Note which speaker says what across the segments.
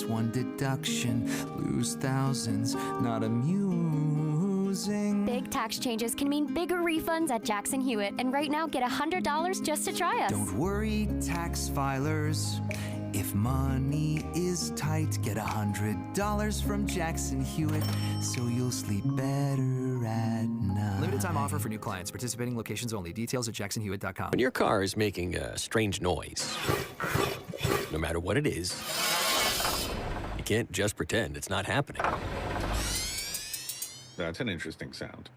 Speaker 1: miss one deduction, lose thousands, not amusing.
Speaker 2: Big tax changes can mean bigger refunds at Jackson Hewitt, and right now get $100 just to try us.
Speaker 1: Don't worry, tax filers. If money is tight, get $100 from Jackson Hewitt, so you'll sleep better at night.
Speaker 3: Limited time offer for new clients. Participating locations only. Details at jacksonhewitt.com.
Speaker 4: When your car is making a strange noise, no matter what it is, you can't just pretend it's not happening.
Speaker 5: That's an interesting sound.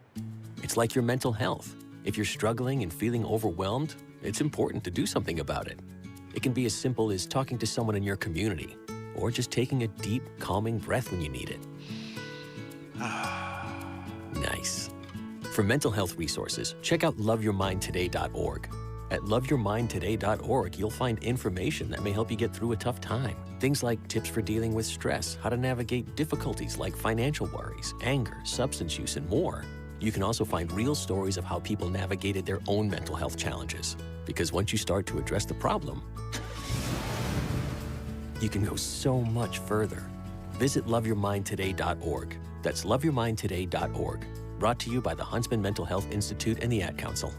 Speaker 4: It's like your mental health. If you're struggling and feeling overwhelmed, it's important to do something about it. It can be as simple as talking to someone in your community, or just taking a deep, calming breath when you need it. Nice. For mental health resources, check out loveyourmindtoday.org. At loveyourmindtoday.org, you'll find information that may help you get through a tough time. Things like tips for dealing with stress, how to navigate difficulties like financial worries, anger, substance use, and more. You can also find real stories of how people navigated their own mental health challenges. Because once you start to address the problem, you can go so much further. Visit loveyourmindtoday.org. That's loveyourmindtoday.org. Brought to you by the Huntsman Mental Health Institute and the Ad Council.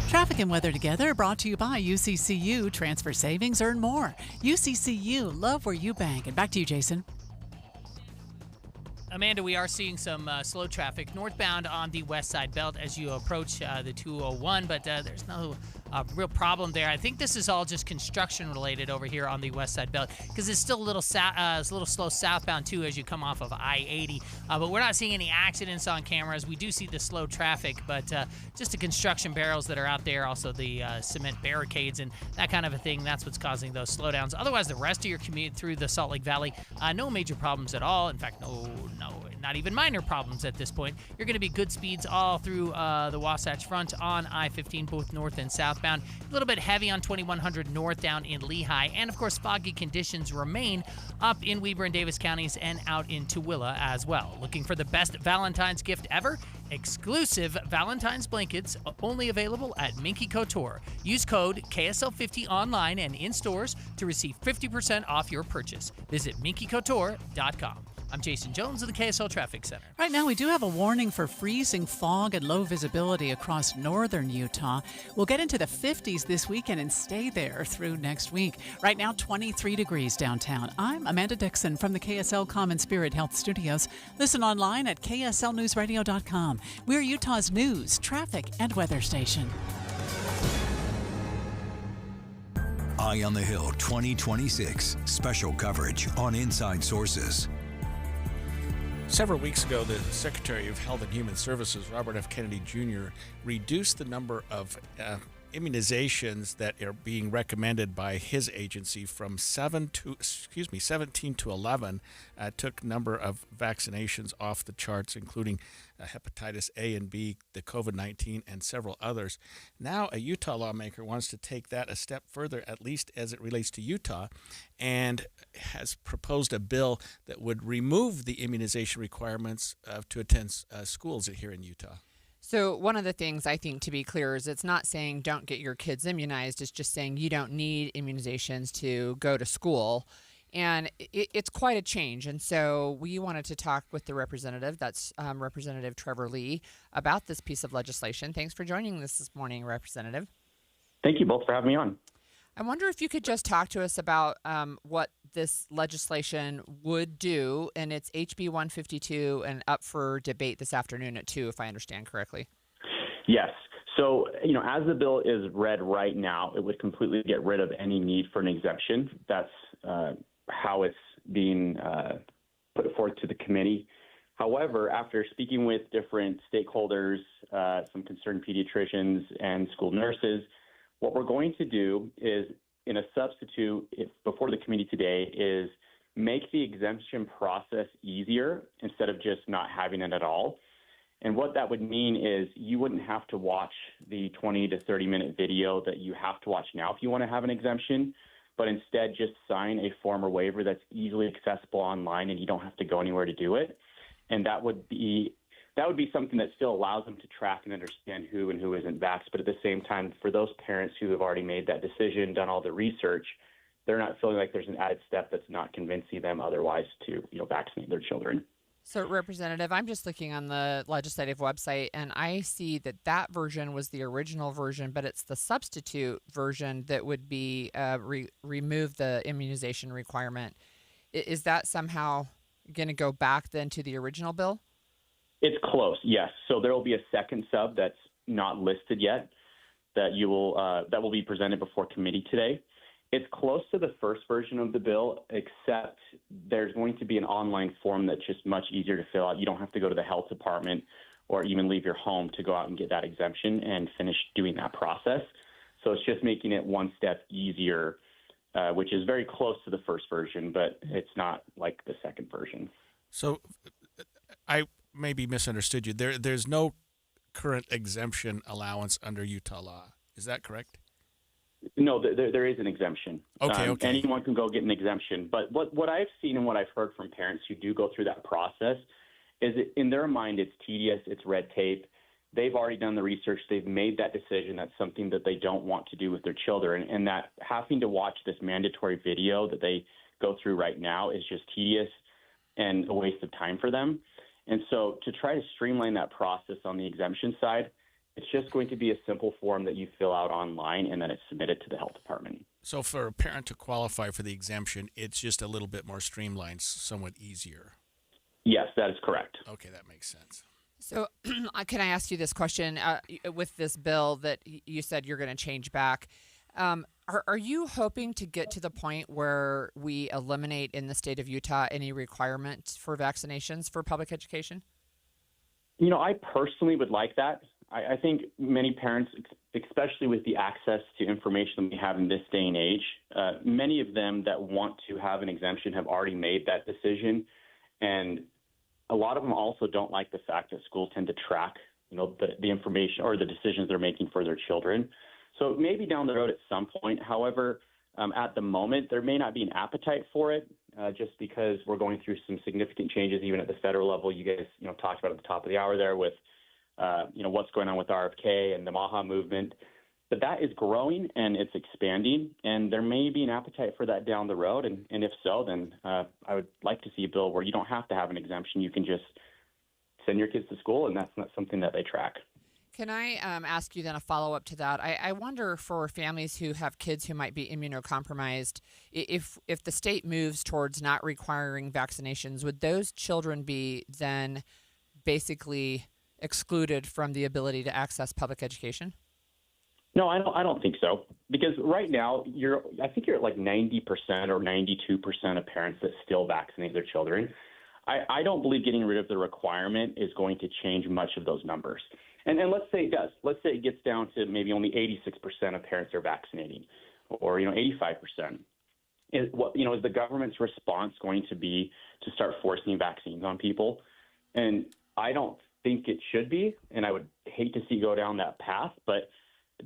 Speaker 6: Traffic and weather together brought to you by UCCU. Transfer savings, earn more. UCCU, love where you bank. And back to you, Jason.
Speaker 7: Amanda, we are seeing some slow traffic northbound on the West Side Belt as you approach the 201, but there's no real problem there. I think this is all just construction related over here on the West Side Belt because it's still a little slow southbound too as you come off of I-80. But we're not seeing any accidents on cameras. We do see the slow traffic, but just the construction barrels that are out there, also the cement barricades and that kind of a thing. That's what's causing those slowdowns. Otherwise, the rest of your commute through the Salt Lake Valley, no major problems at all. In fact, no, not even minor problems at this point. You're going to be good speeds all through the Wasatch Front on I-15, both north and southbound. A little bit heavy on 2100 north down in Lehigh. And, of course, foggy conditions remain up in Weber and Davis counties and out in Tooele as well. Looking for the best Valentine's gift ever? Exclusive Valentine's blankets only available at Minky Couture. Use code KSL50 online and in stores to receive 50% off your purchase. Visit minkycouture.com. I'm Jason Jones of the KSL Traffic Center.
Speaker 6: Right now, we do have a warning for freezing fog and low visibility across northern Utah. We'll get into the 50s this weekend and stay there through next week. Right now, 23 degrees downtown. I'm Amanda Dixon from the KSL Common Spirit Health Studios. Listen online at kslnewsradio.com. We're Utah's news, traffic, and weather station.
Speaker 8: Eye on the Hill 2026. Special coverage on Inside Sources.
Speaker 9: Several weeks ago, the Secretary of Health and Human Services, Robert F. Kennedy Jr., reduced the number of immunizations that are being recommended by his agency from 17 to 11, took number of vaccinations off the charts, including hepatitis A and B, the COVID-19, and several others. Now a Utah lawmaker wants to take that a step further, at least as it relates to Utah, and has proposed a bill that would remove the immunization requirements to attend schools here in Utah.
Speaker 10: So one of the things I think to be clear is it's not saying don't get your kids immunized. It's just saying you don't need immunizations to go to school. And it's quite a change. And so we wanted to talk with the representative, that's Representative Trevor Lee, about this piece of legislation. Thanks for joining us this morning, Representative.
Speaker 11: Thank you both for having me on.
Speaker 10: I wonder if you could just talk to us about what this legislation would do, and it's HB 152 and up for debate this afternoon at 2, if I understand correctly.
Speaker 11: Yes. So, as the bill is read right now, it would completely get rid of any need for an exemption. That's how it's being put forth to the committee. However, after speaking with different stakeholders, some concerned pediatricians and school nurses, what we're going to do is, in a substitute before the committee today, is make the exemption process easier instead of just not having it at all. And what that would mean is you wouldn't have to watch the 20 to 30-minute video that you have to watch now if you want to have an exemption, but instead just sign a form or waiver that's easily accessible online and you don't have to go anywhere to do it. And that would be something that still allows them to track and understand who and who isn't vaxxed. But at the same time, for those parents who have already made that decision, done all the research, they're not feeling like there's an added step that's not convincing them otherwise to, vaccinate their children.
Speaker 10: So, Representative, I'm just looking on the legislative website, and I see that version was the original version, but it's the substitute version that would be remove the immunization requirement. Is that somehow going to go back then to the original bill?
Speaker 11: It's close, yes. So there will be a second sub that's not listed yet that that will be presented before committee today. It's close to the first version of the bill, except there's going to be an online form that's just much easier to fill out. You don't have to go to the health department or even leave your home to go out and get that exemption and finish doing that process. So it's just making it one step easier, which is very close to the first version, but it's not like the second version.
Speaker 9: So I maybe misunderstood you. There's no current exemption allowance under Utah law. Is that correct?
Speaker 11: No, there is an exemption.
Speaker 9: Okay.
Speaker 11: Anyone can go get an exemption. But what I've seen and what I've heard from parents who do go through that process is in their mind it's tedious, it's red tape. They've already done the research. They've made that decision. That's something that they don't want to do with their children. And that having to watch this mandatory video that they go through right now is just tedious and a waste of time for them. And so to try to streamline that process on the exemption side, it's just going to be a simple form that you fill out online and then it's submitted to the health department.
Speaker 9: So for a parent to qualify for the exemption, it's just a little bit more streamlined, somewhat easier.
Speaker 11: Yes, that is correct.
Speaker 9: Okay, that makes sense.
Speaker 10: So can I ask you this question? With this bill that you said you're going to change back, are you hoping to get to the point where we eliminate in the state of Utah any requirement for vaccinations for public education?
Speaker 11: I personally would like that. I think many parents, especially with the access to information we have in this day and age, many of them that want to have an exemption have already made that decision. And a lot of them also don't like the fact that schools tend to track, the information or the decisions they're making for their children. So maybe down the road at some point. However, at the moment, there may not be an appetite for it just because we're going through some significant changes even at the federal level. You guys, talked about at the top of the hour there with what's going on with RFK and the MAHA movement. But that is growing and it's expanding, and there may be an appetite for that down the road. And if so, then I would like to see a bill where you don't have to have an exemption. You can just send your kids to school, and that's not something that they track.
Speaker 10: Can I ask you then a follow-up to that? I wonder for families who have kids who might be immunocompromised, if the state moves towards not requiring vaccinations, would those children be then basically excluded from the ability to access public education?
Speaker 11: No, I don't think so. Because right now, I think you're at like 90% or 92% of parents that still vaccinate their children. I don't believe getting rid of the requirement is going to change much of those numbers. And let's say it does. Let's say it gets down to maybe only 86% of parents are vaccinating, or 85%. Is the government's response going to be to start forcing vaccines on people? And I don't think it should be, and I would hate to see go down that path, but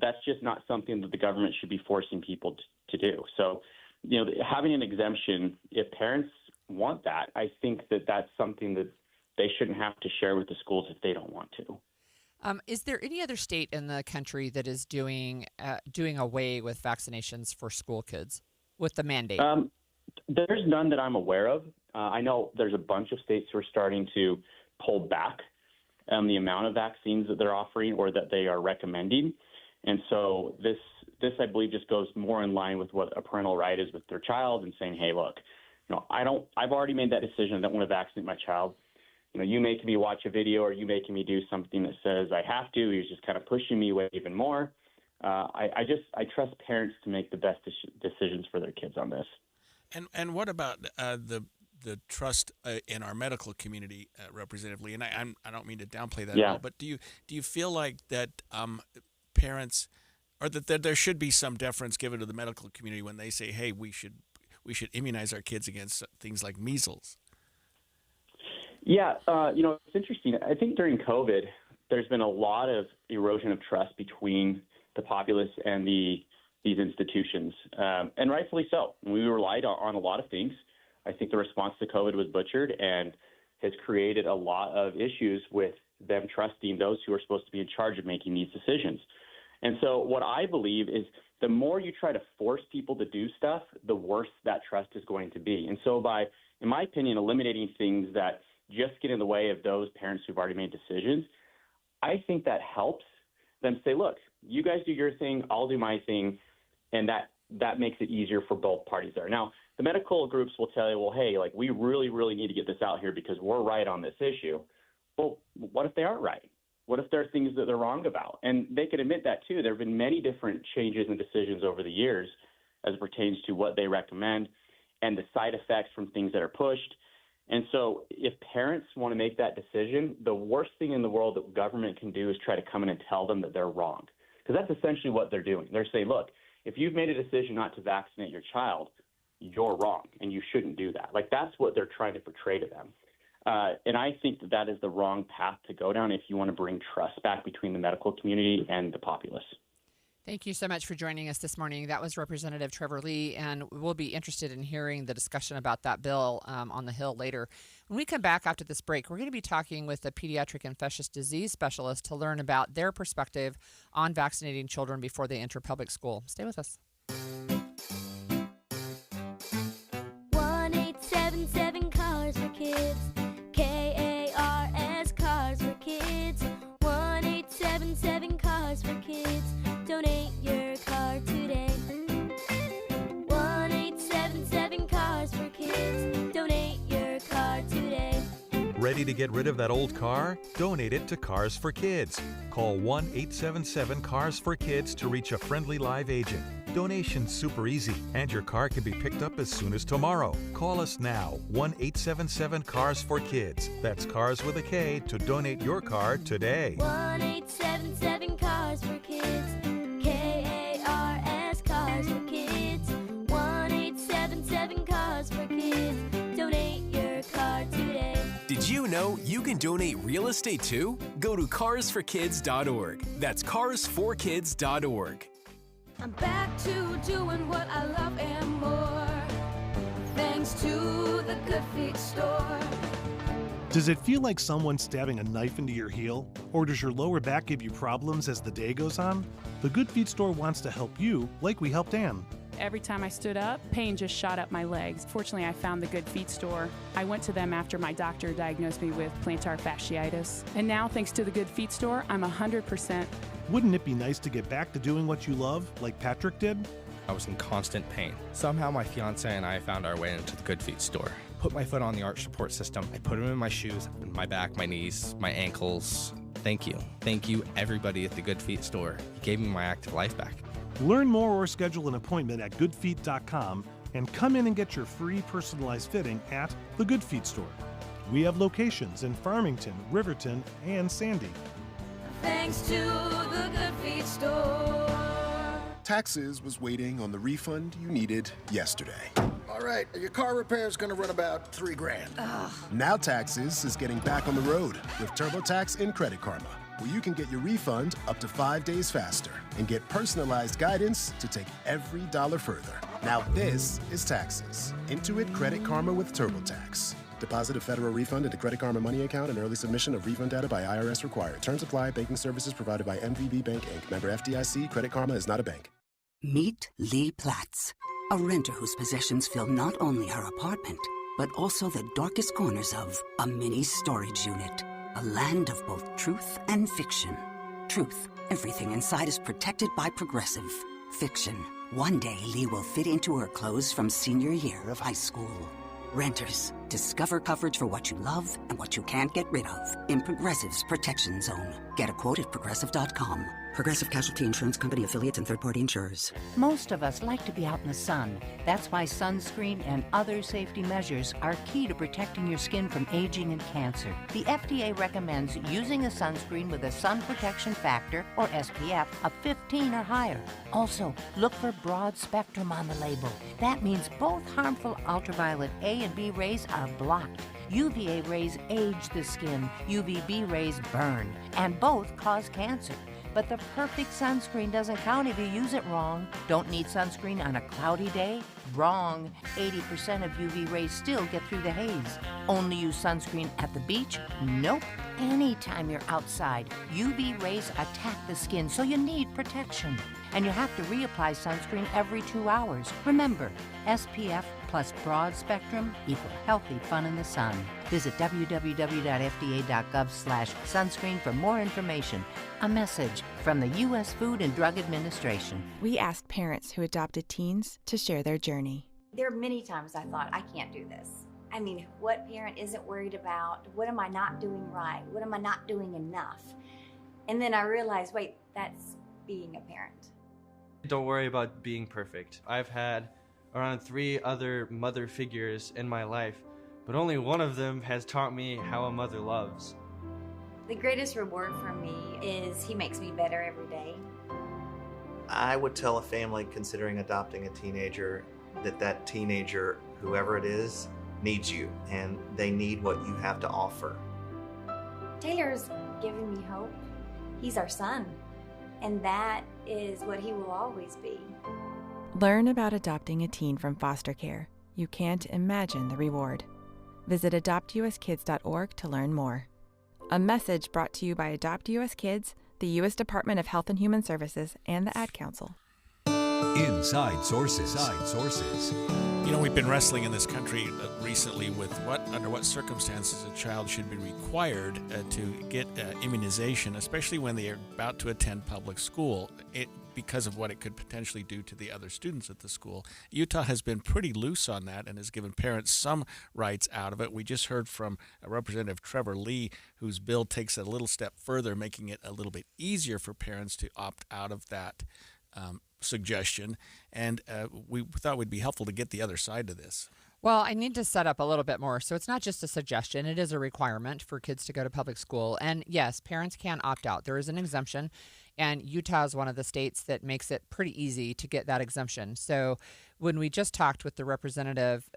Speaker 11: that's just not something that the government should be forcing people to do. So, having an exemption, if parents want that, I think that that's something that they shouldn't have to share with the schools if they don't want to.
Speaker 10: Is there any other state in the country that is doing away with vaccinations for school kids with the mandate?
Speaker 11: There's none that I'm aware of. I know there's a bunch of states who are starting to pull back the amount of vaccines that they're offering or that they are recommending. And so this, I believe, just goes more in line with what a parental right is with their child and saying, hey, look, I've already made that decision. I don't want to vaccinate my child. You making me watch a video or you making me do something that says I have to, you're just kind of pushing me away even more. I trust parents to make the best decisions for their kids on this.
Speaker 9: And what about the trust in our medical community, Representative Lee? And I don't mean to downplay that at all, but do you feel like that parents, or that there should be some deference given to the medical community when they say, hey, we should immunize our kids against things like measles?
Speaker 11: Yeah, it's interesting. I think during COVID, there's been a lot of erosion of trust between the populace and these institutions, and rightfully so. We relied on a lot of things. I think the response to COVID was butchered and has created a lot of issues with them trusting those who are supposed to be in charge of making these decisions. And so what I believe is the more you try to force people to do stuff, the worse that trust is going to be. And so by, in my opinion, eliminating things that just get in the way of those parents who've already made decisions, I think that helps them say, look, you guys do your thing, I'll do my thing, and that makes it easier for both parties there. Now, the medical groups will tell you, well, hey, like we really, really need to get this out here because we're right on this issue. Well, what if they aren't right? What if there are things that they're wrong about? And they can admit that too. There have been many different changes and decisions over the years as it pertains to what they recommend and the side effects from things that are pushed. And so if parents want to make that decision, the worst thing in the world that government can do is try to come in and tell them that they're wrong. Because that's essentially what they're doing. They're saying, look, if you've made a decision not to vaccinate your child, you're wrong and you shouldn't do that. Like that's what they're trying to portray to them. And I think that that is the wrong path to go down if you want to bring trust back between the medical community and the populace.
Speaker 10: Thank you so much for joining us this morning. That was Representative Trevor Lee, and we'll be interested in hearing the discussion about that bill on the Hill later. When we come back after this break, we're going to be talking with a pediatric infectious disease specialist to learn about their perspective on vaccinating children before they enter public school. Stay with us.
Speaker 5: 1-877-CARS for kids. KARS, Cars for Kids. 1-877-CARS for kids. Donate your car today. 1-877-CARS for kids. Donate your car today.
Speaker 12: Ready to get rid of that old car? Donate it to Cars for Kids. Call 1-877-CARS for Kids to reach a friendly live agent. Donation's super easy, and your car can be picked up as soon as tomorrow. Call us now, 1-877-CARS for Kids. That's Cars with a K to donate your car today.
Speaker 5: 1-877-CARS for Kids. KARS, Cars for Kids. 1-877-CARS for Kids. Donate your car today.
Speaker 13: Did you know you can donate real estate too? Go to carsforkids.org. That's carsforkids.org.
Speaker 5: I'm back to doing what I love and more. Thanks to the Good Feet store.
Speaker 14: Does it feel like someone's stabbing a knife into your heel? Or does your lower back give you problems as the day goes on? The Good Feet store wants to help you like we helped Ann.
Speaker 15: Every time I stood up, pain just shot up my legs. Fortunately, I found the Good Feet store. I went to them after my doctor diagnosed me with plantar fasciitis. And now, thanks to the Good Feet store, I'm 100%.
Speaker 14: Wouldn't it be nice to get back to doing what you love, like Patrick did?
Speaker 16: I was in constant pain. Somehow my fiance and I found our way into the Good Feet store. Put my foot on the arch support system. I put them in my shoes, my back, my knees, my ankles. Thank you. Thank you, everybody at the Good Feet store. You gave me my active life back.
Speaker 14: Learn more or schedule an appointment at goodfeet.com and come in and get your free personalized fitting at the Good Feet store. We have locations in Farmington, Riverton, and Sandy.
Speaker 5: Thanks to the Good Feet store.
Speaker 17: Taxes was waiting on the refund you needed yesterday.
Speaker 18: All right, your car repair is going to run about $3,000.
Speaker 17: Now Taxes is getting back on the road with TurboTax and Credit Karma, where you can get your refund up to 5 days faster and get personalized guidance to take every dollar further. Now this is Taxes. Intuit Credit Karma with TurboTax. Deposit a federal refund into Credit Karma Money account and early submission of refund data by IRS required. Terms apply. Banking services provided by MVB Bank, Inc. Member FDIC. Credit Karma is not a bank.
Speaker 19: Meet Lee Platz, a renter whose possessions fill not only her apartment, but also the darkest corners of a mini storage unit. A land of both truth and fiction. Truth, everything inside is protected by Progressive. Fiction, one day Lee will fit into her clothes from senior year of high school. Renters, discover coverage for what you love and what you can't get rid of in Progressive's Protection Zone. Get a quote at Progressive.com. Progressive Casualty Insurance Company, affiliates, and third-party insurers.
Speaker 20: Most of us like to be out in the sun. That's why sunscreen and other safety measures are key to protecting your skin from aging and cancer. The FDA recommends using a sunscreen with a sun protection factor, or SPF, of 15 or higher. Also, look for broad spectrum on the label. That means both harmful ultraviolet A and B rays are blocked. UVA rays age the skin, UVB rays burn, and both cause cancer. But the perfect sunscreen doesn't count if you use it wrong. Don't need sunscreen on a cloudy day? Wrong. 80% of UV rays still get through the haze. Only use sunscreen at the beach? Nope. Anytime you're outside, UV rays attack the skin, so you need protection. And you have to reapply sunscreen every 2 hours. Remember, SPF plus broad spectrum equal healthy fun in the sun. Visit www.fda.gov/sunscreen for more information. A message from the U.S. Food and Drug Administration.
Speaker 21: We asked parents who adopted teens to share their journey.
Speaker 22: There are many times I thought, I can't do this. I mean, what parent isn't worried about, what am I not doing right? What am I not doing enough? And then I realized, wait, that's being a parent.
Speaker 23: Don't worry about being perfect. I've had around 3 other mother figures in my life, but only one of them has taught me how a mother loves.
Speaker 22: The greatest reward for me is he makes me better every day.
Speaker 24: I would tell a family considering adopting a teenager that teenager, whoever it is, needs you, and they need what you have to offer.
Speaker 22: Taylor's giving me hope. He's our son, and that is what he will always be.
Speaker 21: Learn about adopting a teen from foster care. You can't imagine the reward. Visit adoptuskids.org to learn more. A message brought to you by Adopt US Kids, the U.S. Department of Health and Human Services, and the Ad Council.
Speaker 8: Inside Sources.
Speaker 9: You know, we've been wrestling in this country recently with under what circumstances a child should be required to get immunization, especially when they are about to attend public school, because of what it could potentially do to the other students at the school. Utah has been pretty loose on that and has given parents some rights out of it. We just heard from Representative Trevor Lee, whose bill takes it a little step further, making it a little bit easier for parents to opt out of that suggestion, and we thought it would be helpful to get the other side to this.
Speaker 10: Well, I need to set up a little bit more. So it's not just a suggestion. It is a requirement for kids to go to public school. And yes, parents can opt out. There is an exemption, and Utah is one of the states that makes it pretty easy to get that exemption. So when we just talked with the representative,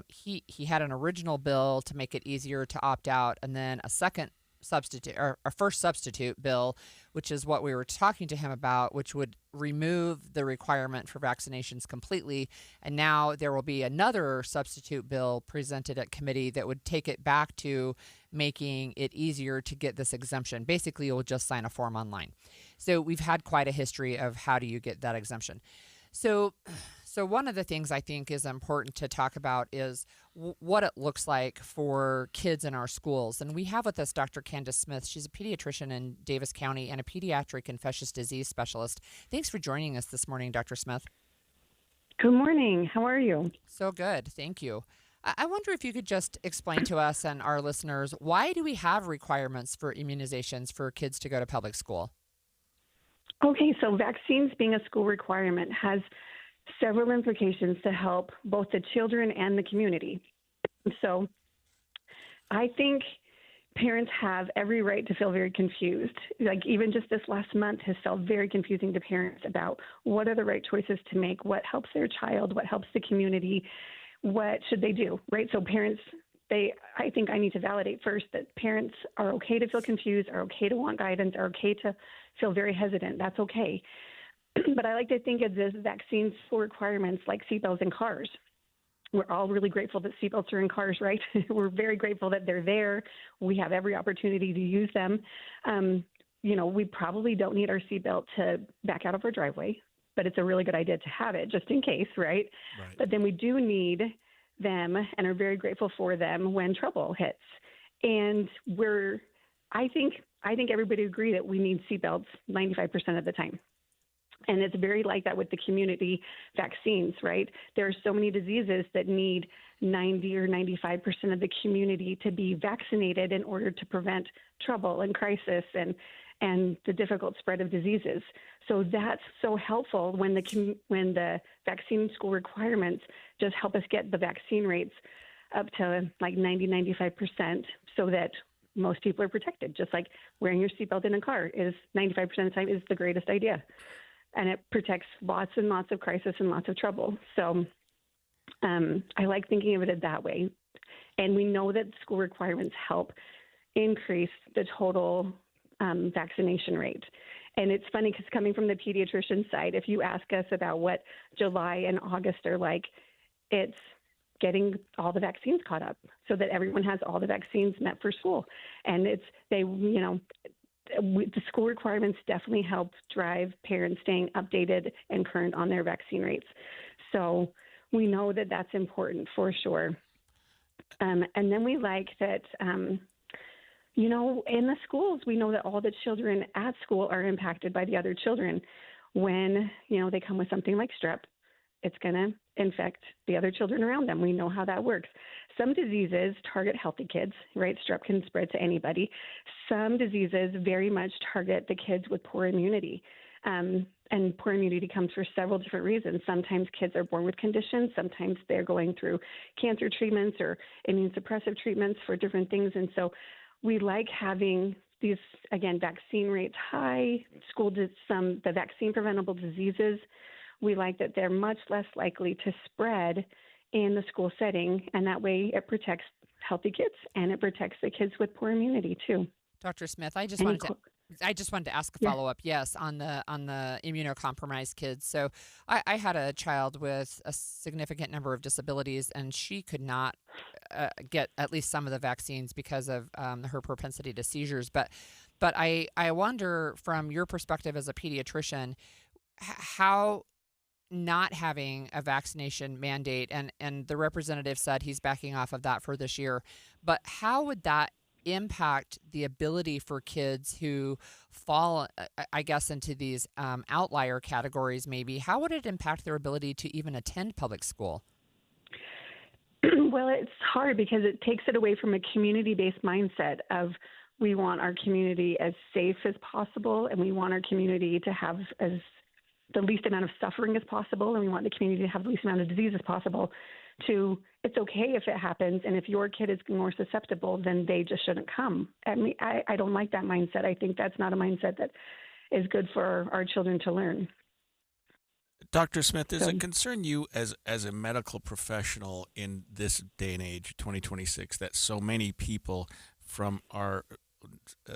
Speaker 10: he had an original bill to make it easier to opt out, and then a second substitute, or a first substitute bill, which is what we were talking to him about, which would remove the requirement for vaccinations completely. And now there will be another substitute bill presented at committee that would take it back to making it easier to get this exemption. Basically, you'll just sign a form online. So we've had quite a history of how do you get that exemption. So one of the things I think is important to talk about is what it looks like for kids in our schools. And we have with us Dr. Candace Smith. She's a pediatrician in Davis County and a pediatric infectious disease specialist. Thanks for joining us this morning, Dr. Smith.
Speaker 25: Good morning. How are you?
Speaker 10: So good. Thank you. I wonder if you could just explain to us and our listeners, why do we have requirements for immunizations for kids to go to public school?
Speaker 25: Okay, so vaccines being a school requirement has several implications to help both the children and the community. So I think parents have every right to feel very confused. Like even just this last month has felt very confusing to parents about what are the right choices to make, what helps their child, what helps the community, what should they do, right? So parents, I think I need to validate first that parents are okay to feel confused, are okay to want guidance, are okay to feel very hesitant. That's okay. But I like to think of this vaccines for requirements like seatbelts in cars. We're all really grateful that seatbelts are in cars, right? We're very grateful that they're there. We have every opportunity to use them. We probably don't need our seatbelt to back out of our driveway, but it's a really good idea to have it just in case, right? But then we do need them and are very grateful for them when trouble hits. And I think everybody agree that we need seatbelts 95% of the time. And it's very like that with the community vaccines, right? There are so many diseases that need 90 or 95% of the community to be vaccinated in order to prevent trouble and crisis and the difficult spread of diseases. So that's so helpful when the vaccine school requirements just help us get the vaccine rates up to like 90, 95% so that most people are protected. Just like wearing your seatbelt in a car is 95% of the time is the greatest idea. And it protects lots and lots of crisis and lots of trouble. So I like thinking of it that way. And we know that school requirements help increase the total vaccination rate. And it's funny because coming from the pediatrician side, if you ask us about what July and August are like, it's getting all the vaccines caught up so that everyone has all the vaccines met for school. And the school requirements definitely help drive parents staying updated and current on their vaccine rates. So we know that that's important for sure. And then we like that, in the schools, we know that all the children at school are impacted by the other children. When, they come with something like strep, it's going to infect the other children around them. We know how that works. Some diseases target healthy kids, right? Strep can spread to anybody. Some diseases very much target the kids with poor immunity. And poor immunity comes for several different reasons. Sometimes kids are born with conditions. Sometimes they're going through cancer treatments or immune suppressive treatments for different things. And so we like having these, again, vaccine rates high, the vaccine preventable diseases. We like that they're much less likely to spread in the school setting, and that way it protects healthy kids and it protects the kids with poor immunity too.
Speaker 10: Dr. Smith, I just wanted to ask a follow-up, yes, on the immunocompromised kids. So I had a child with a significant number of disabilities, and she could not get at least some of the vaccines because of her propensity to seizures. But I wonder, from your perspective as a pediatrician, how not having a vaccination mandate, and the representative said he's backing off of that for this year, but how would that impact the ability for kids who fall, I guess, into these outlier categories maybe? How would it impact their ability to even attend public school?
Speaker 25: Well, it's hard because it takes it away from a community-based mindset of we want our community as safe as possible, and we want our community to have the least amount of suffering as possible, and we want the community to have the least amount of disease as possible, to it's okay if it happens, and if your kid is more susceptible, then they just shouldn't come. I mean, I don't like that mindset. I think that's not a mindset that is good for our children to learn.
Speaker 9: Dr. Smith, does it concern you as a medical professional in this day and age, 2026, that so many people from our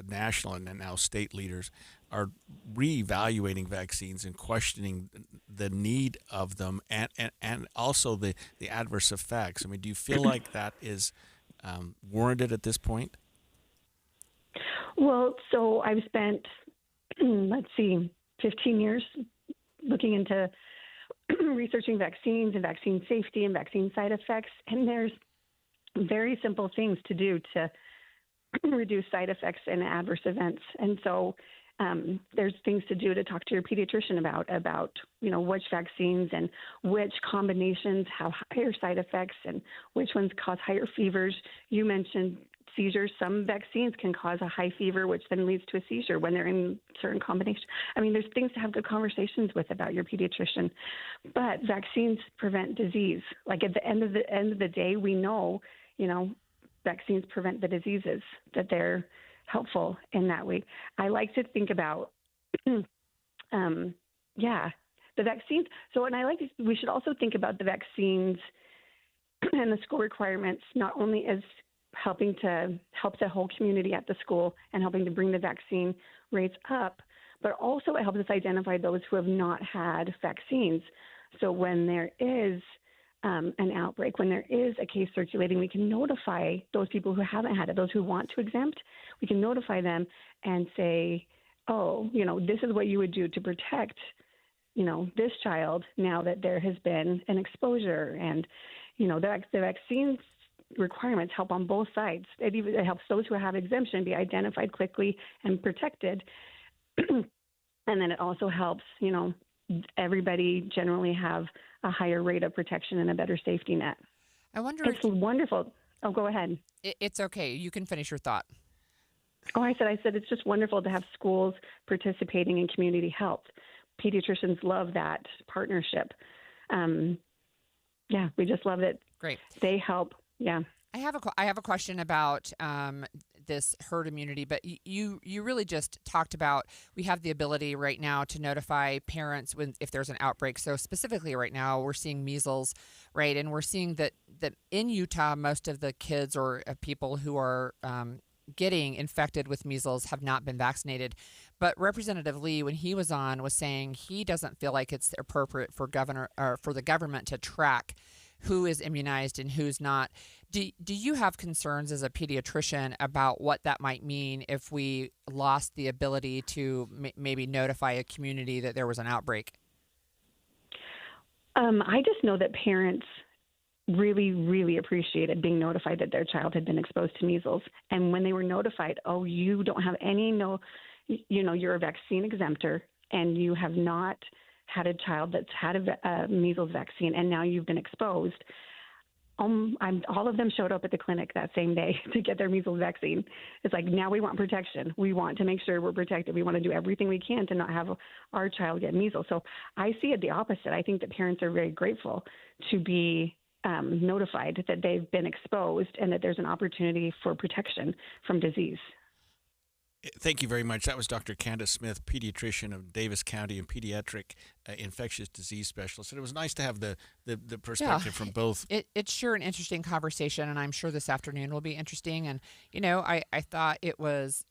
Speaker 9: national and now state leaders are reevaluating vaccines and questioning the need of them and also the adverse effects? I mean, do you feel like that is warranted at this point?
Speaker 25: Well, so I've spent, 15 years looking into researching vaccines and vaccine safety and vaccine side effects, and there's very simple things to do to reduce side effects and adverse events. And so there's things to do to talk to your pediatrician about which vaccines and which combinations have higher side effects and which ones cause higher fevers. You mentioned seizures. Some vaccines can cause a high fever, which then leads to a seizure when they're in certain combinations. I mean, there's things to have good conversations with about your pediatrician. But vaccines prevent disease. Like at the end of the day, we know, vaccines prevent the diseases, that they're helpful in that way. I like to think about, the vaccines. So, and we should also think about the vaccines and the school requirements, not only as helping to help the whole community at the school and helping to bring the vaccine rates up, but also it helps us identify those who have not had vaccines. So when there is an outbreak, when there is a case circulating, we can notify those people who haven't had it, those who want to exempt. We can notify them and say, this is what you would do to protect, this child now that there has been an exposure. And, the vaccines requirements help on both sides. It helps those who have exemption be identified quickly and protected. And then it also helps, everybody generally have a higher rate of protection and a better safety net.
Speaker 10: I wonder.
Speaker 25: It's wonderful. Oh, go ahead.
Speaker 10: It's okay. You can finish your thought.
Speaker 25: Oh, I said it's just wonderful to have schools participating in community health. Pediatricians love that partnership. We just love it.
Speaker 10: Great.
Speaker 25: They help. Yeah.
Speaker 10: I have a question about this herd immunity, but you really just talked about we have the ability right now to notify parents if there's an outbreak. So specifically right now we're seeing measles, right? And we're seeing that in Utah, most of the kids or people who are getting infected with measles have not been vaccinated. But Representative Lee, when he was on, was saying he doesn't feel like it's appropriate for the government to track who is immunized and who's not. Do you have concerns as a pediatrician about what that might mean if we lost the ability to maybe notify a community that there was an outbreak?
Speaker 25: I just know that parents really, really appreciated being notified that their child had been exposed to measles. And when they were notified, oh, you don't have you're a vaccine exempter and you have not had a child that's had a measles vaccine and now you've been exposed. All of them showed up at the clinic that same day to get their measles vaccine. It's like, now we want protection. We want to make sure we're protected. We want to do everything we can to not have our child get measles. So I see it the opposite. I think that parents are very grateful to be notified that they've been exposed and that there's an opportunity for protection from disease.
Speaker 9: Thank you very much. That was Dr. Candace Smith, pediatrician of Davis County and pediatric infectious disease specialist. And it was nice to have the perspective from both.
Speaker 10: It's sure an interesting conversation, and I'm sure this afternoon will be interesting. And, I thought it was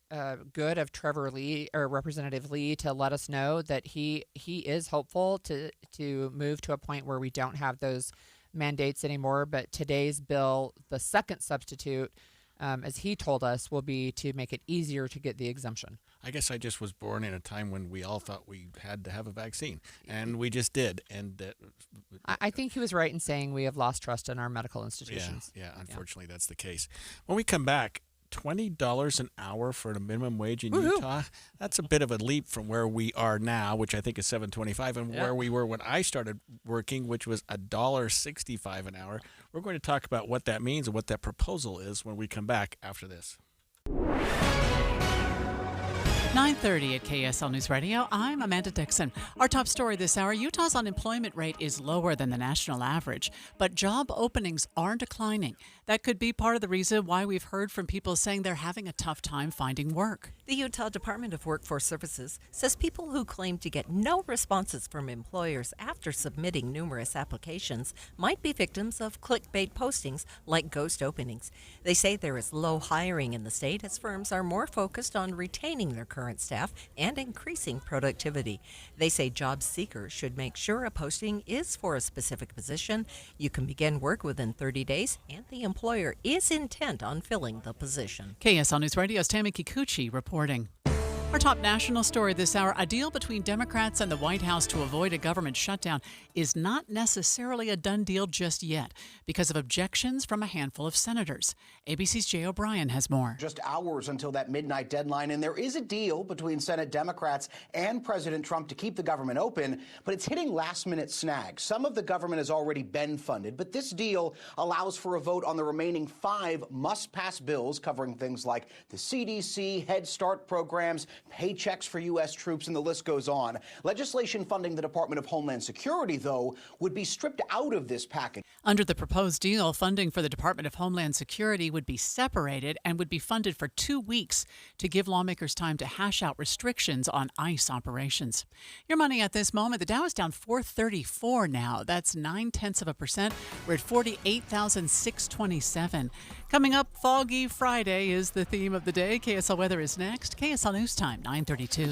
Speaker 10: good of Trevor Lee or Representative Lee to let us know that he is hopeful to move to a point where we don't have those mandates anymore. But today's bill, the second substitute, as he told us, will be to make it easier to get the exemption.
Speaker 9: I guess I just was born in a time when we all thought we had to have a vaccine, and we just did. And
Speaker 10: I think he was right in saying we have lost trust in our medical institutions.
Speaker 9: Yeah, unfortunately, that's the case. When we come back, $20 an hour for a minimum wage in
Speaker 10: Woo-hoo.
Speaker 9: Utah. That's a bit of a leap from where we are now, which I think is $7.25, and where we were when I started working, which was $1.65 an hour. We're going to talk about what that means and what that proposal is when we come back after this.
Speaker 6: 9:30 at KSL News Radio. I'm Amanda Dixon. Our top story this hour, Utah's unemployment rate is lower than the national average, but job openings are declining. That could be part of the reason why we've heard from people saying they're having a tough time finding work.
Speaker 1: The Utah Department of Workforce Services says people who claim to get no responses from employers after submitting numerous applications might be victims of clickbait postings like ghost openings. They say there is low hiring in the state as firms are more focused on retaining their current staff and increasing productivity. They say job seekers should make sure a posting is for a specific position. You can begin work within 30 days, and the employer is intent on filling the position.
Speaker 6: KSL News Radio's Tammy Kikuchi reporting. Our top national story this hour, a deal between Democrats and the White House to avoid a government shutdown is not necessarily a done deal just yet because of objections from a handful of senators. ABC's Jay O'Brien has more.
Speaker 2: Just hours until that midnight deadline, and there is a deal between Senate Democrats and President Trump to keep the government open, but it's hitting last-minute snags. Some of the government has already been funded, but this deal allows for a vote on the remaining 5 must-pass bills covering things like the CDC, Head Start programs, paychecks for U.S. troops, and the list goes on. Legislation funding the Department of Homeland Security, though, would be stripped out of this package.
Speaker 6: Under the proposed deal, funding for the Department of Homeland Security would be separated and would be funded for 2 weeks to give lawmakers time to hash out restrictions on ICE operations. Your money at this moment, the Dow is down 434 now. That's 0.9%. We're at 48,627. Coming up, Foggy Friday is the theme of the day. KSL Weather is next. KSL News Time, 9:32.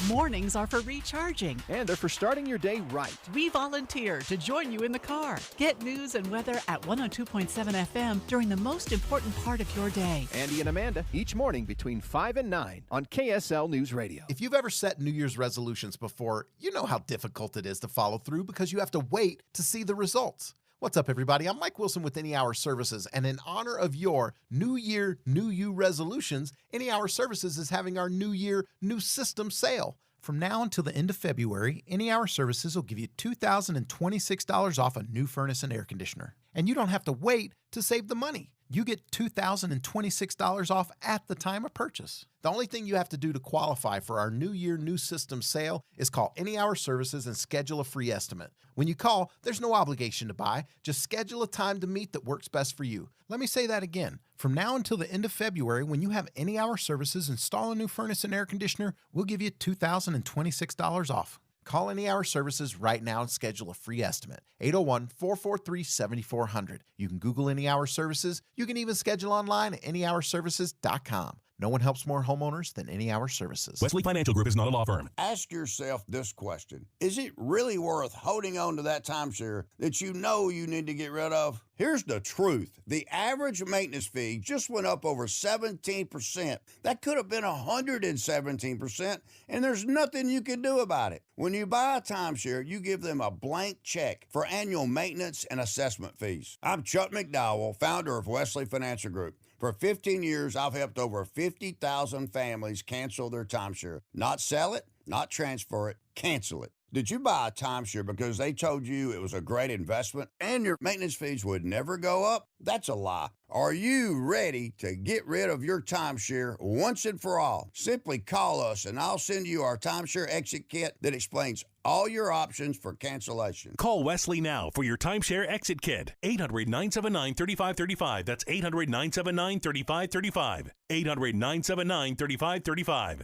Speaker 6: Mornings are for recharging.
Speaker 3: And they're for starting your day right.
Speaker 6: We volunteer to join you in the car. Get news and weather at 102.7 FM during the most important part of your day.
Speaker 3: Andy and Amanda, each morning between 5 and 9 on KSL News Radio.
Speaker 4: If you've ever set New Year's resolutions before, you know how difficult it is to follow through because you have to wait to see the results. What's up, everybody? I'm Mike Wilson with Any Hour Services, and in honor of your New Year, New You resolutions, Any Hour Services is having our New Year, New System sale. From now until the end of February, Any Hour Services will give you $2,026 off a new furnace and air conditioner. And you don't have to wait to save the money. You get $2,026 off at the time of purchase. The only thing you have to do to qualify for our New Year, New System sale is call Any Hour Services and schedule a free estimate. When you call, there's no obligation to buy. Just schedule a time to meet that works best for you. Let me say that again. From now until the end of February, when you have Any Hour Services install a new furnace and air conditioner, we'll give you $2,026 off. Call Any Hour Services right now and schedule a free estimate. 801-443-7400. You can Google Any Hour Services. You can even schedule online at anyhourservices.com. No one helps more homeowners than Any Hour Services.
Speaker 7: Wesley Financial Group is not a law firm.
Speaker 11: Ask yourself this question. Is it really worth holding on to that timeshare that you know you need to get rid of? Here's the truth. The average maintenance fee just went up over 17%. That could have been 117%, and there's nothing you can do about it. When you buy a timeshare, you give them a blank check for annual maintenance and assessment fees. I'm Chuck McDowell, founder of Wesley Financial Group. For 15 years, I've helped over 50,000 families cancel their timeshare. Not sell it, not transfer it, cancel it. Did you buy a timeshare because they told you it was a great investment and your maintenance fees would never go up? That's a lie. Are you ready to get rid of your timeshare once and for all? Simply call us and I'll send you our timeshare exit kit that explains all your options for cancellation.
Speaker 7: Call Wesley now for your timeshare exit kit. 800-979-3535. That's 800-979-3535. 800-979-3535.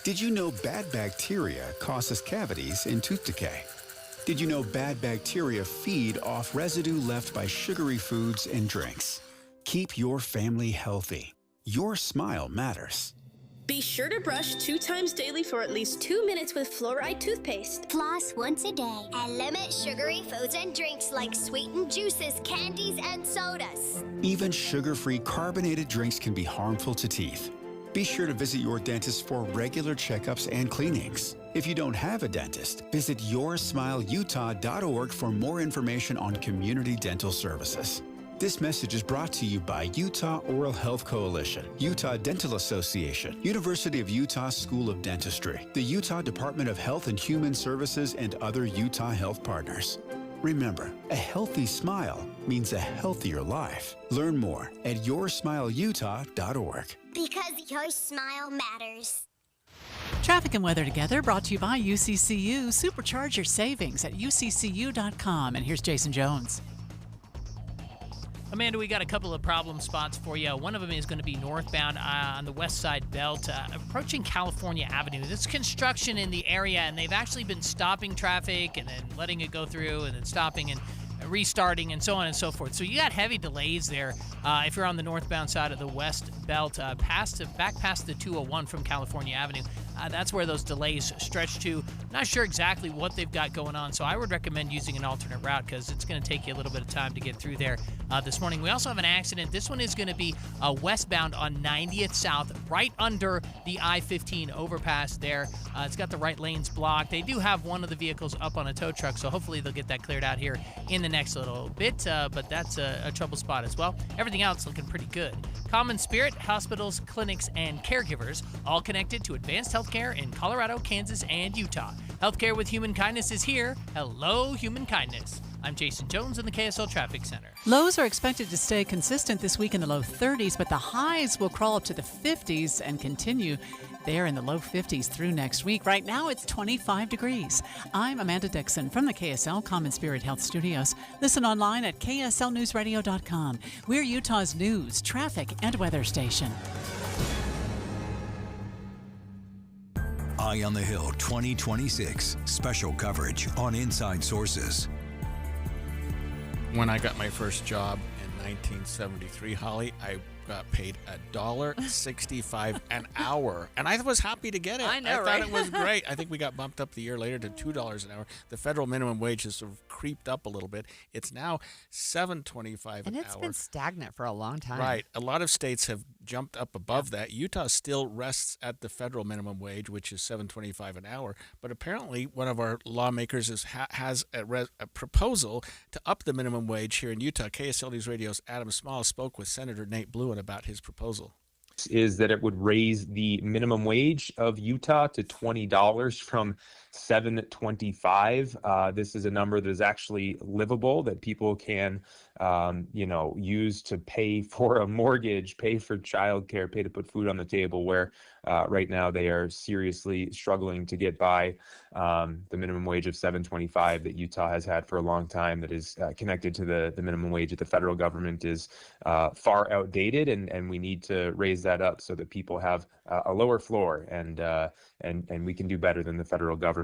Speaker 12: Did you know bad bacteria causes cavities and tooth decay? Did you know bad bacteria feed off residue left by sugary foods and drinks? Keep your family healthy. Your smile matters.
Speaker 13: Be sure to brush 2 times daily for at least 2 minutes with fluoride toothpaste.
Speaker 15: Floss once a day and limit sugary foods and drinks like sweetened juices, candies, and sodas.
Speaker 12: Even sugar-free carbonated drinks can be harmful to teeth. Be sure to visit your dentist for regular checkups and cleanings. If you don't have a dentist, visit YourSmileUtah.org for more information on community dental services. This message is brought to you by Utah Oral Health Coalition, Utah Dental Association, University of Utah School of Dentistry, the Utah Department of Health and Human Services, and other Utah health partners. Remember, a healthy smile means a healthier life. Learn more at YourSmileUtah.org.
Speaker 15: Because your smile matters.
Speaker 6: Traffic and weather together brought to you by UCCU. Supercharge your savings at UCCU.com. And here's Jason Jones.
Speaker 26: Amanda, we got a couple of problem spots for you. One of them is going to be northbound on the west side belt, approaching California Avenue. There's construction in the area, and they've actually been stopping traffic and then letting it go through and then stopping and restarting and so on and so forth. So you got heavy delays there if you're on the northbound side of the west belt, back past the 201 from California Avenue. That's where those delays stretch to. Not sure exactly what they've got going on, so I would recommend using an alternate route because it's going to take you a little bit of time to get through there this morning. We also have an accident. This one is going to be westbound on 90th South, right under the I-15 overpass there. It's got the right lanes blocked. They do have one of the vehicles up on a tow truck, so hopefully they'll get that cleared out here in the next little bit, but that's a trouble spot as well. Everything else looking pretty good. Common Spirit, hospitals, clinics, and caregivers, all connected to advanced healthcare in Colorado, Kansas, and Utah. Healthcare with Human Kindness is here. Hello, Human Kindness. I'm Jason Jones in the KSL Traffic Center.
Speaker 6: Lows are expected to stay consistent this week in the low 30s, but the highs will crawl up to the 50s and continue there in the low 50s through next week. Right now, it's 25 degrees. I'm Amanda Dixon from the KSL Common Spirit Health Studios. Listen online at KSLNewsRadio.com. We're Utah's news, traffic, and weather station.
Speaker 8: Eye on the Hill 2026 special coverage on Inside Sources.
Speaker 9: When I got my first job in 1973, Holly, I got paid $1.65 an hour, and I was happy to get it.
Speaker 10: I know,
Speaker 9: thought
Speaker 10: right?
Speaker 9: it was great. I think we got bumped up the year later to $2 an hour. The federal minimum wage has sort of creeped up a little bit. It's now $7.25 an hour.
Speaker 10: And it's been stagnant for a long time.
Speaker 9: Right. A lot of states have jumped up above that. Utah still rests at the federal minimum wage, which is $7.25 an hour. But apparently, one of our lawmakers has a proposal to up the minimum wage here in Utah. KSL News Radio's Adam Small spoke with Senator Nate Bluen about his proposal.
Speaker 27: Is that it would raise the minimum wage of Utah to $20 from $7.25. This is a number that is actually livable, that people can, use to pay for a mortgage, pay for childcare, pay to put food on the table, where right now they are seriously struggling to get by. The minimum wage of $7.25 that Utah has had for a long time, that is connected to the minimum wage at the federal government, is far outdated, and we need to raise that up so that people have a lower floor, and we can do better than the federal government.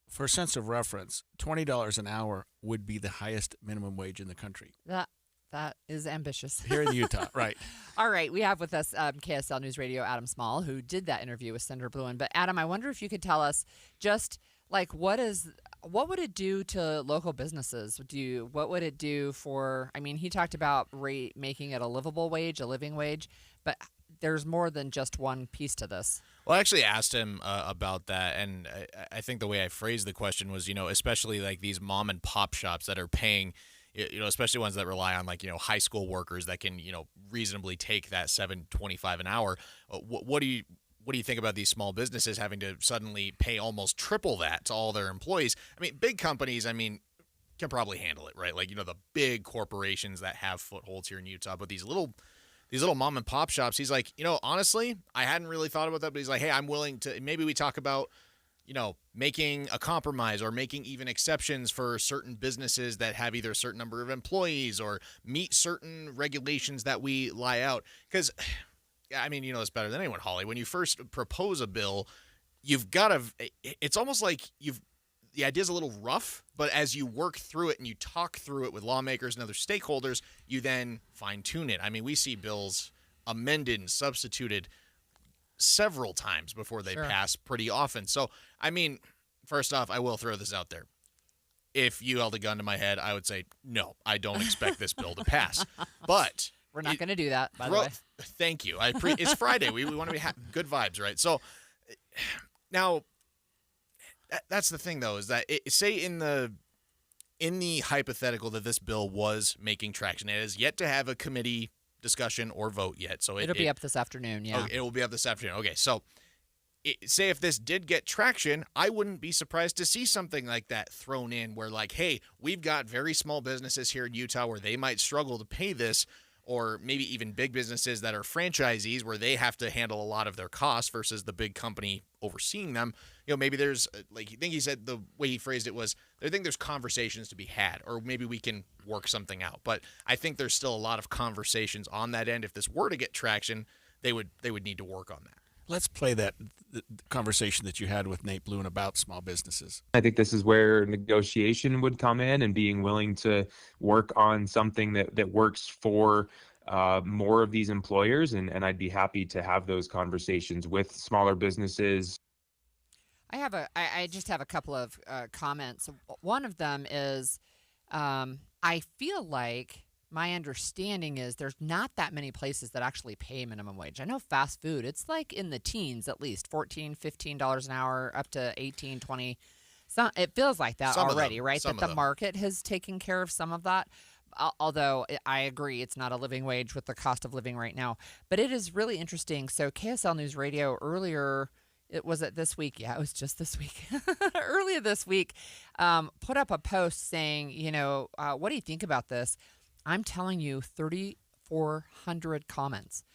Speaker 9: For a sense of reference, $20 an hour would be the highest minimum wage in the country.
Speaker 10: That is ambitious.
Speaker 9: Here in Utah, right.
Speaker 10: All right. We have with us KSL News Radio Adam Small, who did that interview with Senator Bluen. But, Adam, I wonder if you could tell us just, like, what would it do to local businesses? What would it do for, I mean, he talked about making it a livable wage, a living wage, but there's more than just one piece to this.
Speaker 5: Well, I actually asked him about that, and I think the way I phrased the question was, especially like these mom and pop shops that are paying, especially ones that rely on like, high school workers that can, reasonably take that $7.25 an hour. What do you think about these small businesses having to suddenly pay almost triple that to all their employees? I mean, big companies, can probably handle it, right? Like, the big corporations that have footholds here in Utah, but these little mom and pop shops, he's like, honestly, I hadn't really thought about that, but he's like, hey, I'm willing to, maybe we talk about, making a compromise or making even exceptions for certain businesses that have either a certain number of employees or meet certain regulations that we lie out. Because, you know this better than anyone, Holly. When you first propose a bill, you've got to, it's almost like the idea's a little rough, but as you work through it and you talk through it with lawmakers and other stakeholders, you then fine-tune it. We see bills amended and substituted several times before they pass pretty often. So, first off, I will throw this out there. If you held a gun to my head, I would say, no, I don't expect this bill to pass. But
Speaker 10: we're not going to do that, by the way.
Speaker 5: Thank you. It's Friday. We want to be good vibes, right? So now, that's the thing, though, is that say in the hypothetical that this bill was making traction, it has yet to have a committee discussion or vote yet. So
Speaker 10: it'll be up this afternoon. Yeah,
Speaker 5: it will be up this afternoon. Okay, so say if this did get traction, I wouldn't be surprised to see something like that thrown in, where like, hey, we've got very small businesses here in Utah where they might struggle to pay this. Or maybe even big businesses that are franchisees where they have to handle a lot of their costs versus the big company overseeing them. Maybe there's, like, I think he said the way he phrased it was, I think there's conversations to be had, or maybe we can work something out. But I think there's still a lot of conversations on that end. If this were to get traction, they would need to work on that.
Speaker 9: Let's play the conversation that you had with Nate Bluen about small businesses.
Speaker 27: I think this is where negotiation would come in, and being willing to work on something that works for more of these employers. And I'd be happy to have those conversations with smaller businesses.
Speaker 10: I just have a couple of comments. One of them is I feel like my understanding is there's not that many places that actually pay minimum wage. I know fast food, it's like in the teens at least, $14, $15 an hour, up to $18, $20. It feels like that already, right? That the market has taken care of some of that. Although I agree, it's not a living wage with the cost of living right now. But it is really interesting. So KSL News Radio earlier, was it this week? Yeah, it was just this week. Earlier this week, put up a post saying, what do you think about this? I'm telling you, 3,400 comments.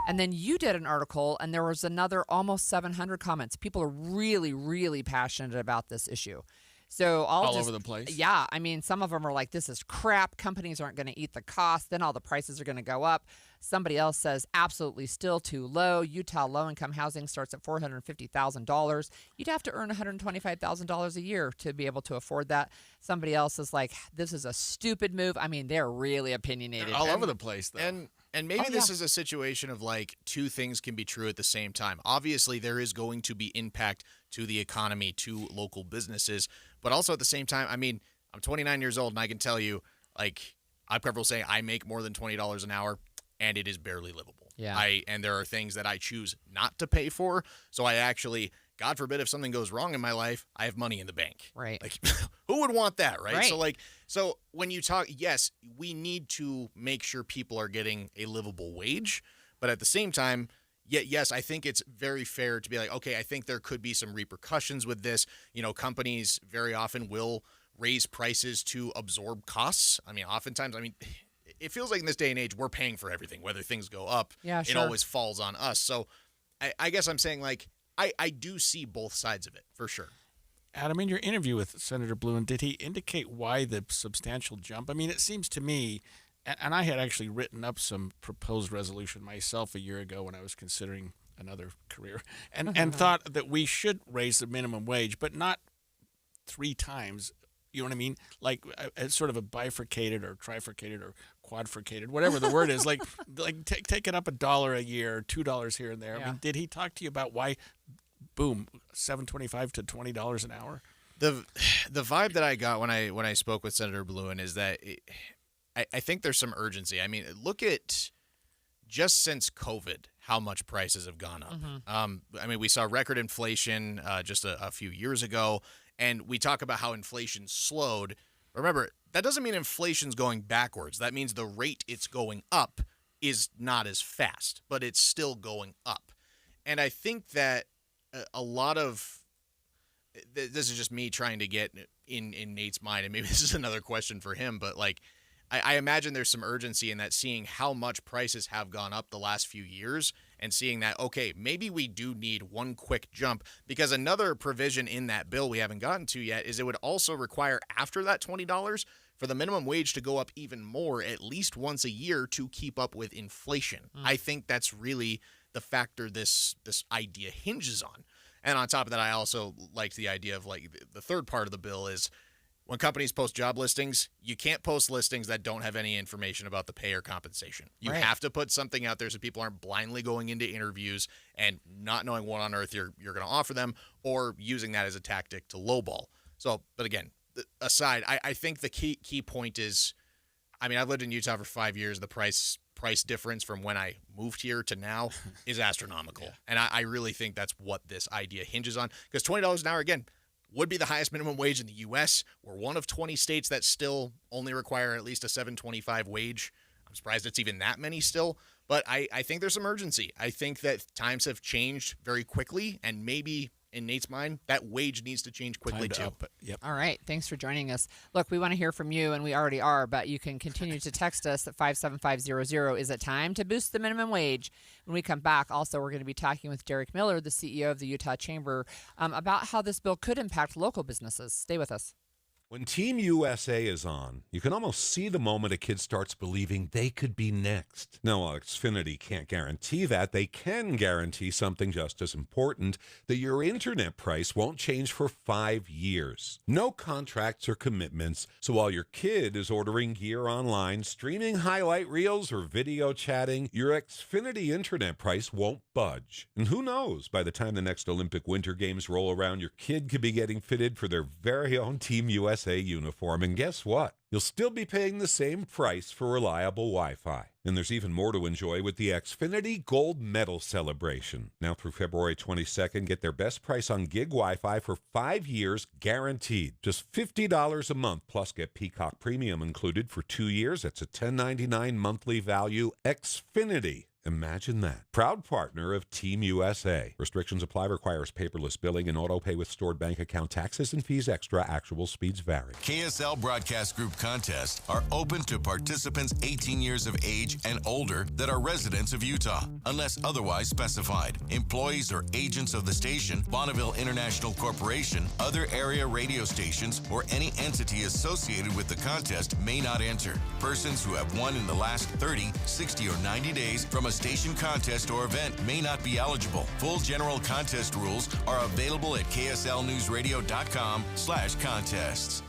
Speaker 10: And then you did an article, and there was another almost 700 comments. People are really, really passionate about this issue. So all
Speaker 9: over the place?
Speaker 10: Yeah. Some of them are like, this is crap. Companies aren't going to eat the cost. Then all the prices are going to go up. Somebody else says, absolutely still too low. Utah low-income housing starts at $450,000. You'd have to earn $125,000 a year to be able to afford that. Somebody else is like, this is a stupid move. They're really opinionated.
Speaker 9: They're all over the place, though.
Speaker 5: And maybe this is a situation of like two things can be true at the same time. Obviously, there is going to be impact to the economy, to local businesses. But also at the same time, I'm 29 years old, and I can tell you, like, I prefer saying I make more than $20 an hour, and it is barely livable.
Speaker 10: Yeah.
Speaker 5: And there are things that I choose not to pay for. So I actually, God forbid, if something goes wrong in my life, I have money in the bank.
Speaker 10: Right.
Speaker 5: Like, who would want that, right?
Speaker 10: Right.
Speaker 5: So when you talk, yes, we need to make sure people are getting a livable wage, but at the same time, yes, I think it's very fair to be like, okay, I think there could be some repercussions with this. Companies very often will raise prices to absorb costs. Oftentimes, it feels like in this day and age, we're paying for everything. Whether things go up,
Speaker 10: yeah,
Speaker 5: it always falls on us. So I guess I'm saying, like, I do see both sides of it, for sure.
Speaker 9: Adam, in your interview with Senator Bluen, did he indicate why the substantial jump? It seems to me, and I had actually written up some proposed resolution myself a year ago when I was considering another career, and thought that we should raise the minimum wage, but not 3 times. You know what I mean? Like sort of a bifurcated or trifurcated or quadricated, whatever the word is, like take it up $1 a year, $2 here and there.
Speaker 10: Yeah.
Speaker 9: I mean, did he talk to you about why, boom, $7.25 to $20 an hour?
Speaker 5: The vibe that I got when I spoke with Senator Bluin is that I think there's some urgency. I mean, look at just since COVID, how much prices have gone up. I mean, we saw record inflation just a few years ago, and we talk about how inflation slowed. Remember, that doesn't mean inflation's going backwards. That means the rate it's going up is not as fast, but it's still going up. And I think that a lot of this is just me trying to get in Nate's mind, and maybe this is another question for him, but like I imagine there's some urgency in that, seeing how much prices have gone up the last few years and seeing that, okay, maybe we do need one quick jump, because another provision in that bill we haven't gotten to yet is it would also require, after that $20, for the minimum wage to go up even more, at least once a year, to keep up with inflation. I think that's really the factor this idea hinges on. And on top of that, I also liked the idea of, like, the third part of the bill is when companies post job listings, you can't post listings that don't have any information about the pay or compensation. You have to put something out there so people aren't blindly going into interviews and not knowing what on earth you're going to offer them, or using that as a tactic to lowball. So, but again, aside, I think the key point is, I mean, I've lived in Utah for 5 years. The price difference from when I moved here to now is astronomical. And I really think that's what this idea hinges on. Because $20 an hour, again, would be the highest minimum wage in the U.S. We're one of 20 states that still only require at least a $7.25 wage. I'm surprised it's even that many still. But I think there's some urgency. I think that times have changed very quickly, and maybe in Nate's mind, that wage needs to change quickly too.
Speaker 9: Yep.
Speaker 10: All right. Thanks for joining us. Look, we want to hear from you, and we already are, but you can continue to text us at 57500. Is it time to boost the minimum wage? When we come back, also, we're going to be talking with Derek Miller, the CEO of the Utah Chamber, about how this bill could impact local businesses. Stay with us.
Speaker 14: When Team USA is on, you can almost see the moment a kid starts believing they could be next. Now, while Xfinity can't guarantee that, they can guarantee something just as important, that your internet price won't change for 5 years. No contracts or commitments, so while your kid is ordering gear online, streaming highlight reels, or video chatting, your Xfinity internet price won't budge. And who knows, by the time the next Olympic Winter Games roll around, your kid could be getting fitted for their very own Team USA uniform, and guess what? You'll still be paying the same price for reliable Wi-Fi. And there's even more to enjoy with the Xfinity Gold Medal Celebration. Now through February 22nd, get their best price on gig Wi-Fi for 5 years guaranteed. Just $50 a month, plus get Peacock Premium included for 2 years. That's a $10.99 monthly value. Xfinity. Imagine that. Proud partner of Team USA. Restrictions apply. Requires paperless billing and auto pay with stored bank account. Taxes and fees extra. Actual speeds vary.
Speaker 16: KSL Broadcast Group contests are open to participants 18 years of age and older that are residents of Utah, unless otherwise specified. Employees or agents of the station, Bonneville International Corporation, other area radio stations, or any entity associated with the contest may not enter. Persons who have won in the last 30, 60, or 90 days from a station contest or event may not be eligible. Full general contest rules are available at kslnewsradio.com/contests.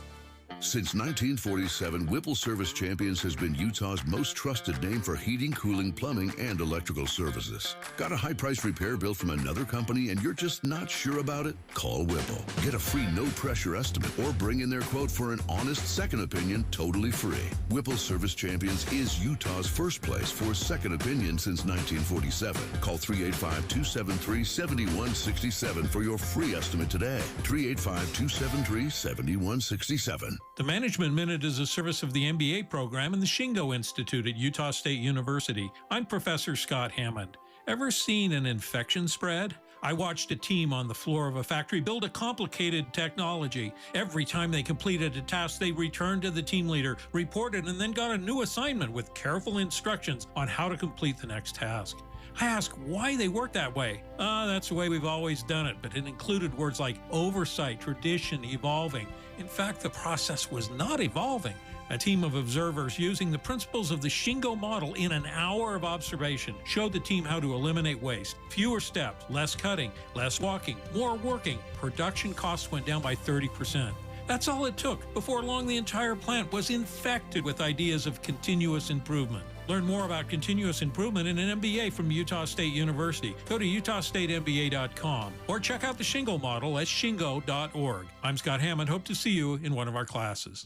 Speaker 17: Since 1947, Whipple Service Champions has been Utah's most trusted name for heating, cooling, plumbing, and electrical services. Got a high-price repair bill from another company and you're just not sure about it? Call Whipple. Get a free no-pressure estimate or bring in their quote for an honest second opinion totally free. Whipple Service Champions is Utah's first place for second opinion since 1947. Call 385-273-7167 for your free estimate today. 385-273-7167.
Speaker 18: The Management Minute is a service of the MBA program and the Shingo Institute at Utah State University. I'm Professor Scott Hammond. Ever seen an infection spread? I watched a team on the floor of a factory build a complicated technology. Every time they completed a task, they returned to the team leader, reported, and then got a new assignment with careful instructions on how to complete the next task. I asked why they worked that way. That's the way we've always done it, but it included words like oversight, tradition, evolving. In fact, the process was not evolving. A team of observers using the principles of the Shingo model in an hour of observation showed the team how to eliminate waste. Fewer steps, less cutting, less walking, more working. Production costs went down by 30%. That's all it took. Before long, the entire plant was infected with ideas of continuous improvement. Learn more about continuous improvement in an MBA from Utah State University. Go to utahstatemba.com or check out the Shingo model at shingo.org. I'm Scott Hammond. Hope to see you in one of our classes.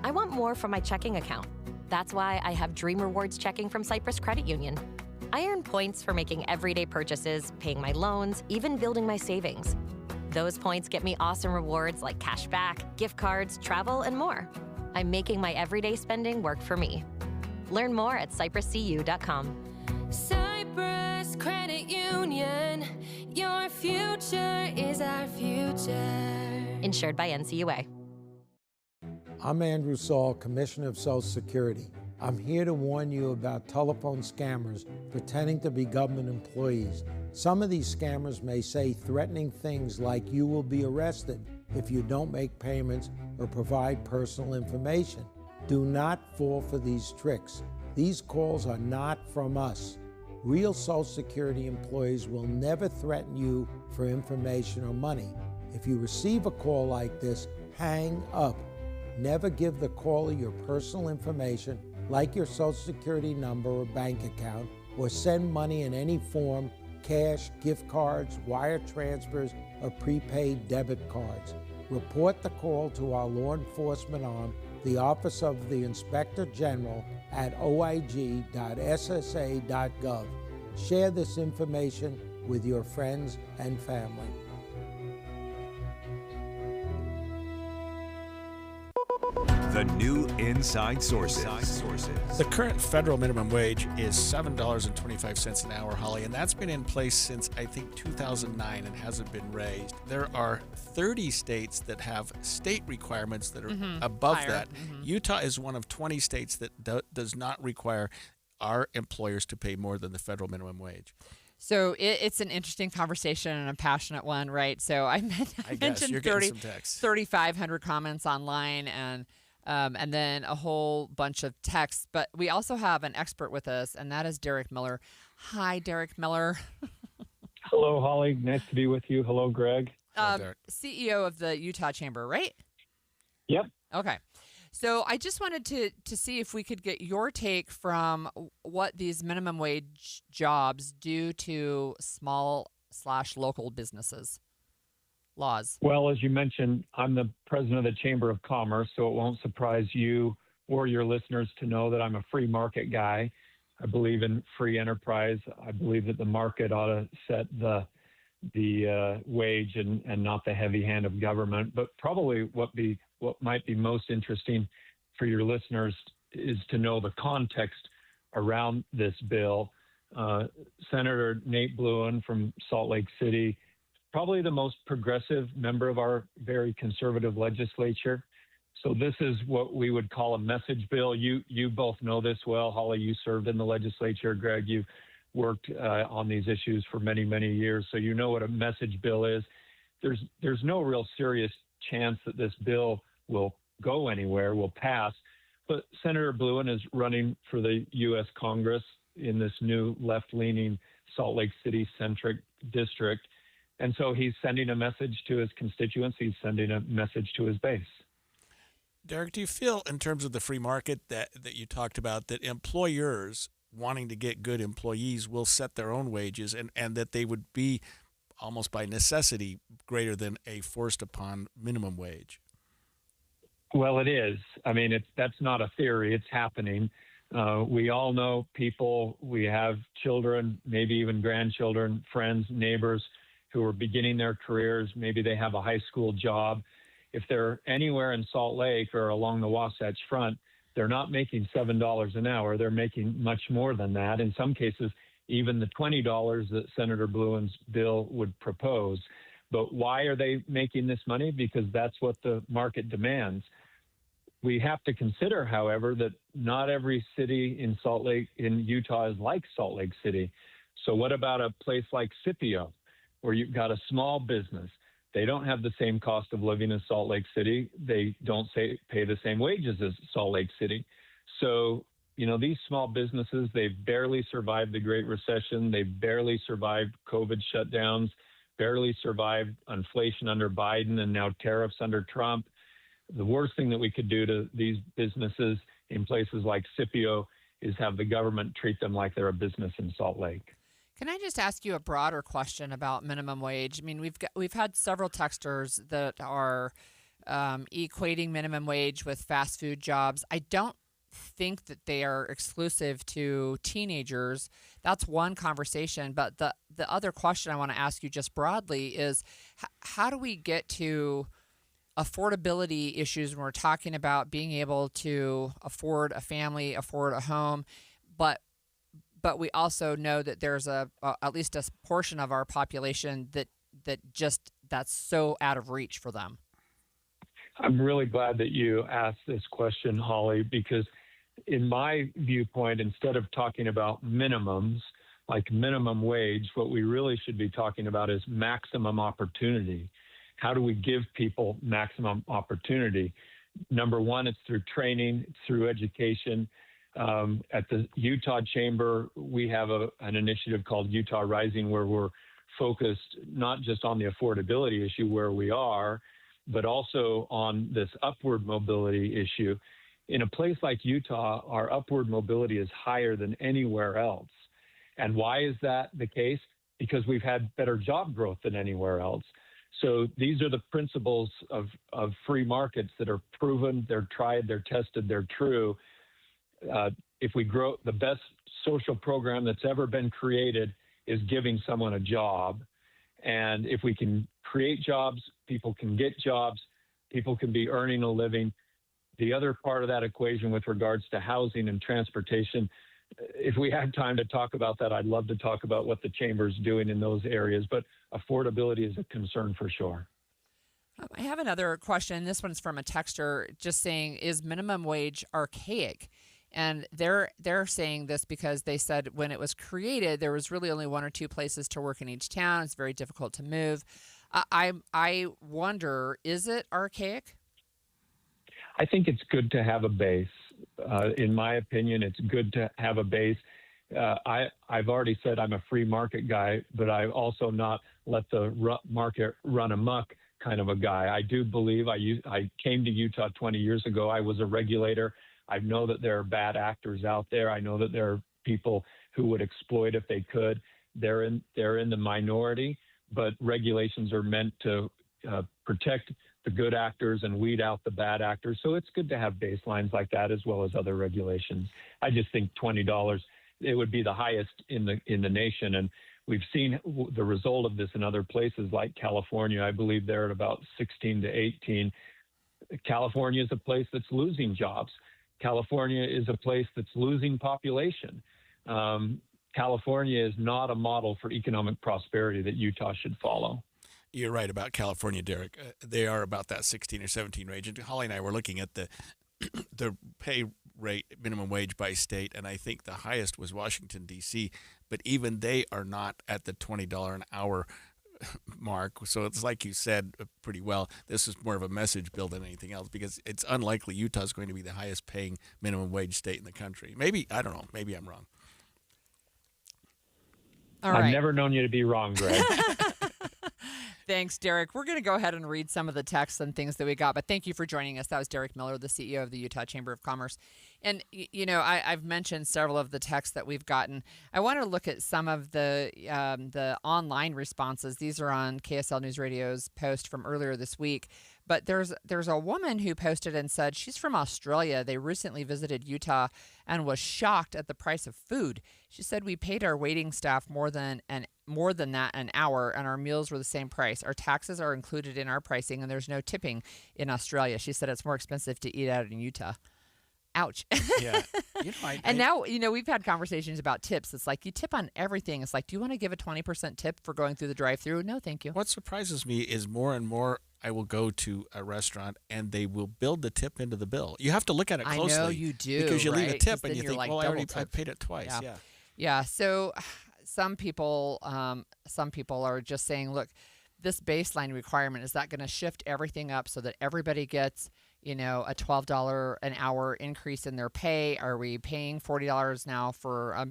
Speaker 19: I want more from my checking account. That's why I have Dream Rewards checking from Cyprus Credit Union. I earn points for making everyday purchases, paying my loans, even building my savings. Those points get me awesome rewards like cash back, gift cards, travel, and more. I'm making my everyday spending work for me. Learn more at cypruscu.com.
Speaker 20: Cyprus Credit Union, your future is our future.
Speaker 19: Insured by NCUA.
Speaker 21: I'm Andrew Saul, Commissioner of Social Security. I'm here to warn you about telephone scammers pretending to be government employees. Some of these scammers may say threatening things like you will be arrested if you don't make payments or provide personal information. Do not fall for these tricks. These calls are not from us. Real Social Security employees will never threaten you for information or money. If you receive a call like this, hang up. Never give the caller your personal information, like your Social Security number or bank account, or send money in any form, cash, gift cards, wire transfers, or prepaid debit cards. Report the call to our law enforcement arm, the Office of the Inspector General, at oig.ssa.gov. Share this information with your friends and family.
Speaker 22: The new Inside Sources.
Speaker 9: The current federal minimum wage is $7.25 an hour, Holly, and that's been in place since, I think, 2009 and hasn't been raised. There are 30 states that have state requirements that are above
Speaker 10: Higher.
Speaker 9: that. Utah is one of 20 states that does not require our employers to pay more than the federal minimum wage.
Speaker 10: So it's an interesting conversation and a passionate one, right? So I mentioned 3,500 comments online and then a whole bunch of texts. But we also have an expert with us, and that is Derek Miller. Hi, Derek Miller.
Speaker 23: Hello, Holly. Nice to be with you. Hello, Greg.
Speaker 10: CEO of the Utah Chamber, right?
Speaker 23: Yep.
Speaker 10: Okay. So I just wanted to see if we could get your take from what these minimum wage jobs do to small/local businesses. Laws.
Speaker 23: Well, as you mentioned, I'm the president of the Chamber of Commerce, so it won't surprise you or your listeners to know that I'm a free market guy. I believe in free enterprise. I believe that the market ought to set the wage and not the heavy hand of government. But probably what might be most interesting for your listeners is to know the context around this bill. Senator Nate Bluin from Salt Lake City, probably the most progressive member of our very conservative legislature. So this is what we would call a message bill. You both know this well. Holly, you served in the legislature. Greg, you've worked on these issues for many, many years. So you know what a message bill is. There's no real serious chance that this bill will go anywhere, will pass. But Senator Bluin is running for the U.S. Congress in this new left-leaning Salt Lake City-centric district. And so he's sending a message to his constituents. He's sending a message to his base.
Speaker 9: Derek, do you feel, in terms of the free market that you talked about, that employers wanting to get good employees will set their own wages and that they would be almost by necessity greater than a forced upon minimum wage?
Speaker 23: Well, it is. I mean, that's not a theory. It's happening. We all know people. We have children, maybe even grandchildren, friends, neighbors who are beginning their careers. Maybe they have a high school job. If they're anywhere in Salt Lake or along the Wasatch Front, they're not making $7 an hour. They're making much more than that. In some cases, even the $20 that Senator Bluin's bill would propose. But why are they making this money? Because that's what the market demands. We have to consider, however, that not every city in Utah is like Salt Lake City. So what about a place like Scipio, where you've got a small business? They don't have the same cost of living as Salt Lake City. They don't pay the same wages as Salt Lake City. So, these small businesses, they've barely survived the Great Recession. They've barely survived COVID shutdowns, barely survived inflation under Biden and now tariffs under Trump. The worst thing that we could do to these businesses in places like Scipio is have the government treat them like they're a business in Salt Lake.
Speaker 10: Can I just ask you a broader question about minimum wage? I mean, we've had several texters that are equating minimum wage with fast food jobs. I don't think that they are exclusive to teenagers. That's one conversation. But the other question I want to ask you just broadly is how do we get to affordability issues when we're talking about being able to afford a family, afford a home, but we also know that there's at least a portion of our population that's so out of reach for them.
Speaker 23: I'm really glad that you asked this question, Holly, because in my viewpoint, instead of talking about minimums, like minimum wage, what we really should be talking about is maximum opportunity. How do we give people maximum opportunity? Number one, it's through training, it's through education. At the Utah Chamber, we have an initiative called Utah Rising, where we're focused not just on the affordability issue where we are, but also on this upward mobility issue. In a place like Utah, our upward mobility is higher than anywhere else. And why is that the case? Because we've had better job growth than anywhere else. So these are the principles of free markets that are proven, they're tried, they're tested, they're true. If we grow, the best social program that's ever been created is giving someone a job. And if we can create jobs, people can get jobs, people can be earning a living. The other part of that equation with regards to housing and transportation, if we had time to talk about that, I'd love to talk about what the Chamber's doing in those areas, but affordability is a concern for sure.
Speaker 10: I have another question. This one's from a texter just saying, is minimum wage archaic? And they're saying this because they said when it was created, there was really only one or two places to work in each town. It's very difficult to move. I wonder, is it archaic?
Speaker 23: I think it's good to have a base. In my opinion, it's good to have a base. I've already said I'm a free market guy, but I also not let the market run amok kind of a guy. I do believe I came to Utah 20 years ago. I was a regulator. I know that there are bad actors out there. I know that there are people who would exploit if they could. They're in the minority, but regulations are meant to protect the good actors and weed out the bad actors. So it's good to have baselines like that as well as other regulations. I just think $20, it would be the highest in the nation. And we've seen the result of this in other places like California. I believe they're at about 16 to 18. California is a place that's losing jobs. California is a place that's losing population. California is not a model for economic prosperity that Utah should follow.
Speaker 9: You're right about California, Derek. They are about that 16 or 17 range. And Holly and I were looking at the pay rate, minimum wage by state, and I think the highest was Washington, D.C., but even they are not at the $20 an hour mark. So it's like you said pretty well, this is more of a message bill than anything else, because it's unlikely Utah's going to be the highest paying minimum wage state in the country. Maybe, I don't know, maybe I'm wrong.
Speaker 10: All right.
Speaker 23: I've never known you to be wrong, Greg.
Speaker 10: Thanks, Derek. We're going to go ahead and read some of the texts and things that we got, but thank you for joining us. That was Derek Miller, the CEO of the Utah Chamber of Commerce. And, you know, I've mentioned several of the texts that we've gotten. I want to look at some of the online responses. These are on KSL News Radio's post from earlier this week. But there's a woman who posted and said she's from Australia. They recently visited Utah and was shocked at the price of food. She said, we paid our waiting staff more than that an hour, and our meals were the same price. Our taxes are included in our pricing, and there's no tipping in Australia. She said it's more expensive to eat out in Utah. Ouch.
Speaker 9: Yeah.
Speaker 10: And now, you know, we've had conversations about tips. It's like you tip on everything. It's like, do you want to give a 20% tip for going through the drive-thru? No, thank you.
Speaker 9: What surprises me is more and more I will go to a restaurant and they will build the tip into the bill. You have to look at it closely.
Speaker 10: I know you do.
Speaker 9: Because you leave a
Speaker 10: right?
Speaker 9: tip and you
Speaker 10: you're
Speaker 9: think,
Speaker 10: like,
Speaker 9: well, I paid it twice.
Speaker 10: Yeah. Yeah. So some people are just saying, look, this baseline requirement, is that going to shift everything up so that everybody gets, you know, a $12 an hour increase in their pay? Are we paying $40 now for a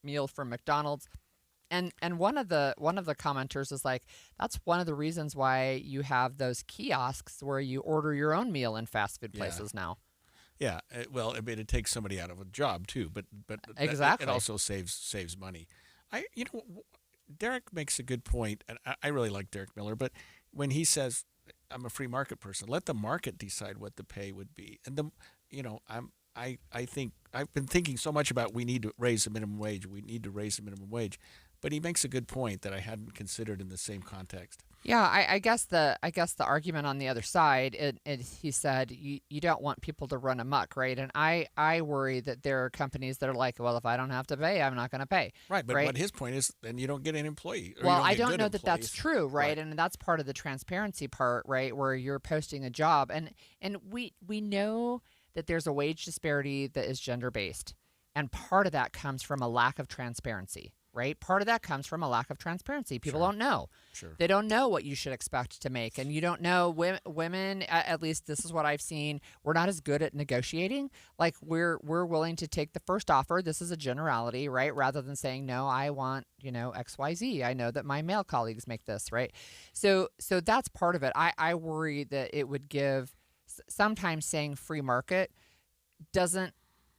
Speaker 10: meal from McDonald's? And one of the commenters is like, that's one of the reasons why you have those kiosks where you order your own meal in fast food places now.
Speaker 9: Yeah, well, I mean, it takes somebody out of a job too, but
Speaker 10: exactly,
Speaker 9: it also saves money. Derek makes a good point, and I really like Derek Miller. But when he says, "I'm a free market person," let the market decide what the pay would be. And I think I've been thinking so much about we need to raise the minimum wage. We need to raise the minimum wage. But he makes a good point that I hadn't considered in the same context.
Speaker 10: Yeah, I guess the argument on the other side, he said you don't want people to run amok, right? And I worry that there are companies that are like, well, if I don't have to pay, I'm not going to pay.
Speaker 9: Right, but what his point is, then you don't get an employee.
Speaker 10: Well, I don't know that that's true, right? And that's part of the transparency part, right, where you're posting a job, and we know that there's a wage disparity that is gender-based, and part of that comes from a lack of transparency. Right? Part of that comes from a lack of transparency. People don't know.
Speaker 9: Sure.
Speaker 10: They don't know what you should expect to make. And you don't know, women, at least this is what I've seen, we're not as good at negotiating. Like we're willing to take the first offer. This is a generality, right? Rather than saying, no, I want, XYZ. I know that my male colleagues make this, right? So that's part of it. I worry that it would give, sometimes saying free market doesn't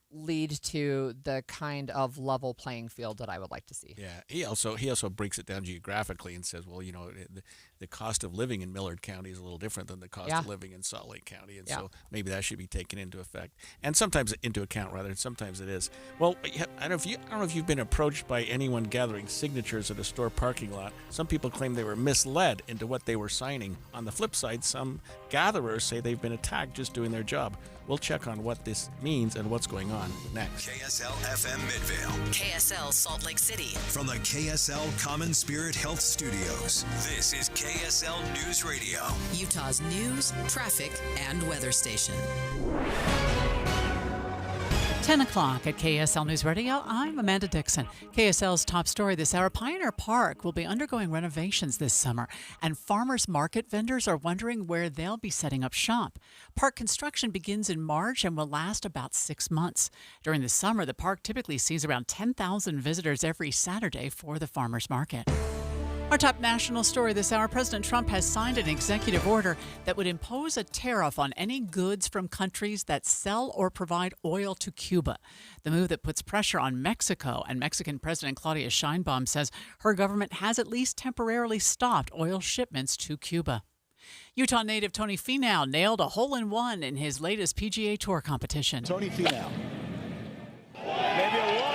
Speaker 10: lead to the kind of level playing field that I would like to see.
Speaker 9: Yeah, he also breaks it down geographically and says, well, the cost of living in Millard County is a little different than the cost of living in Salt Lake County, and so maybe that should be taken into effect, and sometimes into account rather. And sometimes it is. Well, I don't know if you've been approached by anyone gathering signatures at a store parking lot. Some people claim they were misled into what they were signing. On the flip side, some gatherers say they've been attacked just doing their job. We'll check on what this means and what's going on next.
Speaker 22: KSL FM Midvale.
Speaker 1: KSL Salt Lake City.
Speaker 22: From the KSL Common Spirit Health Studios, this is KSL News Radio.
Speaker 1: Utah's news, traffic, and weather station.
Speaker 6: 10 o'clock at KSL News Radio. I'm Amanda Dixon. KSL's top story this hour. Pioneer Park will be undergoing renovations this summer, and farmers market vendors are wondering where they'll be setting up shop. Park construction begins in March and will last about 6 months. During the summer, the park typically sees around 10,000 visitors every Saturday for the farmers market. Our top national story this hour. President Trump has signed an executive order that would impose a tariff on any goods from countries that sell or provide oil to Cuba. The move that puts pressure on Mexico, and Mexican President Claudia Sheinbaum says her government has at least temporarily stopped oil shipments to Cuba. Utah native Tony Finau nailed a hole-in-one in his latest PGA Tour competition.
Speaker 2: Tony Finau. Maybe a one.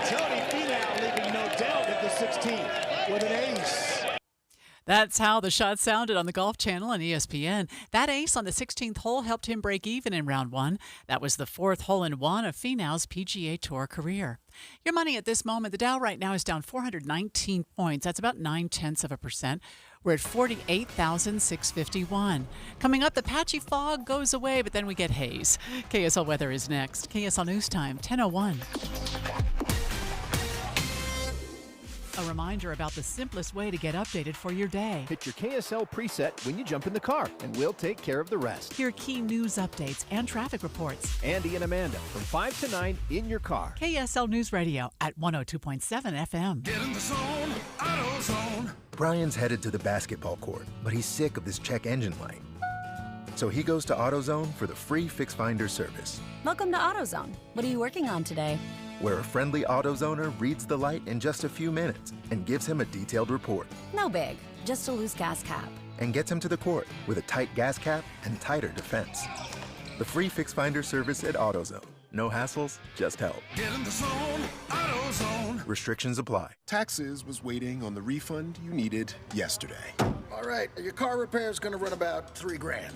Speaker 2: Tony Finau leaving no doubt at the 16th with an ace.
Speaker 6: That's how the shot sounded on the Golf Channel and ESPN. That ace on the 16th hole helped him break even in round one. That was the fourth hole-in-one of Finau's PGA Tour career. Your money at this moment, the Dow right now is down 419 points. That's about 0.9%. We're at 48,651. Coming up, the patchy fog goes away, but then we get haze. KSL weather is next. KSL News Time, 10:01. A reminder about the simplest way to get updated for your day.
Speaker 3: Hit your KSL preset when you jump in the car, and we'll take care of the rest.
Speaker 6: Hear key news updates and traffic reports.
Speaker 3: Andy and Amanda from 5 to 9 in your car.
Speaker 6: KSL News Radio at 102.7 FM.
Speaker 22: Get in the zone, AutoZone.
Speaker 4: Brian's headed to the basketball court, but he's sick of this check engine light. So he goes to AutoZone for the free Fix Finder service.
Speaker 11: Welcome to AutoZone. What are you working on today?
Speaker 4: Where a friendly AutoZoner reads the light in just a few minutes and gives him a detailed report.
Speaker 11: No big, just a loose gas cap.
Speaker 4: And gets him to the court with a tight gas cap and tighter defense. The free Fix Finder service at AutoZone. No hassles, just help.
Speaker 22: Get in the zone, AutoZone.
Speaker 4: Restrictions apply.
Speaker 24: Taxes was waiting on the refund you needed yesterday.
Speaker 25: All right, your car repair is going to run about $3 grand.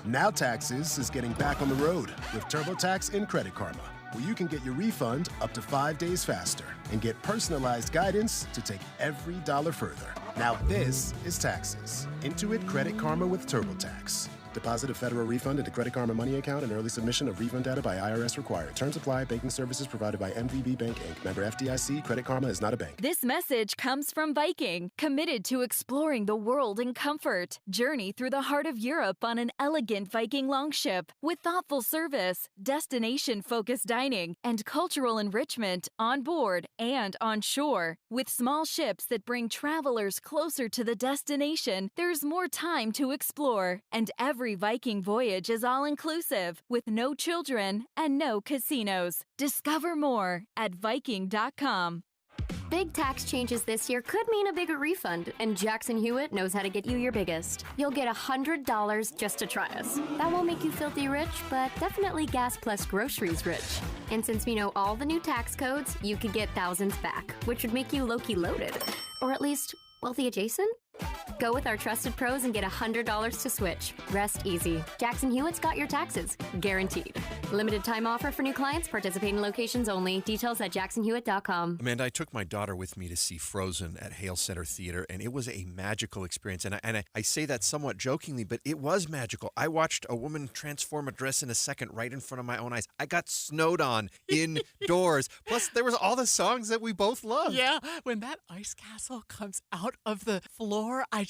Speaker 24: Now Taxes is getting back on the road with TurboTax and Credit Karma, where you can get your refund up to 5 days faster and get personalized guidance to take every dollar further. Now this is Taxes. Intuit Credit Karma with TurboTax. Deposit of federal refund into Credit Karma Money account and early submission of refund data by IRS required. Terms apply. Banking services provided by MVB Bank, Inc. Member FDIC. Credit Karma is not a bank.
Speaker 7: This message comes from Viking, committed to exploring the world in comfort. Journey through the heart of Europe on an elegant Viking longship with thoughtful service, destination-focused dining, and cultural enrichment on board and on shore. With small ships that bring travelers closer to the destination, there's more time to explore. And every Viking voyage is all-inclusive, with no children and no casinos. Discover more at Viking.com.
Speaker 8: Big tax changes this year could mean a bigger refund, and Jackson Hewitt knows how to get you your biggest. You'll get $100 just to try us. That won't make you filthy rich, but definitely gas plus groceries rich. And since we know all the new tax codes, you could get thousands back, which would make you low-key loaded. Or at least wealthy adjacent? Go with our trusted pros and get $100 to switch. Rest easy. Jackson Hewitt's got your taxes. Guaranteed. Limited time offer for new clients. Participating locations only. Details at jacksonhewitt.com.
Speaker 12: Amanda, I took my daughter with me to see Frozen at Hale Center Theater, and it was a magical experience. And I say that somewhat jokingly, but it was magical. I watched a woman transform a dress in a second right in front of my own eyes. I got snowed on indoors. Plus, there was all the songs that we both loved.
Speaker 6: Yeah, when that ice castle comes out of the floor, I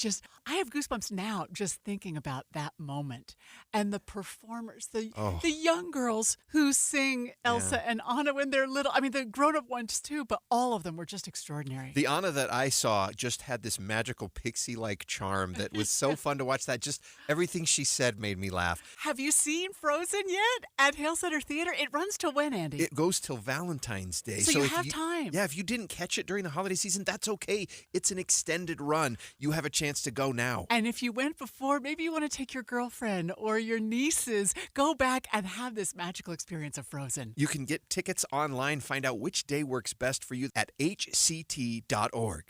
Speaker 6: have goosebumps now just thinking about that moment. And the performers, the young girls who sing Elsa and Anna when they're little. I mean, the grown-up ones too, but all of them were just extraordinary.
Speaker 12: The Anna that I saw just had this magical pixie-like charm that was so fun to watch. That just everything she said made me laugh.
Speaker 6: Have you seen Frozen yet at Hale Center Theater? It runs till when, Andy?
Speaker 12: It goes till Valentine's Day.
Speaker 6: So you have time.
Speaker 12: Yeah, if you didn't catch it during the holiday season, that's okay. It's an extended run. You have a chance to go now.
Speaker 6: And if you went before, maybe you want to take your girlfriend or your nieces. Go back and have this magical experience of Frozen.
Speaker 12: You can get tickets online. Find out which day works best for you at hct.org.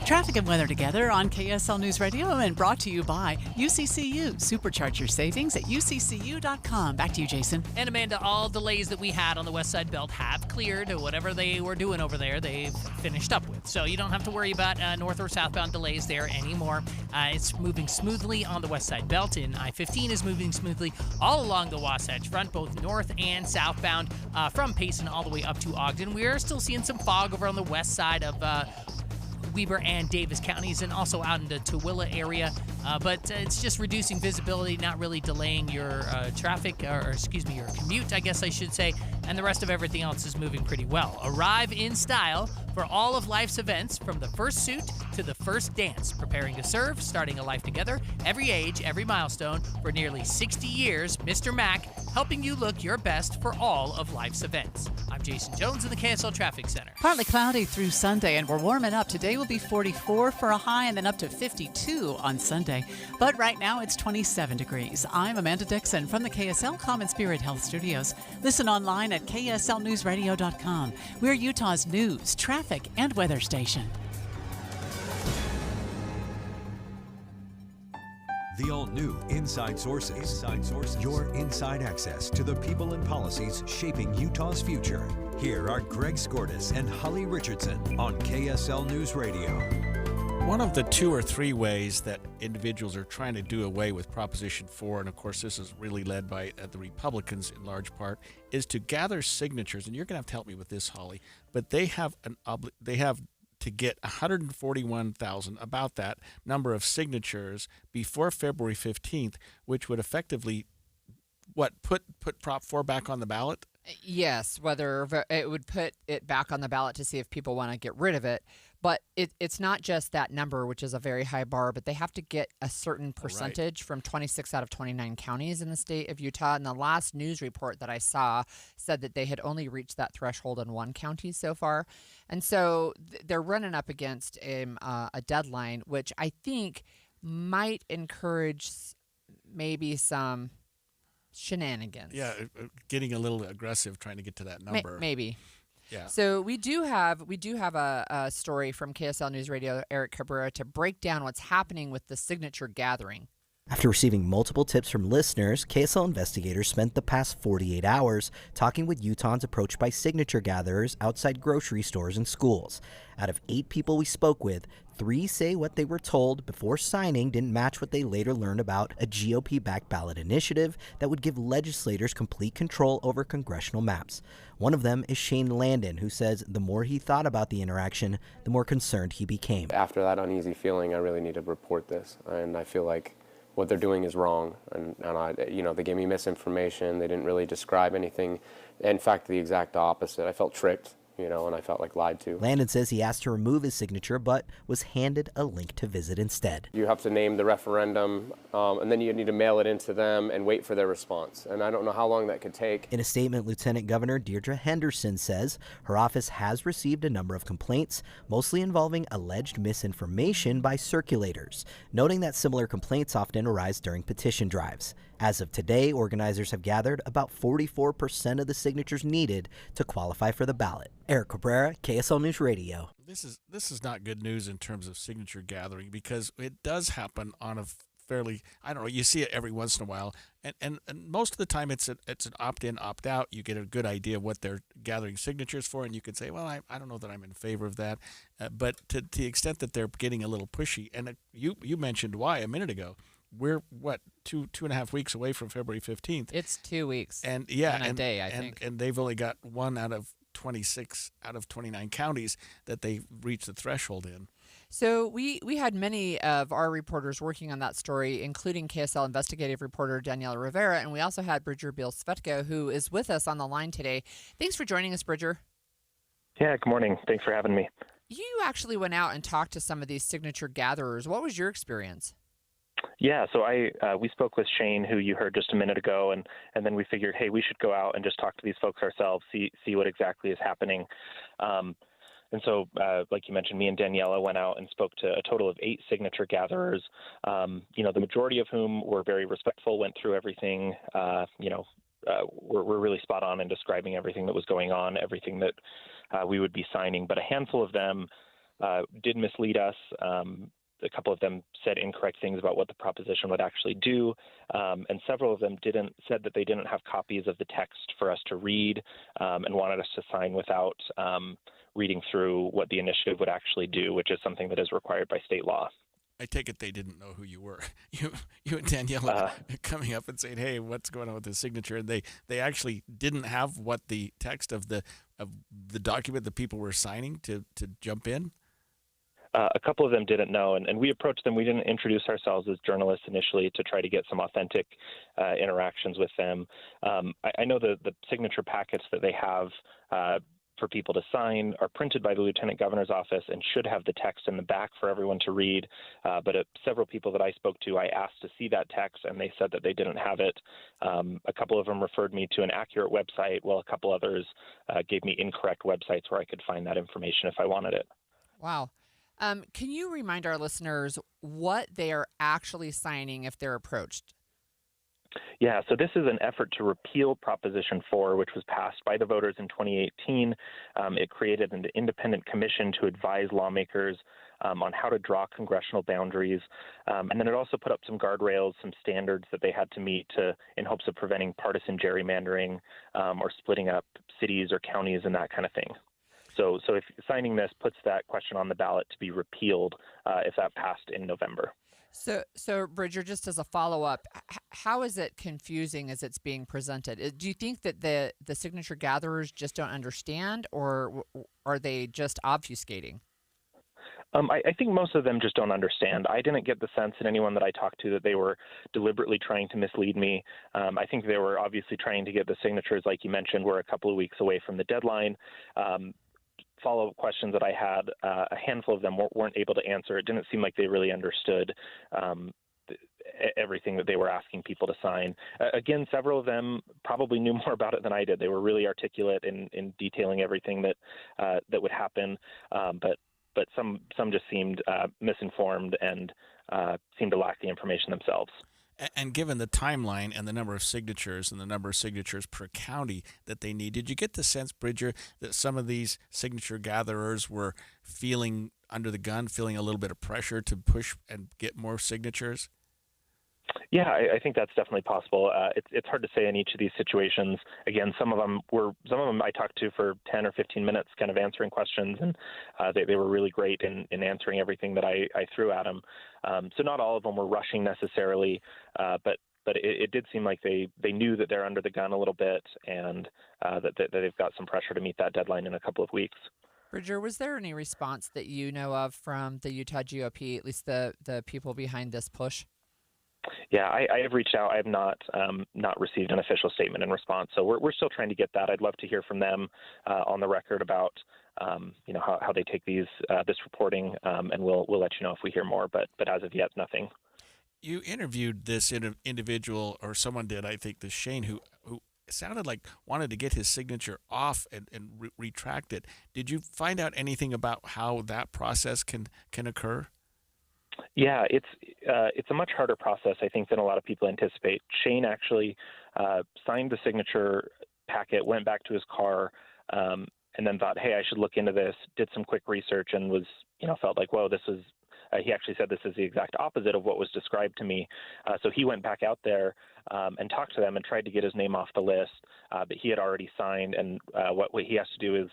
Speaker 6: Traffic and weather together on KSL News Radio and brought to you by UCCU. Supercharge your savings at uccu.com. Back to you, Jason.
Speaker 13: And Amanda, all delays that we had on the West Side Belt have cleared. Whatever they were doing over there, they've finished up with. So you don't have to worry about north or southbound delays there anymore. It's moving smoothly on the West Side Belt, and I-15 is moving smoothly all along the Wasatch Front, both north and southbound from Payson all the way up to Ogden. We are still seeing some fog over on the west side of Weber and Davis counties, and also out in the Tooele area. But it's just reducing visibility, not really delaying your traffic, or excuse me, your commute, I guess I should say. And the rest of everything else is moving pretty well. Arrive in style for all of life's events, from the first suit to the first dance. Preparing to serve, starting a life together, every age, every milestone. For nearly 60 years, Mr. Mac, helping you look your best for all of life's events. I'm Jason Jones in the KSL Traffic Center.
Speaker 6: Partly cloudy through Sunday, and we're warming up. Today will be 44 for a high, and then up to 52 on Sunday. But right now it's 27 degrees. I'm Amanda Dixon from the KSL Common Spirit Health Studios. Listen online at kslnewsradio.com. We're Utah's news, traffic, and weather station.
Speaker 22: The all-new Inside Sources. Your inside access to the people and policies shaping Utah's future. Here are Greg Skordas and Holly Richardson on KSL News Radio.
Speaker 9: One of the 2 or 3 ways that individuals are trying to do away with Proposition 4, and of course this is really led by the Republicans in large part, is to gather signatures. And you're going to have to help me with this, Holly. But they have to get 141,000, about that number of signatures before February 15th, which would effectively, put Prop 4 back on the ballot?
Speaker 10: Yes, whether it would put it back on the ballot to see if people want to get rid of it. But it's not just that number, which is a very high bar, but they have to get a certain percentage from 26 out of 29 counties in the state of Utah. And the last news report that I saw said that they had only reached that threshold in 1 county so far. And so they're running up against a deadline, which I think might encourage maybe some shenanigans.
Speaker 9: Yeah, getting a little aggressive trying to get to that number.
Speaker 10: Maybe.
Speaker 9: Yeah.
Speaker 10: So we do have a story from KSL News Radio, Eric Cabrera, to break down what's happening with the signature gathering.
Speaker 5: After receiving multiple tips from listeners, KSL investigators spent the past 48 hours talking with Utahns approached by signature gatherers outside grocery stores and schools. Out of 8 people we spoke with, 3 say what they were told before signing didn't match what they later learned about a GOP-backed ballot initiative that would give legislators complete control over congressional maps. One of them is Shane Landon, who says the more he thought about the interaction, the more concerned he became.
Speaker 14: After that uneasy feeling, I really need to report this, and I feel like what they're doing is wrong, and they gave me misinformation. They didn't really describe anything. In fact, the exact opposite. I felt tricked, and I felt like lied to.
Speaker 5: Landon says he asked to remove his signature, but was handed a link to visit instead.
Speaker 14: You have to name the referendum, and then you need to mail it into them and wait for their response. And I don't know how long that could take.
Speaker 5: In a statement, Lieutenant Governor Deirdre Henderson says her office has received a number of complaints, mostly involving alleged misinformation by circulators, noting that similar complaints often arise during petition drives. As of today, organizers have gathered about 44% of the signatures needed to qualify for the ballot. Eric Cabrera, KSL News Radio.
Speaker 9: This is not good news in terms of signature gathering, because it does happen on a fairly, you see it every once in a while, and most of the time it's an opt-in, opt-out. You get a good idea of what they're gathering signatures for, and you could say, well, I don't know that I'm in favor of that. But to the extent that they're getting a little pushy, and you mentioned why a minute ago. We're two and a half weeks away from February 15th.
Speaker 10: It's 2 weeks.
Speaker 9: And
Speaker 10: a day, I think.
Speaker 9: And they've only got 1 out of 26 out of 29 counties that they reached the threshold in.
Speaker 10: So we had many of our reporters working on that story, including KSL investigative reporter Daniela Rivera, and we also had Bridger Beal-Svetko, who is with us on the line today. Thanks for joining us, Bridger.
Speaker 15: Yeah, good morning. Thanks for having me.
Speaker 10: You actually went out and talked to some of these signature gatherers. What was your experience?
Speaker 15: Yeah, so we spoke with Shane, who you heard just a minute ago, and then we figured, hey, we should go out and just talk to these folks ourselves, see what exactly is happening. And so, like you mentioned, me and Daniela went out and spoke to a total of 8 signature gatherers, the majority of whom were very respectful, went through everything, we're really spot on in describing everything that was going on, everything that we would be signing. But a handful of them did mislead us. A couple of them said incorrect things about what the proposition would actually do, and several of them said that they didn't have copies of the text for us to read, and wanted us to sign without reading through what the initiative would actually do, which is something that is required by state law.
Speaker 9: I take it they didn't know who you were. You and Daniela coming up and saying, "Hey, what's going on with this signature?" And they actually didn't have what the text of the document that people were signing to jump in.
Speaker 15: A couple of them didn't know, and we approached them. We didn't introduce ourselves as journalists initially to try to get some authentic interactions with them. I know the signature packets that they have for people to sign are printed by the Lieutenant Governor's office and should have the text in the back for everyone to read. But several people that I spoke to, I asked to see that text, and they said that they didn't have it. A couple of them referred me to an accurate website, while a couple others gave me incorrect websites where I could find that information if I wanted it.
Speaker 10: Wow. Can you remind our listeners what they are actually signing if they're approached?
Speaker 15: Yeah, so this is an effort to repeal Proposition 4, which was passed by the voters in 2018. It created an independent commission to advise lawmakers on how to draw congressional boundaries. And then it also put up some guardrails, some standards that they had to meet in hopes of preventing partisan gerrymandering or splitting up cities or counties and that kind of thing. So if signing this puts that question on the ballot to be repealed if that passed in November.
Speaker 10: So Bridger, just as a follow-up, how is it confusing as it's being presented? Do you think that the signature gatherers just don't understand, or are they just obfuscating?
Speaker 15: I think most of them just don't understand. I didn't get the sense in anyone that I talked to that they were deliberately trying to mislead me. I think they were obviously trying to get the signatures, like you mentioned. We're a couple of weeks away from the deadline. Follow-up questions that I had, a handful of them weren't able to answer. It didn't seem like they really understood everything that they were asking people to sign. Again, several of them probably knew more about it than I did. They were really articulate in detailing everything that would happen, but some just seemed misinformed and seemed to lack the information themselves.
Speaker 9: And given the timeline and the number of signatures and the number of signatures per county that they need, did you get the sense, Bridger, that some of these signature gatherers were feeling under the gun, feeling a little bit of pressure to push and get more signatures?
Speaker 15: Yeah, I think that's definitely possible. It's hard to say in each of these situations. Again, some of them I talked to for 10 or 15 minutes, kind of answering questions, and they were really great in answering everything that I threw at them. So not all of them were rushing necessarily, but it did seem like they knew that they're under the gun a little bit, and that they've got some pressure to meet that deadline in a couple of weeks.
Speaker 10: Bridger, was there any response that you know of from the Utah GOP, at least the people behind this push?
Speaker 15: Yeah, I have reached out. I have not received an official statement in response. So we're still trying to get that. I'd love to hear from them on the record about how they take this reporting, and we'll let you know if we hear more. But as of yet, nothing.
Speaker 9: You interviewed this individual, or someone did, I think, this Shane, who sounded like wanted to get his signature off and retract it. Did you find out anything about how that process can occur?
Speaker 15: Yeah, it's a much harder process, I think, than a lot of people anticipate. Shane actually signed the signature packet, went back to his car, and then thought, hey, I should look into this, did some quick research, and felt like, whoa, this is he actually said this is the exact opposite of what was described to me. So he went back out there and talked to them and tried to get his name off the list, but he had already signed. And what he has to do is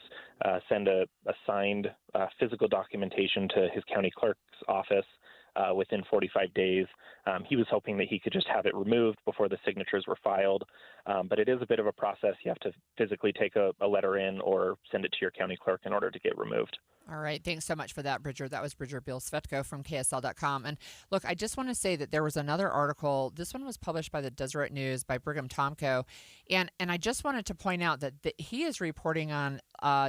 Speaker 15: send a signed physical documentation to his county clerk's office within 45 days. He was hoping that he could just have it removed before the signatures were filed. But it is a bit of a process. You have to physically take a letter in or send it to your county clerk in order to get removed.
Speaker 10: All right. Thanks so much for that, Bridger. That was Bridger Bill-Svetko from KSL.com. And look, I just want to say that there was another article. This one was published by the Deseret News by Brigham Tomko. And I just wanted to point out that he is reporting on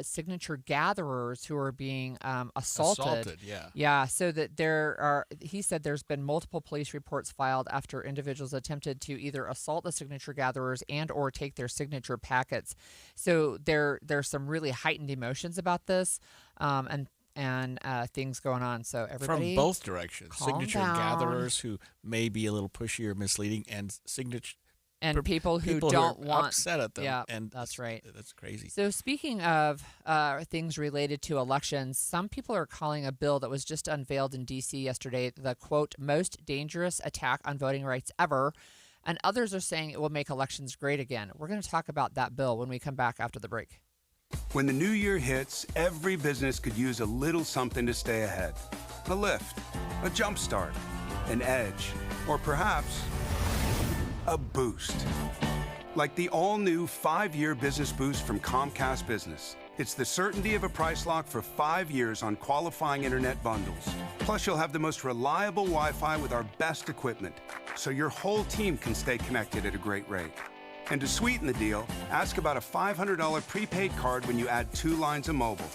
Speaker 10: signature gatherers who are being assaulted. Yeah. So that he said there's been multiple police reports filed after individuals attempted to either assault the signature gatherers and or take their signature packets. So there's some really heightened emotions about this. And things going on. So everybody
Speaker 9: from both directions, signature
Speaker 10: down.
Speaker 9: Gatherers who may be a little pushy or misleading, and
Speaker 10: people who don't want
Speaker 9: upset at them.
Speaker 10: Yeah,
Speaker 9: and
Speaker 10: that's right.
Speaker 9: That's crazy.
Speaker 10: So speaking of things related to elections, some people are calling a bill that was just unveiled in D.C. yesterday the quote most dangerous attack on voting rights ever. And others are saying it will make elections great again. We're going to talk about that bill when we come back after the break.
Speaker 16: When the new year hits, every business could use a little something to stay ahead. A lift, a jump start, an edge, or perhaps a boost. Like the all-new 5-year business boost from Comcast Business. It's the certainty of a price lock for 5 years on qualifying internet bundles. Plus, you'll have the most reliable Wi-Fi with our best equipment, so your whole team can stay connected at a great rate. And to sweeten the deal, ask about a $500 prepaid card when you add 2 lines of mobile.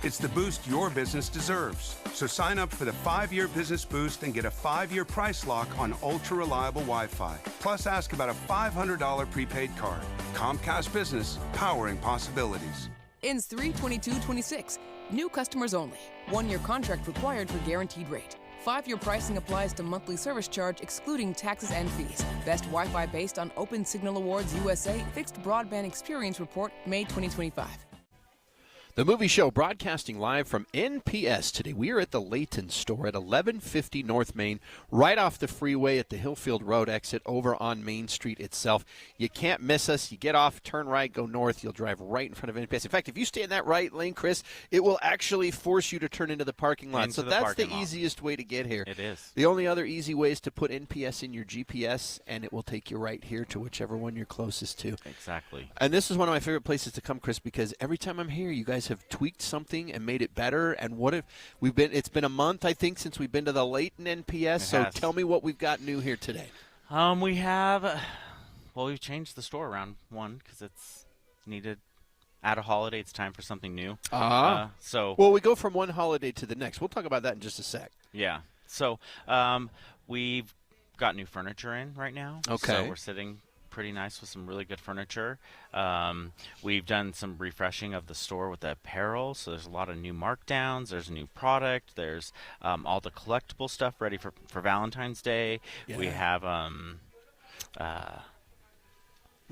Speaker 16: It's the boost your business deserves. So sign up for the 5-year business boost and get a 5-year price lock on ultra-reliable Wi-Fi. Plus, ask about a $500 prepaid card. Comcast Business, powering possibilities.
Speaker 17: Ends 3/22/26. New customers only. 1-year contract required for guaranteed rate. 5-year pricing applies to monthly service charge excluding taxes and fees. Best Wi-Fi based on Open Signal Awards USA Fixed Broadband Experience Report, May 2025.
Speaker 18: The Movie Show broadcasting live from NPS today. We are at the Layton store at 1150 North Main, right off the freeway at the Hillfield Road exit over on Main Street itself. You can't miss us. You get off, turn right, go north. You'll drive right in front of NPS. In fact, if you stay in that right lane, Chris, it will actually force you to turn into the parking lot. So that's the easiest way to get here.
Speaker 19: It is.
Speaker 18: The only other easy way is to put NPS in your GPS, and it will take you right here to whichever one you're closest to.
Speaker 19: Exactly.
Speaker 18: And this is one of my favorite places to come, Chris, because every time I'm here, you guys have tweaked something and made it better. And what if it's been a month, I think, since we've been to the Layton NPS. So tell me what we've got new here today.
Speaker 19: We've changed the store around because it's needed. At a holiday, it's time for something new.
Speaker 18: We go from one holiday to the next. We'll talk about that in just a sec.
Speaker 19: Yeah. So we've got new furniture in right now.
Speaker 18: Okay.
Speaker 19: So we're sitting pretty nice with some really good furniture. We've done some refreshing of the store with the apparel, so there's a lot of new markdowns. There's new product. There's all the collectible stuff ready for Valentine's Day.
Speaker 18: Yeah.
Speaker 19: We have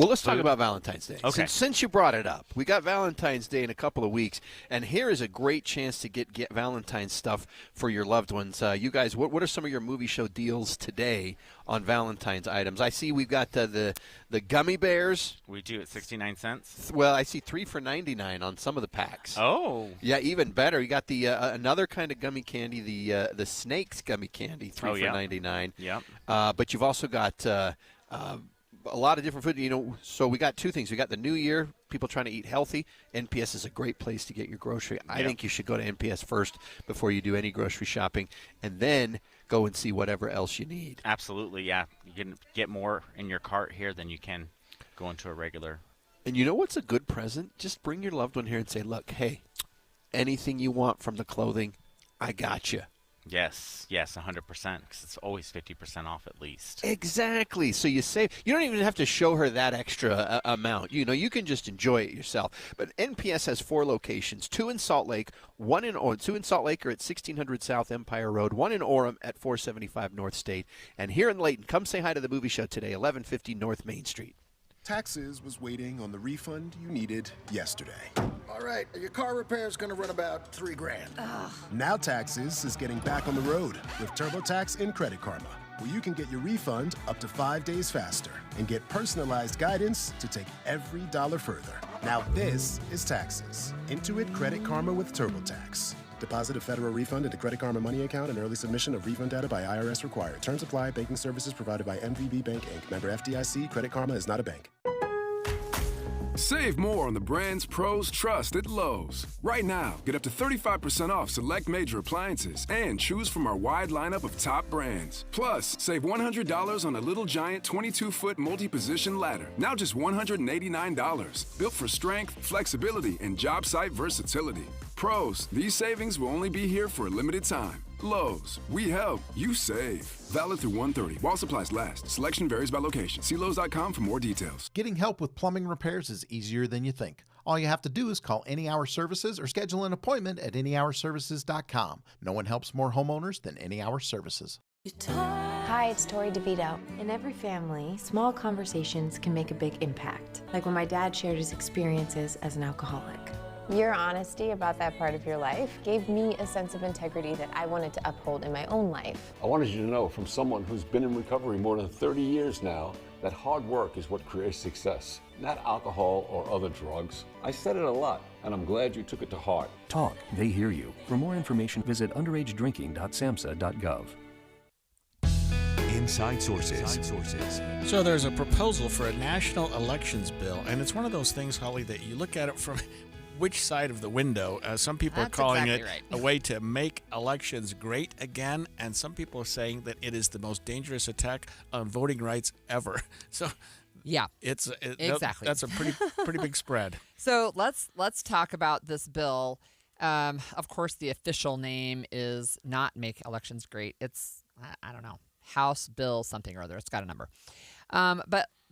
Speaker 18: Well, let's talk about Valentine's Day.
Speaker 19: Okay.
Speaker 18: Since you brought it up, we got Valentine's Day in a couple of weeks, and here is a great chance to get Valentine's stuff for your loved ones. You guys, what are some of your movie show deals today on Valentine's items? I see we've got the gummy bears.
Speaker 19: We do at 69 cents.
Speaker 18: Well, I see 3 for $99 on some of the packs.
Speaker 19: Oh.
Speaker 18: Yeah, even better. You got the another kind of gummy candy, the Snakes gummy candy, 3 for $99.
Speaker 19: Yep.
Speaker 18: But you've also got a lot of different food, so we got two things. We got the new year, people trying to eat healthy. NPS is a great place to get your grocery. I think you should go to NPS first before you do any grocery shopping, and then go and see whatever else you need.
Speaker 19: Absolutely, yeah. You can get more in your cart here than you can go into a regular.
Speaker 18: And you know what's a good present? Just bring your loved one here and say, look, hey, anything you want from the clothing, I got you.
Speaker 19: Yes, 100%, because it's always 50% off at least.
Speaker 18: Exactly. So you save. You don't even have to show her that extra amount. You can just enjoy it yourself. But NPS has 4 locations: 2 in Salt Lake, 2 in Salt Lake are at 1600 South Empire Road, 1 in Orem at 475 North State, and here in Layton. Come say hi to the movie show today, 1150 North Main Street.
Speaker 24: Taxes was waiting on the refund you needed yesterday.
Speaker 25: All right, your car repair is going to run about $3 grand.
Speaker 24: Now Taxes is getting back on the road with TurboTax and Credit Karma, where you can get your refund up to 5 days faster and get personalized guidance to take every dollar further. Now this is Taxes. Intuit Credit Karma with TurboTax. Deposit a federal refund into Credit Karma Money account and early submission of refund data by IRS required. Terms apply. Banking services provided by MVB Bank, Inc. Member FDIC. Credit Karma is not a bank.
Speaker 1: Save more on the brands pros trust at Lowe's. Right now, get up to 35% off select major appliances and choose from our wide lineup of top brands. Plus, save $100 on a Little Giant 22-foot multi-position ladder, now just $189. Built for strength, flexibility, and job site versatility. Pros, these savings will only be here for a limited time. Lowe's, we help, you save. Valid through 1/30 while supplies last. Selection varies by location. See Lowe's.com for more details.
Speaker 2: Getting help with plumbing repairs is easier than you think. All you have to do is call Any Hour Services or schedule an appointment at anyhourservices.com. No one helps more homeowners than Any Hour Services.
Speaker 20: Hi, it's Tori DeVito. In every family, small conversations can make a big impact, like when my dad shared his experiences as an alcoholic.
Speaker 21: Your honesty about that part of your life gave me a sense of integrity that I wanted to uphold in my own life.
Speaker 23: I wanted you to know, from someone who's been in recovery more than 30 years now, that hard work is what creates success, not alcohol or other drugs. I said it a lot, and I'm glad you took it to heart.
Speaker 26: Talk, they hear you. For more information, visit underagedrinking.samhsa.gov.
Speaker 22: Inside Sources.
Speaker 9: So there's a proposal for a national elections bill, and it's one of those things, Holly, that you look at it from which side of the window. Some people are calling it a way to make elections great again, and some people are saying that it is the most dangerous attack on voting rights ever. So
Speaker 10: yeah,
Speaker 9: exactly. That's a pretty big spread.
Speaker 10: So let's talk about this bill. Of course, the official name is not Make Elections Great. It's, I don't know, House Bill something or other. It's got a number.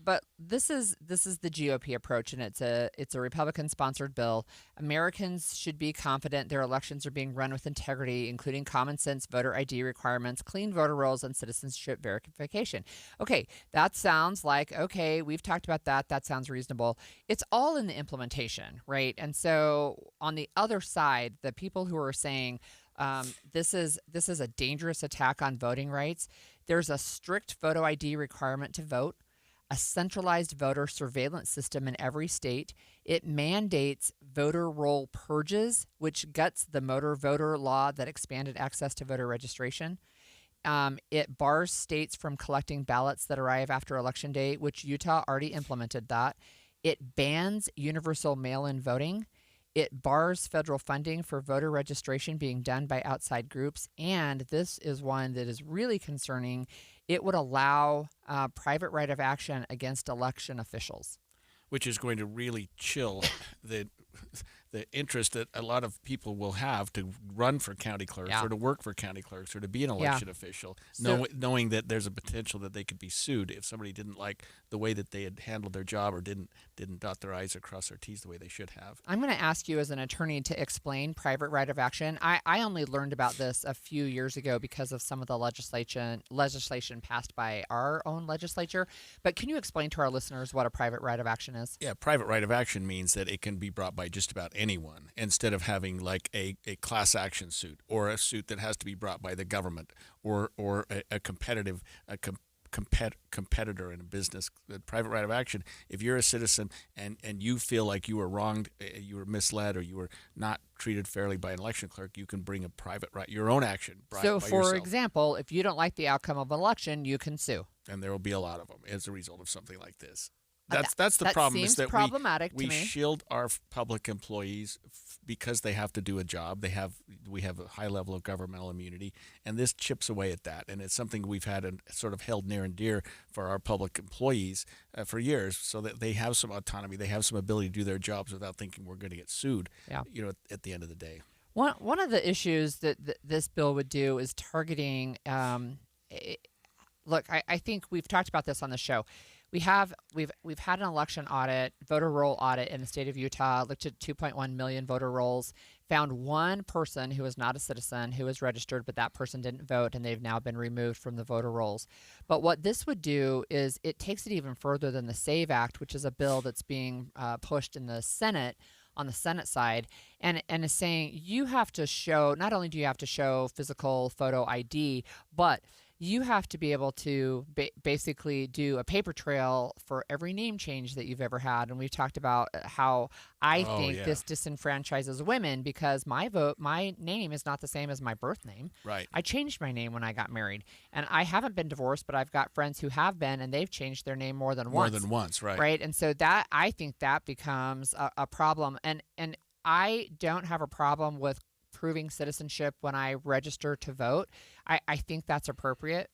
Speaker 10: But this is the GOP approach, and it's a Republican-sponsored bill. Americans should be confident their elections are being run with integrity, including common sense voter ID requirements, clean voter rolls, and citizenship verification. Okay, that sounds like, okay, we've talked about that. That sounds reasonable. It's all in the implementation, right? And so on the other side, the people who are saying this is a dangerous attack on voting rights, there's a strict photo ID requirement to vote, a centralized voter surveillance system in every state. It mandates voter roll purges, which guts the motor voter law that expanded access to voter registration. It bars states from collecting ballots that arrive after Election Day, which Utah already implemented that. It bans universal mail-in voting. It bars federal funding for voter registration being done by outside groups. And this is one that is really concerning. It would allow private right of action against election officials.
Speaker 9: Which is going to really chill the interest that a lot of people will have to run for county clerks or to work for county clerks or to be an election official, knowing that there's a potential that they could be sued if somebody didn't like the way that they had handled their job or didn't dot their I's or cross their T's the way they should have.
Speaker 10: I'm going to ask you as an attorney to explain private right of action. I only learned about this a few years ago because of some of the legislation passed by our own legislature. But can you explain to our listeners what a private right of action is?
Speaker 9: Yeah, private right of action means that it can be brought by just about anyone instead of having like a class action suit or a suit that has to be brought by the government or a competitor in a business. The private right of action, if you're a citizen and you feel like you were wronged, you were misled, or you were not treated fairly by an election clerk, you can bring a private right, your own action.
Speaker 10: So, for example, if you don't like the outcome of an election, you can sue.
Speaker 9: And there will be a lot of them as a result of something like this. That's the problem.
Speaker 10: Seems
Speaker 9: is that
Speaker 10: problematic
Speaker 9: we
Speaker 10: to me.
Speaker 9: shield our public employees because they have to do a job. We have a high level of governmental immunity, and this chips away at that. And it's something we've had and sort of held near and dear for our public employees for years, so that they have some autonomy, they have some ability to do their jobs without thinking we're going to get sued.
Speaker 10: Yeah.
Speaker 9: At the end of the day.
Speaker 10: One of the issues that this bill would do is targeting. Look, I think we've talked about this on the show. We've had an election audit, voter roll audit in the state of Utah, looked at 2.1 million voter rolls, found one person who was not a citizen who was registered, but that person didn't vote, and they've now been removed from the voter rolls. But what this would do is it takes it even further than the SAVE Act, which is a bill that's being pushed in the Senate, on the Senate side, and is saying you have to show, not only do you have to show physical photo ID, but you have to be able to basically do a paper trail for every name change that you've ever had. And we've talked about how I think this disenfranchises women because my name is not the same as my birth name.
Speaker 9: Right.
Speaker 10: I changed my name when I got married. And I haven't been divorced, but I've got friends who have been, and they've changed their name more than once.
Speaker 9: Right.
Speaker 10: Right. And so that, I think that becomes a problem. And I don't have a problem with proving citizenship when I register to vote. I think that's appropriate.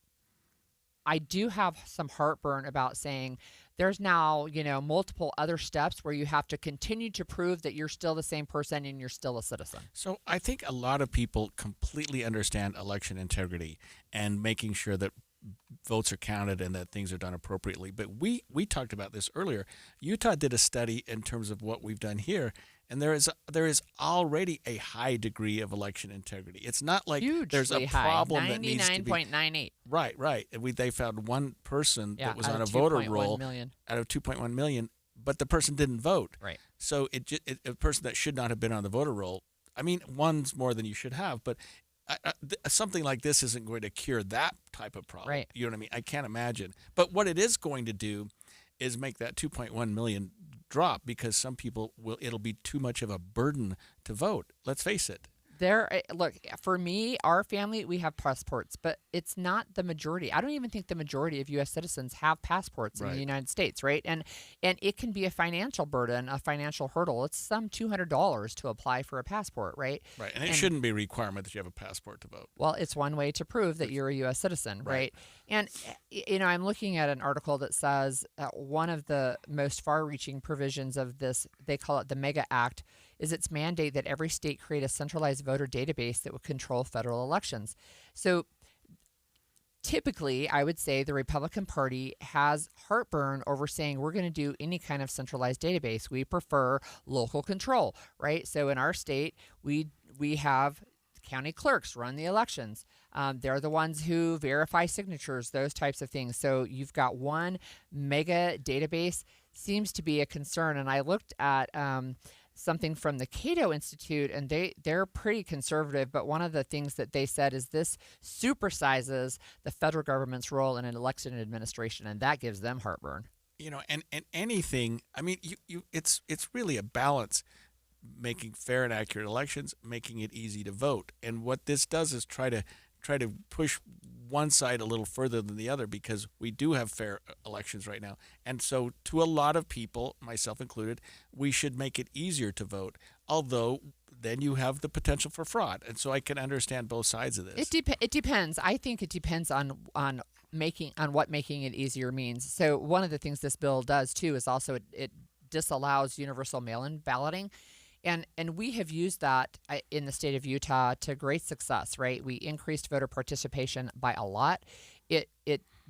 Speaker 10: I do have some heartburn about saying there's now, multiple other steps where you have to continue to prove that you're still the same person and you're still a citizen.
Speaker 9: So I think a lot of people completely understand election integrity and making sure that votes are counted and that things are done appropriately. But we talked about this earlier. Utah did a study in terms of what we've done here, and there is already a high degree of election integrity. It's not like there's a problem that needs to be
Speaker 10: 99.98.
Speaker 9: Right. They found one person that was on a voter roll out of 2.1 million, but the person didn't vote.
Speaker 10: Right.
Speaker 9: So a person that should not have been on the voter roll. I mean, one's more than you should have, but something like this isn't going to cure that type of problem.
Speaker 10: Right.
Speaker 9: You know what I mean? I can't imagine. But what it is going to do is make that 2.1 million drop because some people it'll be too much of a burden to vote. Let's face it.
Speaker 10: Look, for me, our family, we have passports, but it's not the majority. I don't even think the majority of U.S. citizens have passports in the United States, right? And it can be a financial burden, a financial hurdle. It's some $200 to apply for a passport, right?
Speaker 9: Right, and it shouldn't be a requirement that you have a passport to vote.
Speaker 10: Well, it's one way to prove that you're a U.S. citizen, right? And, I'm looking at an article that says one of the most far-reaching provisions of this, they call it the MEGA Act, is its mandate that every state create a centralized voter database that would control federal elections. So typically, I would say the Republican Party has heartburn over saying we're going to do any kind of centralized database. We prefer local control, right? So in our state, we have county clerks run the elections. They're the ones who verify signatures, those types of things. So you've got one mega database, seems to be a concern. And I looked at something from the Cato Institute, and they're pretty conservative, but one of the things that they said is this supersizes the federal government's role in an election administration, and that gives them heartburn.
Speaker 9: And anything, I mean, it's really a balance, making fair and accurate elections, making it easy to vote. And what this does is try to push one side a little further than the other because we do have fair elections right now. And so to a lot of people, myself included, we should make it easier to vote, although then you have the potential for fraud. And so I can understand both sides of this.
Speaker 10: It depends. I think it depends on what making it easier means. So one of the things this bill does too is also it disallows universal mail-in balloting. And we have used that in the state of Utah to great success, right? We increased voter participation by a lot. It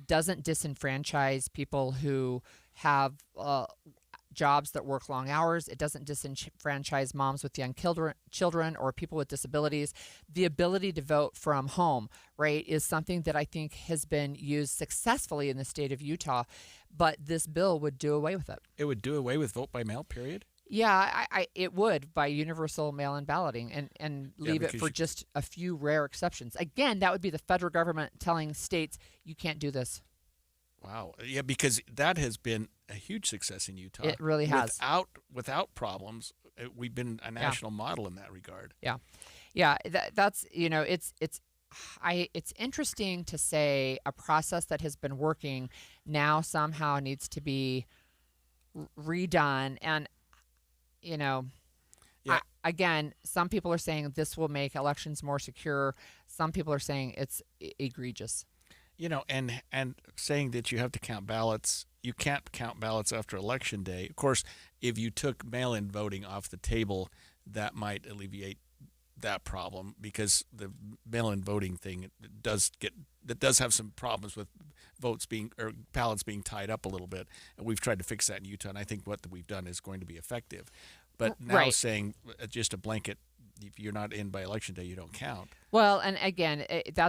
Speaker 10: doesn't disenfranchise people who have jobs that work long hours. It doesn't disenfranchise moms with young children or people with disabilities. The ability to vote from home, right, is something that I think has been used successfully in the state of Utah, but this bill would do away with it.
Speaker 9: It would do away with vote by mail, period?
Speaker 10: Yeah, it would by universal mail-in balloting and leave it for just a few rare exceptions. Again, that would be the federal government telling states, you can't do this.
Speaker 9: Wow. Yeah, because that has been a huge success in Utah.
Speaker 10: It really has.
Speaker 9: Without problems, we've been a national model in that regard.
Speaker 10: Yeah. Yeah, that's, it's interesting to say a process that has been working now somehow needs to be redone. And, again, some people are saying this will make elections more secure. Some people are saying it's egregious.
Speaker 9: And saying that you have to count ballots, you can't count ballots after Election Day. Of course, if you took mail-in voting off the table, that might alleviate that problem, because the mail-in voting thing does have some problems with ballots being tied up a little bit, and we've tried to fix that in Utah, and I think what we've done is going to be effective. But now saying just a blanket, if you're not in by Election Day, you don't count.
Speaker 10: Well, and again, it's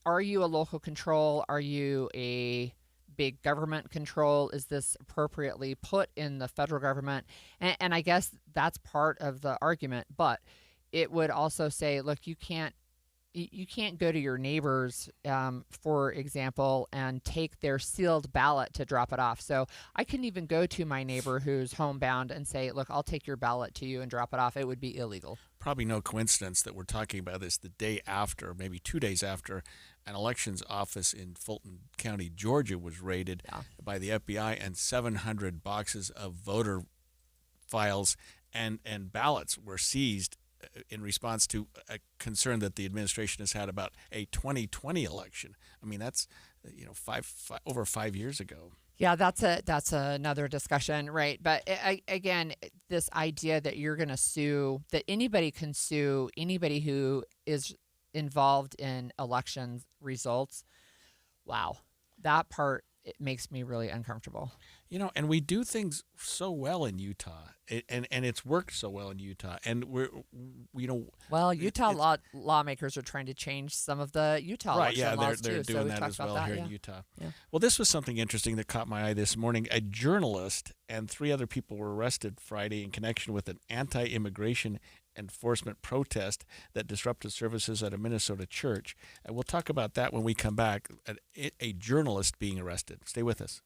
Speaker 10: are you a local control? Are you a big government control? Is this appropriately put in the federal government? And I guess that's part of the argument. But it would also say, look, you can't go to your neighbors, for example, and take their sealed ballot to drop it off. So I couldn't even go to my neighbor who's homebound and say, look, I'll take your ballot to you and drop it off. It would be illegal.
Speaker 9: Probably no coincidence that we're talking about this the day after, maybe 2 days after, an elections office in Fulton County, Georgia was raided by the FBI, and 700 boxes of voter files and ballots were seized in response to a concern that the administration has had about a 2020 election. I mean, that's over 5 years ago.
Speaker 10: Yeah, that's another discussion, right? But again, this idea that you're going to sue, that anybody can sue anybody who is involved in election results. Wow, that part, it makes me really uncomfortable.
Speaker 9: And we do things so well in Utah, and it's worked so well in Utah, and
Speaker 10: Well, Utah lawmakers are trying to change some of the Utah election laws
Speaker 9: they're
Speaker 10: too.
Speaker 9: doing that as well here in Utah.
Speaker 10: Yeah.
Speaker 9: Well, this was something interesting that caught my eye this morning. A journalist and 3 other people were arrested Friday in connection with an anti-immigration enforcement protest that disrupted services at a Minnesota church. And we'll talk about that when we come back. A journalist being arrested. Stay with us.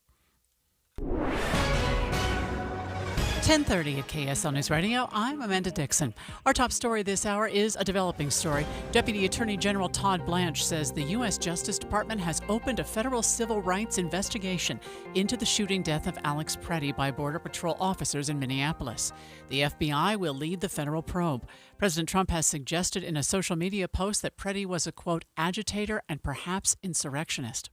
Speaker 6: 10:30 at KSL News Radio. I'm Amanda Dixon. Our top story this hour is a developing story. Deputy Attorney General Todd Blanche says the U.S. Justice Department has opened a federal civil rights investigation into the shooting death of Alex Preddy by Border Patrol officers in Minneapolis. The FBI will lead the federal probe. President Trump has suggested in a social media post that Preddy was a, quote, agitator and perhaps insurrectionist.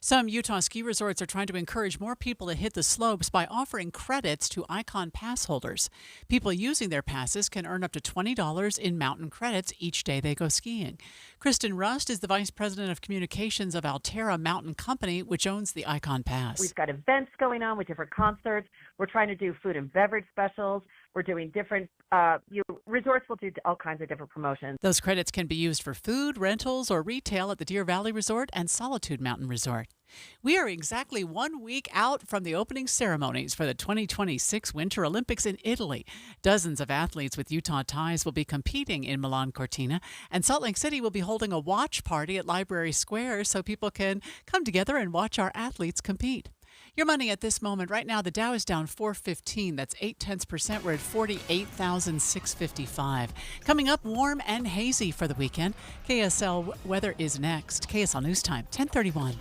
Speaker 6: Some Utah ski resorts are trying to encourage more people to hit the slopes by offering credits to Icon Pass holders. People using their passes can earn up to $20 in mountain credits each day they go skiing. Kristen Rust is the Vice President of Communications of Alterra Mountain Company, which owns the Icon Pass.
Speaker 3: We've got events going on with different concerts. We're trying to do food and beverage specials. We're doing different, resorts will do all kinds of different promotions.
Speaker 6: Those credits can be used for food, rentals, or retail at the Deer Valley Resort and Solitude Mountain Resort. We are exactly 1 week out from the opening ceremonies for the 2026 Winter Olympics in Italy. Dozens of athletes with Utah ties will be competing in Milan Cortina, and Salt Lake City will be holding a watch party at Library Square so people can come together and watch our athletes compete. Your money at this moment, right now, the Dow is down 415. That's 0.8%. We're at 48,655. Coming up, warm and hazy for the weekend. KSL weather is next. KSL News Time, 10:31.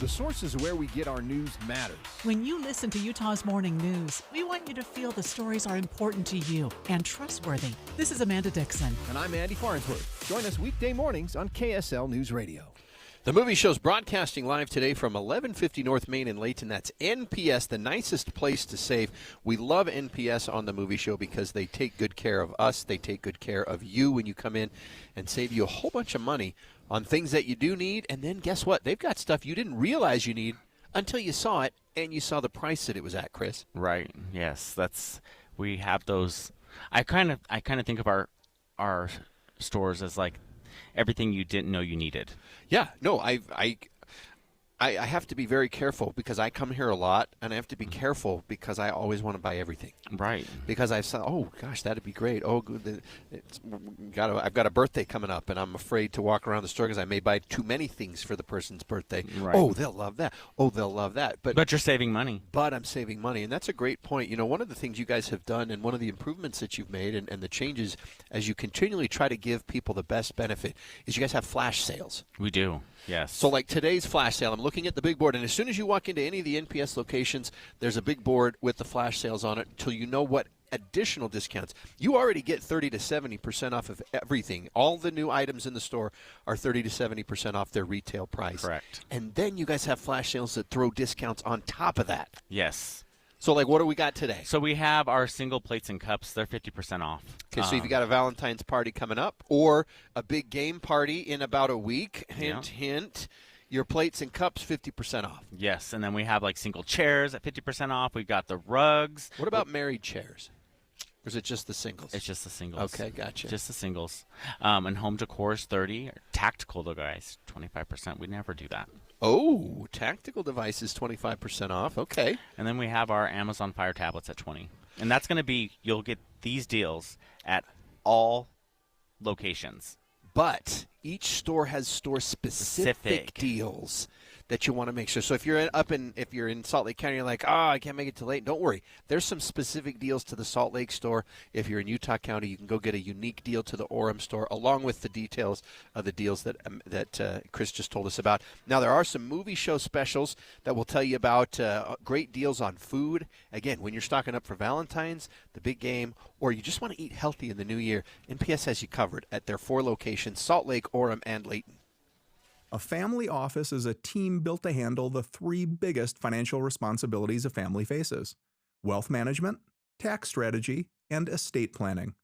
Speaker 4: The sources where we get our news matters.
Speaker 6: When you listen to Utah's Morning News, we want you to feel the stories are important to you and trustworthy. This is Amanda Dixon.
Speaker 4: And I'm Andy Farnsworth. Join us weekday mornings on KSL News Radio.
Speaker 18: The movie show's broadcasting live today from 1150 North Main in Layton. That's NPS, the nicest place to save. We love NPS on the movie show because they take good care of us. They take good care of you when you come in and save you a whole bunch of money on things that you do need. And then guess what? They've got stuff you didn't realize you need until you saw it and you saw the price that it was at, Chris.
Speaker 19: Right. Yes. We have those. I kind of think of our stores as like everything you didn't know you needed.
Speaker 18: Yeah, no, I have to be very careful because I come here a lot, and I have to be careful because I always want to buy everything.
Speaker 19: Right.
Speaker 18: Because I've said, oh gosh, that'd be great. Oh, good. I've got a birthday coming up, and I'm afraid to walk around the store because I may buy too many things for the person's birthday.
Speaker 19: Right.
Speaker 18: Oh, they'll love that. Oh, they'll love that.
Speaker 19: But you're saving money.
Speaker 18: But I'm saving money, and that's a great point. You know, one of the things you guys have done, and one of the improvements that you've made, and the changes as you continually try to give people the best benefit, is you guys have flash sales.
Speaker 19: We do. Yes.
Speaker 18: So like today's flash sale, I'm looking at the big board, and as soon as you walk into any of the NPS locations, there's a big board with the flash sales on it until you know what additional discounts. You already get 30 to 70% off of everything. All the new items in the store are 30 to 70% off their retail price.
Speaker 19: Correct.
Speaker 18: And then you guys have flash sales that throw discounts on top of that.
Speaker 19: Yes.
Speaker 18: So, like, what do we got today?
Speaker 19: So we have our single plates and cups. They're 50% off.
Speaker 18: Okay, so if you got a Valentine's party coming up or a big game party in about a week, hint, your plates and cups 50% off.
Speaker 19: Yes, and then we have, like, single chairs at 50% off. We've got the rugs.
Speaker 18: What about married chairs? Or is it just the singles?
Speaker 19: It's just the singles.
Speaker 18: Okay, gotcha.
Speaker 19: Just the singles. And home decor is 30. Tactical, though, guys, 25%. We never do that.
Speaker 18: Oh, tactical devices 25% off. Okay.
Speaker 19: And then we have our Amazon Fire tablets at 20. And that's going to be, you'll get these deals at all locations.
Speaker 18: But each store has store-specific deals that you want to make sure. So if you're in Salt Lake County, you're like, oh, I can't make it till late. Don't worry. There's some specific deals to the Salt Lake store. If you're in Utah County, you can go get a unique deal to the Orem store, along with the details of the deals that Chris just told us about. Now, there are some movie show specials that will tell you about great deals on food. Again, when you're stocking up for Valentine's, the big game, or you just want to eat healthy in the new year, NPS has you covered at their 4 locations, Salt Lake, Orem, and Layton.
Speaker 7: A family office is a team built to handle the 3 biggest financial responsibilities a family faces: wealth management, tax strategy, and estate planning.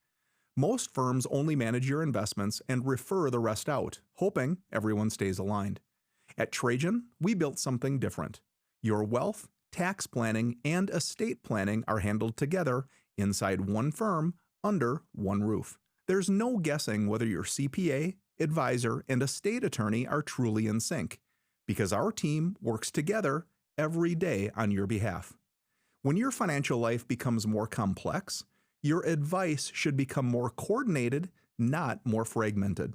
Speaker 7: Most firms only manage your investments and refer the rest out, hoping everyone stays aligned. At Trajan, we built something different. Your wealth, tax planning, and estate planning are handled together inside one firm under one roof. There's no guessing whether your CPA, advisor, and estate attorney are truly in sync, because our team works together every day on your behalf. When your financial life becomes more complex, your advice should become more coordinated, not more fragmented.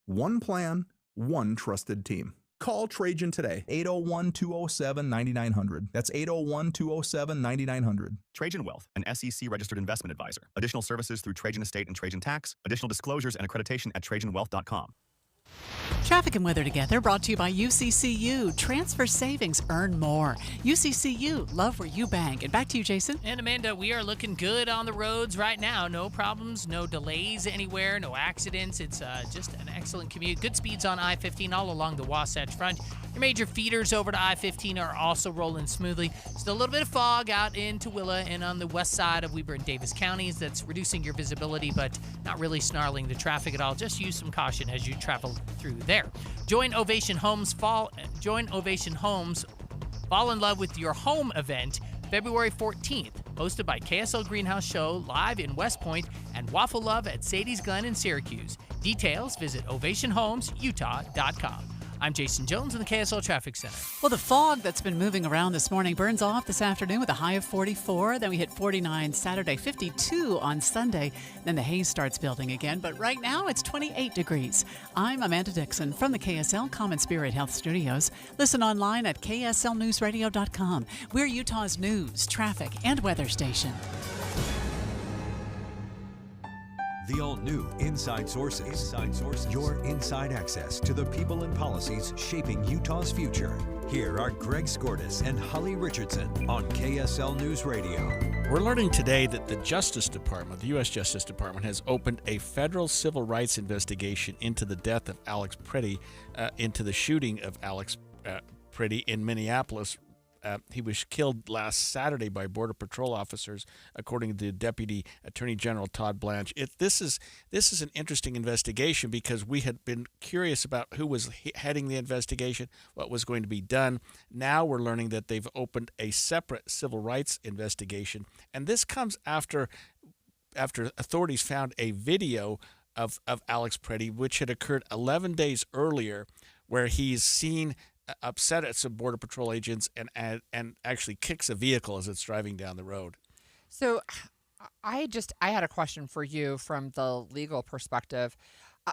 Speaker 7: One plan, one trusted team. Call Trajan today, 801-207-9900. That's 801-207-9900.
Speaker 8: Trajan Wealth, an SEC-registered investment advisor. Additional services through Trajan Estate and Trajan Tax. Additional disclosures and accreditation at TrajanWealth.com.
Speaker 6: Traffic and weather together brought to you by UCCU. Transfer savings, earn more. UCCU, love where you bank. And back to you, Jason.
Speaker 11: And Amanda, we are looking good on the roads right now. No problems, no delays anywhere, no accidents. It's just an excellent commute. Good speeds on I-15 all along the Wasatch Front. Your major feeders over to I-15 are also rolling smoothly. Still a little bit of fog out in Tooele and on the west side of Weber and Davis counties. That's reducing your visibility, but not really snarling the traffic at all. Just use some caution as you travel through there. Join Ovation Homes Fall in Love with Your Home event February 14th, hosted by KSL Greenhouse Show live in West Point and Waffle Love at Sadie's Glen in Syracuse. Details, visit ovationhomesutah.com. I'm Jason Jones in the KSL Traffic Center.
Speaker 6: Well, the fog that's been moving around this morning burns off this afternoon with a high of 44. Then we hit 49 Saturday, 52 on Sunday. Then the haze starts building again. But right now it's 28 degrees. I'm Amanda Dixon from the KSL Common Spirit Health Studios. Listen online at kslnewsradio.com. We're Utah's news, traffic, and weather station.
Speaker 22: The all-new Inside Sources. Inside Sources. Your inside access to the people and policies shaping Utah's future. Here are Greg Skordas and Holly Richardson on KSL News Radio.
Speaker 9: We're learning today that the Justice Department, the U.S. Justice Department, has opened a federal civil rights investigation into the death of Alex Pretty, into the shooting of Alex Pretty in Minneapolis. He was killed last Saturday by Border Patrol officers, according to Deputy Attorney General Todd Blanche. This is an interesting investigation because we had been curious about who was heading the investigation, what was going to be done. Now we're learning that they've opened a separate civil rights investigation, and this comes after authorities found a video of Alex Pretty, which had occurred 11 days earlier, where he's seen upset at some Border Patrol agents and actually kicks a vehicle as it's driving down the road.
Speaker 10: So I had a question for you from the legal perspective. I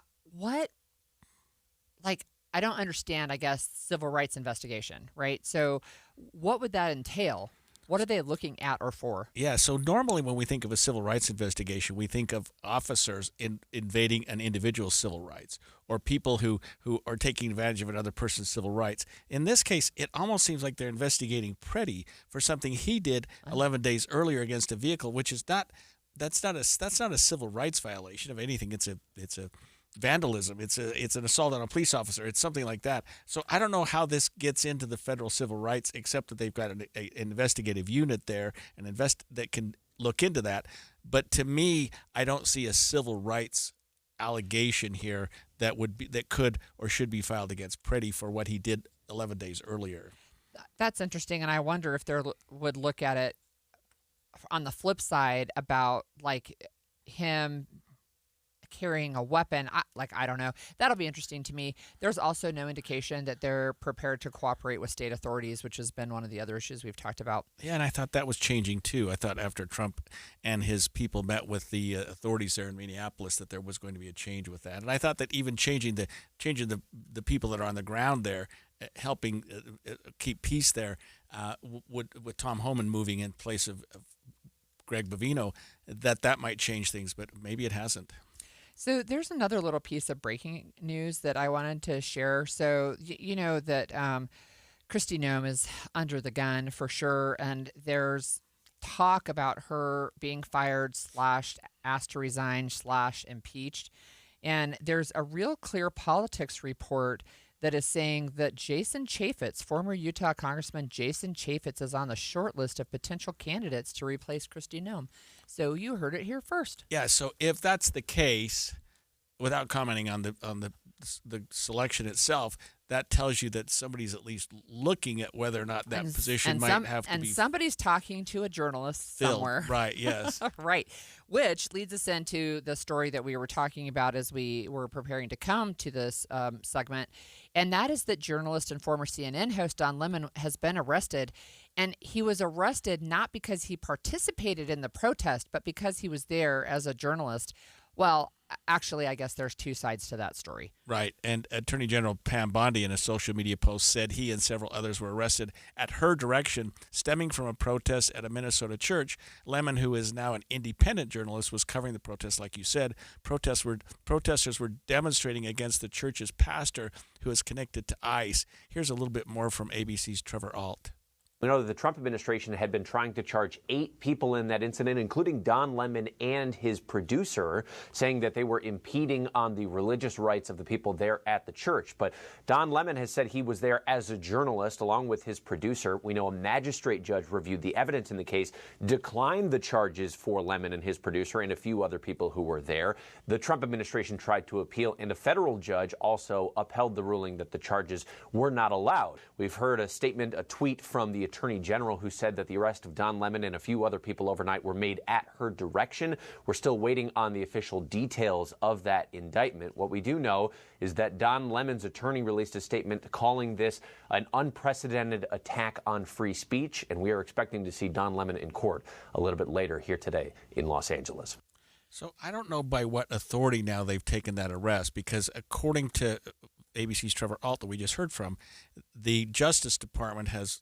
Speaker 10: don't understand, I guess, civil rights investigation, right? So what would that entail? What are they looking at or for?
Speaker 9: Yeah, so normally when we think of a civil rights investigation, we think of officers invading an individual's civil rights or people who are taking advantage of another person's civil rights. In this case, it almost seems like they're investigating Pretty for something he did 11 days earlier against a vehicle, which is that's not a civil rights violation of anything. It's a vandalism. It's an assault on a police officer. It's something like that. So I don't know how this gets into the federal civil rights, except that they've got an investigative unit there that can look into that. But to me, I don't see a civil rights allegation here that could or should be filed against Pretty for what he did 11 days earlier.
Speaker 10: That's interesting, and I wonder if they would look at it on the flip side about like him carrying a weapon. I don't know. That'll be interesting to me. There's also no indication that they're prepared to cooperate with state authorities, which has been one of the other issues we've talked about.
Speaker 9: Yeah, and I thought that was changing too. I thought after Trump and his people met with the authorities there in Minneapolis that there was going to be a change with that. And I thought that even changing the people that are on the ground there, helping keep peace there, with Tom Homan moving in place of Greg Bovino, that might change things, but maybe it hasn't.
Speaker 10: So there's another little piece of breaking news that I wanted to share. So you know that Kristi Noem is under the gun for sure, and there's talk about her being fired / asked to resign / impeached. And there's a Real Clear Politics report that is saying that Jason Chaffetz, former Utah Congressman Jason Chaffetz, is on the short list of potential candidates to replace Kristi Noem. So you heard it here first.
Speaker 9: Yeah, so if that's the case, without commenting on the selection itself, that tells you that somebody's at least looking at whether or not that position might have to be.
Speaker 10: And somebody's talking to a journalist somewhere.
Speaker 9: Right, yes.
Speaker 10: Right, which leads us into the story that we were talking about as we were preparing to come to this segment, and that is that journalist and former CNN host Don Lemon has been arrested, and he was arrested not because he participated in the protest, but because he was there as a journalist. Well, actually, I guess there's two sides to that story.
Speaker 9: Right. And Attorney General Pam Bondi in a social media post said he and several others were arrested at her direction, stemming from a protest at a Minnesota church. Lemon, who is now an independent journalist, was covering the protest, like you said. Protesters were demonstrating against the church's pastor, who is connected to ICE. Here's a little bit more from ABC's Trevor Ault.
Speaker 5: We know that the Trump administration had been trying to charge 8 people in that incident, including Don Lemon and his producer, saying that they were impeding on the religious rights of the people there at the church. But Don Lemon has said he was there as a journalist along with his producer. We know a magistrate judge reviewed the evidence in the case, declined the charges for Lemon and his producer and a few other people who were there. The Trump administration tried to appeal, and a federal judge also upheld the ruling that the charges were not allowed. We've heard a tweet from the Attorney General, who said that the arrest of Don Lemon and a few other people overnight were made at her direction. We're still waiting on the official details of that indictment. What we do know is that Don Lemon's attorney released a statement calling this an unprecedented attack on free speech, and we are expecting to see Don Lemon in court a little bit later here today in Los Angeles.
Speaker 9: So I don't know by what authority now they've taken that arrest, because according to ABC's Trevor Ault that we just heard from, the Justice Department has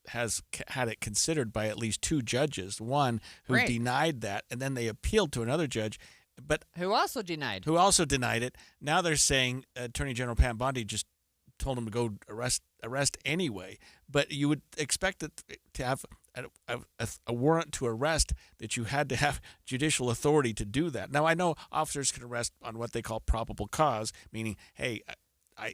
Speaker 9: had it considered by at least 2 judges, one who denied that, and then they appealed to another judge. But
Speaker 10: who also denied
Speaker 9: it. Now they're saying Attorney General Pam Bondi just told him to go arrest anyway. But you would expect it to have a warrant to arrest, that you had to have judicial authority to do that. Now, I know officers can arrest on what they call probable cause, meaning, hey,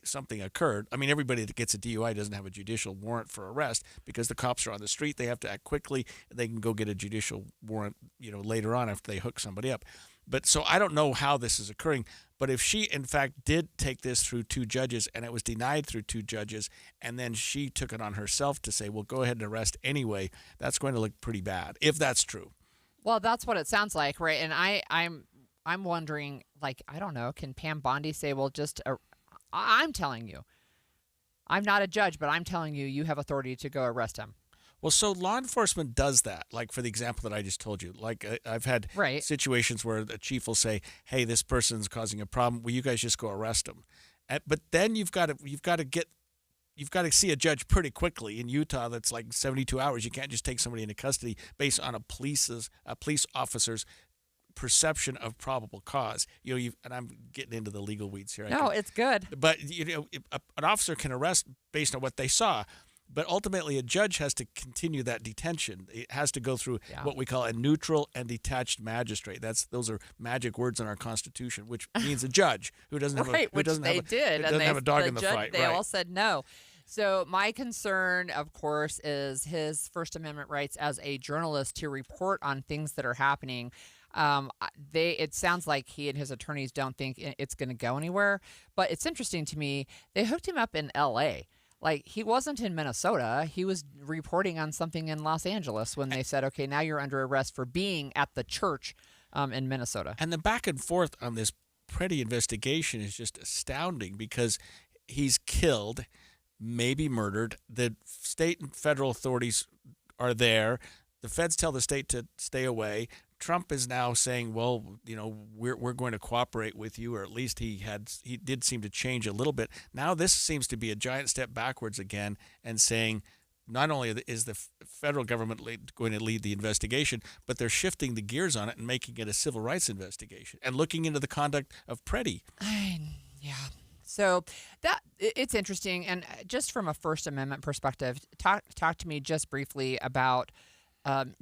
Speaker 9: something occurred. I mean, everybody that gets a DUI doesn't have a judicial warrant for arrest because the cops are on the street. They have to act quickly. They can go get a judicial warrant, later on after they hook somebody up. But so I don't know how this is occurring. But if she, in fact, did take this through two judges and it was denied through two judges, and then she took it on herself to say, well, go ahead and arrest anyway, that's going to look pretty bad, if that's true.
Speaker 10: Well, that's what it sounds like, right? And I'm wondering, like, I don't know, can Pam Bondi say, well, just I'm telling you, I'm not a judge, but I'm telling you, you have authority to go arrest him.
Speaker 9: Well, so law enforcement does that, like for the example that I just told you. Like I've had situations where the chief will say, hey, this person's causing a problem. Will you guys just go arrest him? But then you've got to see a judge pretty quickly. In Utah, that's like 72 hours. You can't just take somebody into custody based on a police officer's perception of probable cause. And I'm getting into the legal weeds here.
Speaker 10: No, it's good.
Speaker 9: But an officer can arrest based on what they saw. But ultimately, a judge has to continue that detention. It has to go through what we call a neutral and detached magistrate. Those are magic words in our Constitution, which means a judge who doesn't have a dog in the fight.
Speaker 10: They all said no. So my concern, of course, is his First Amendment rights as a journalist to report on things that are happening. It sounds like he and his attorneys don't think it's going to go anywhere. But it's interesting to me, they hooked him up in L.A., like, he wasn't in Minnesota. He was reporting on something in Los Angeles when they said, okay, now you're under arrest for being at the church in Minnesota.
Speaker 9: And the back and forth on this Preddy investigation is just astounding because he's killed, maybe murdered. The state and federal authorities are there. The feds tell the state to stay away. Trump is now saying, well, we're going to cooperate with you, or at least he did seem to change a little bit. Now this seems to be a giant step backwards again, and saying not only is the federal government going to lead the investigation, but they're shifting the gears on it and making it a civil rights investigation and looking into the conduct of Preddy.
Speaker 10: Yeah. So it's interesting. And just from a First Amendment perspective, talk to me just briefly about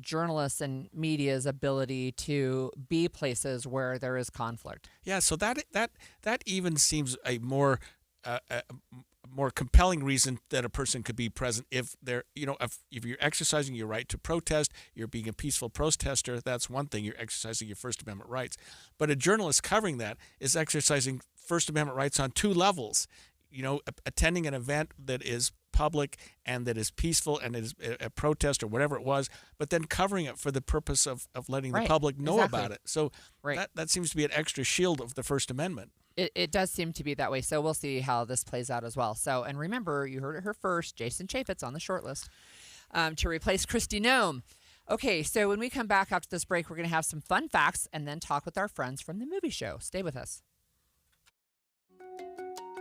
Speaker 10: journalists and media's ability to be places where there is conflict.
Speaker 9: Yeah, so that even seems a more compelling reason that a person could be present if they're, if you're exercising your right to protest, you're being a peaceful protester. That's one thing. You're exercising your First Amendment rights. But a journalist covering that is exercising First Amendment rights on two levels. Attending an event that is public and that is peaceful and is a protest or whatever it was, but then covering it for the purpose of letting the public know about it. So that seems to be an extra shield of the First Amendment.
Speaker 10: It does seem to be that way. So we'll see how this plays out as well. So, and remember, you heard it here first, Jason Chaffetz on the short list to replace Kristi Noem. Okay, so when we come back after this break, we're going to have some fun facts and then talk with our friends from the movie show. Stay with us.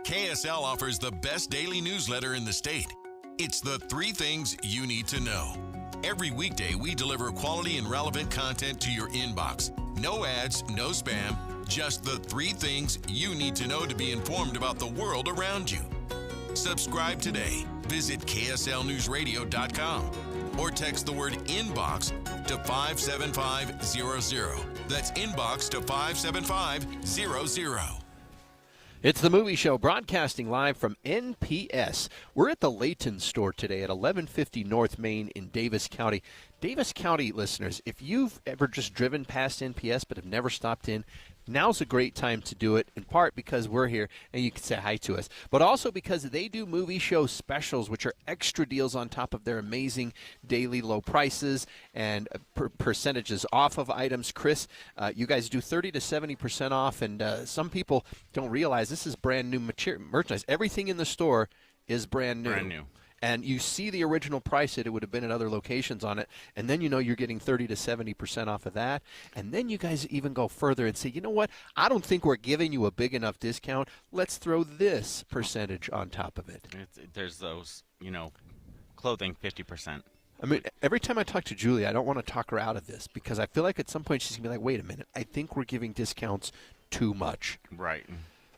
Speaker 12: KSL offers the best daily newsletter in the state. It's the 3 things you need to know. Every weekday, we deliver quality and relevant content to your inbox. No ads, no spam, just the 3 things you need to know to be informed about the world around you. Subscribe today. Visit KSLNewsRadio.com or text the word inbox to 57500. That's inbox to 57500.
Speaker 18: It's the movie show broadcasting live from NPS. We're at the Layton store today at 1150 North Main in Davis County. Davis County listeners, if you've ever just driven past NPS but have never stopped in, now's a great time to do it, in part because we're here and you can say hi to us, but also because they do movie show specials, which are extra deals on top of their amazing daily low prices and percentages off of items. Chris, you guys do 30 to 70% off, and some people don't realize this is brand new merchandise. Everything in the store is brand new.
Speaker 19: Brand new.
Speaker 18: And you see the original price that it would have been at other locations on it, and then you're getting 30 to 70% off of that. And then you guys even go further and say, you know what, I don't think we're giving you a big enough discount. Let's throw this percentage on top of it.
Speaker 19: There's those, clothing 50%.
Speaker 18: I mean, every time I talk to Julie, I don't want to talk her out of this because I feel like at some point she's going to be like, wait a minute, I think we're giving discounts too much.
Speaker 19: Right.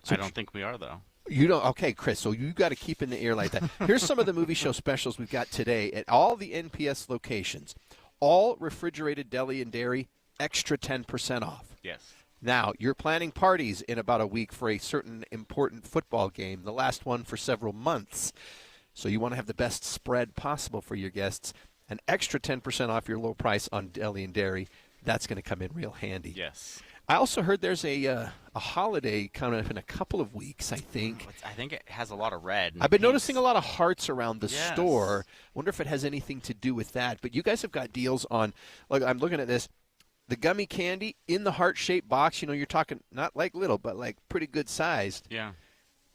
Speaker 18: So
Speaker 19: I don't think we are, though.
Speaker 18: You don't? Okay, Chris, so you got to keep in the air like that. Here's some of the movie show specials we've got today at all the NPS locations. All refrigerated deli and dairy, extra 10% off.
Speaker 19: Yes.
Speaker 18: Now, you're planning parties in about a week for a certain important football game, the last one for several months. So you want to have the best spread possible for your guests. An extra 10% off your low price on deli and dairy. That's going to come in real handy.
Speaker 19: Yes.
Speaker 18: I also heard there's a holiday coming up in a couple of weeks, I think.
Speaker 19: I think it has a lot of red.
Speaker 18: I've been noticing a lot of hearts around the
Speaker 19: Yes.
Speaker 18: store. Wonder if it has anything to do with that. But you guys have got deals on, like I'm looking at this, the gummy candy in the heart-shaped box. You know, you're talking not like little, but like pretty good sized.
Speaker 19: Yeah.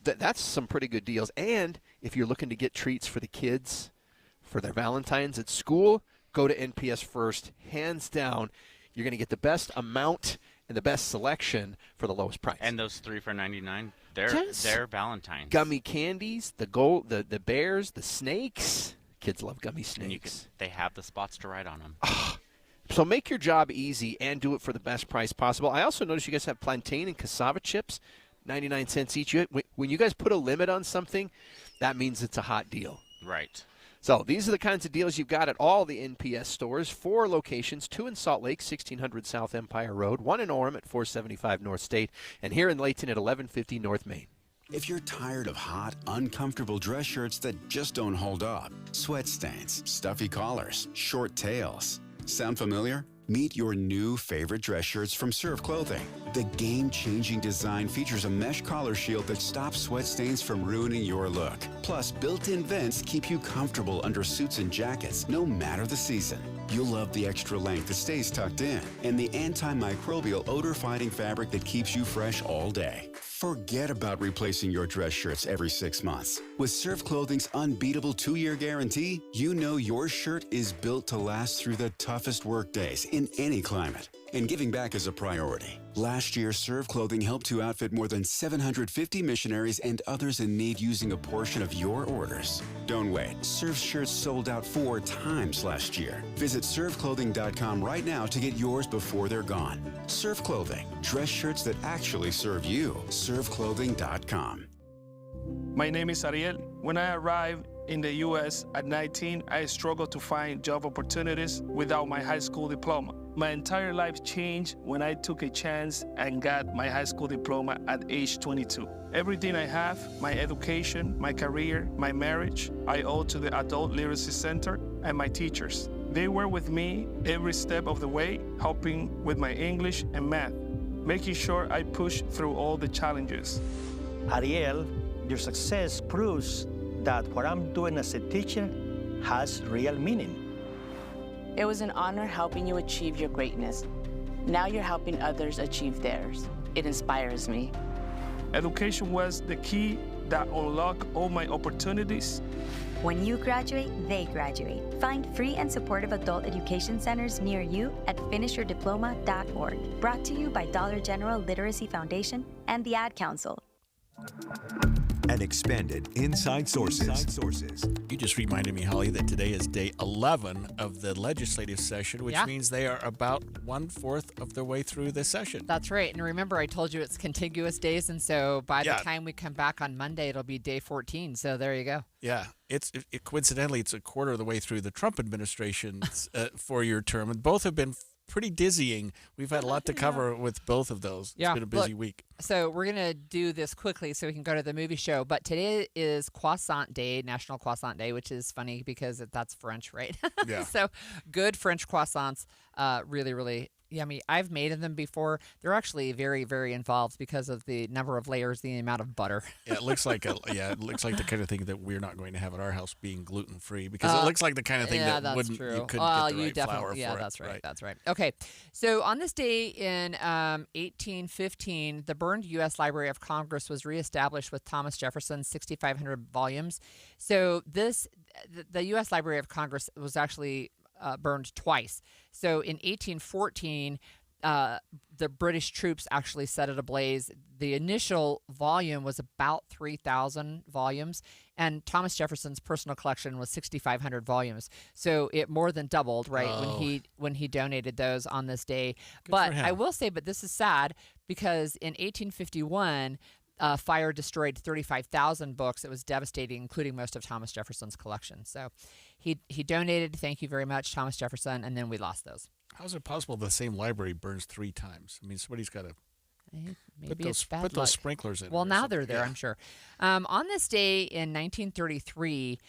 Speaker 18: That's some pretty good deals. And if you're looking to get treats for the kids for their Valentines at school, go to NPS first. Hands down, you're going to get the best amount and the best selection for the lowest price.
Speaker 19: And those 3 for $99,
Speaker 18: Yes.
Speaker 19: they're Valentine's.
Speaker 18: Gummy candies, the bears, the snakes. Kids love gummy
Speaker 19: And
Speaker 18: snakes.
Speaker 19: they have the spots to write on them.
Speaker 18: So make your job easy and do it for the best price possible. I also noticed you guys have plantain and cassava chips, 99 cents each. When you guys put a limit on something, that means it's a hot deal.
Speaker 19: Right.
Speaker 18: So these are the kinds of deals you've got at all the NPS stores. 4 locations, 2 in Salt Lake, 1600 South Empire Road, 1 in Orem at 475 North State, and here in Layton at 1150 North Main.
Speaker 13: If you're tired of hot, uncomfortable dress shirts that just don't hold up, sweat stains, stuffy collars, short tails, sound familiar? Meet your new favorite dress shirts from Serve Clothing. The game-changing design features a mesh collar shield that stops sweat stains from ruining your look. Plus, built-in vents keep you comfortable under suits and jackets, no matter the season. You'll love the extra length that stays tucked in and the antimicrobial odor-fighting fabric that keeps you fresh all day. Forget about replacing your dress shirts every 6 months. With Serve Clothing's unbeatable 2-year guarantee, you know your shirt is built to last through the toughest work days in any climate. And giving back is a priority. Last year, Serve Clothing helped to outfit more than 750 missionaries and others in need using a portion of your orders. Don't wait. Serve shirts sold out 4 times last year. Visit serveclothing.com right now to get yours before they're gone. Serve Clothing. Dress shirts that actually serve you. serveclothing.com.
Speaker 14: My name is Ariel. When I arrived in the U.S. at 19, I struggled to find job opportunities without my high school diploma. My entire life changed when I took a chance and got my high school diploma at age 22. Everything I have, my education, my career, my marriage, I owe to the Adult Literacy Center and my teachers. They were with me every step of the way, helping with my English and math, making sure I push through all the challenges.
Speaker 15: Ariel, your success proves that what I'm doing as a teacher has real meaning.
Speaker 16: It was an honor helping you achieve your greatness. Now you're helping others achieve theirs. It inspires me.
Speaker 14: Education was the key that unlocked all my opportunities.
Speaker 17: When you graduate, they graduate. Find free and supportive adult education centers near you at finishyourdiploma.org. Brought to you by Dollar General Literacy Foundation and the Ad Council.
Speaker 22: And expanded Inside Sources.
Speaker 9: You just reminded me, Holly, that today is day 11 of the legislative session, which
Speaker 10: Yeah.
Speaker 9: means they are about 1/4 of their way through the session.
Speaker 10: That's right. And remember, I told you it's contiguous days. And so by
Speaker 9: Yeah.
Speaker 10: the time we come back on Monday, it'll be day 14. So there you go.
Speaker 9: Yeah, coincidentally, it's a quarter of the way through the Trump administration's 4-year term, and both have been pretty dizzying. We've had a lot to cover with both of those.
Speaker 10: Yeah,
Speaker 9: It's been a busy
Speaker 10: look,
Speaker 9: week.
Speaker 10: So we're going to do this quickly so we can go to the movie show. But today is Croissant Day, National Croissant Day, which is funny because that's French, right?
Speaker 9: Yeah.
Speaker 10: So good French croissants, really, really yummy. I've made them before. They're actually very, very involved because of the number of layers, the amount of butter.
Speaker 9: Yeah, it looks like it looks like the kind of thing that we're not going to have at our house being gluten free because it looks like the kind of thing
Speaker 10: yeah,
Speaker 9: that
Speaker 10: that's
Speaker 9: wouldn't
Speaker 10: true.
Speaker 9: you couldn't
Speaker 10: Well,
Speaker 9: get the
Speaker 10: you
Speaker 9: right
Speaker 10: definitely,
Speaker 9: flour
Speaker 10: yeah,
Speaker 9: for
Speaker 10: that's
Speaker 9: it.
Speaker 10: right. That's right. Okay, so on this day in 1815, the burned U.S. Library of Congress was reestablished with Thomas Jefferson's 6,500 volumes. So the U.S. Library of Congress was actually burned twice. So in 1814. The British troops actually set it ablaze. The initial volume was about 3,000 volumes, And Thomas Jefferson's personal collection was 6,500 volumes, so it more than doubled, right, when he donated those on this day. But I will say, but this is sad because in 1851, fire destroyed 35,000 books. It was devastating, including most of Thomas Jefferson's collection. So he donated. Thank you very much, Thomas Jefferson. And then we lost those.
Speaker 9: How is it possible the same library burns 3 times? I mean, somebody's got to
Speaker 10: Maybe it's bad
Speaker 9: put
Speaker 10: luck.
Speaker 9: those sprinklers in.
Speaker 10: Well, now they're there, I'm sure. On this day in 1933,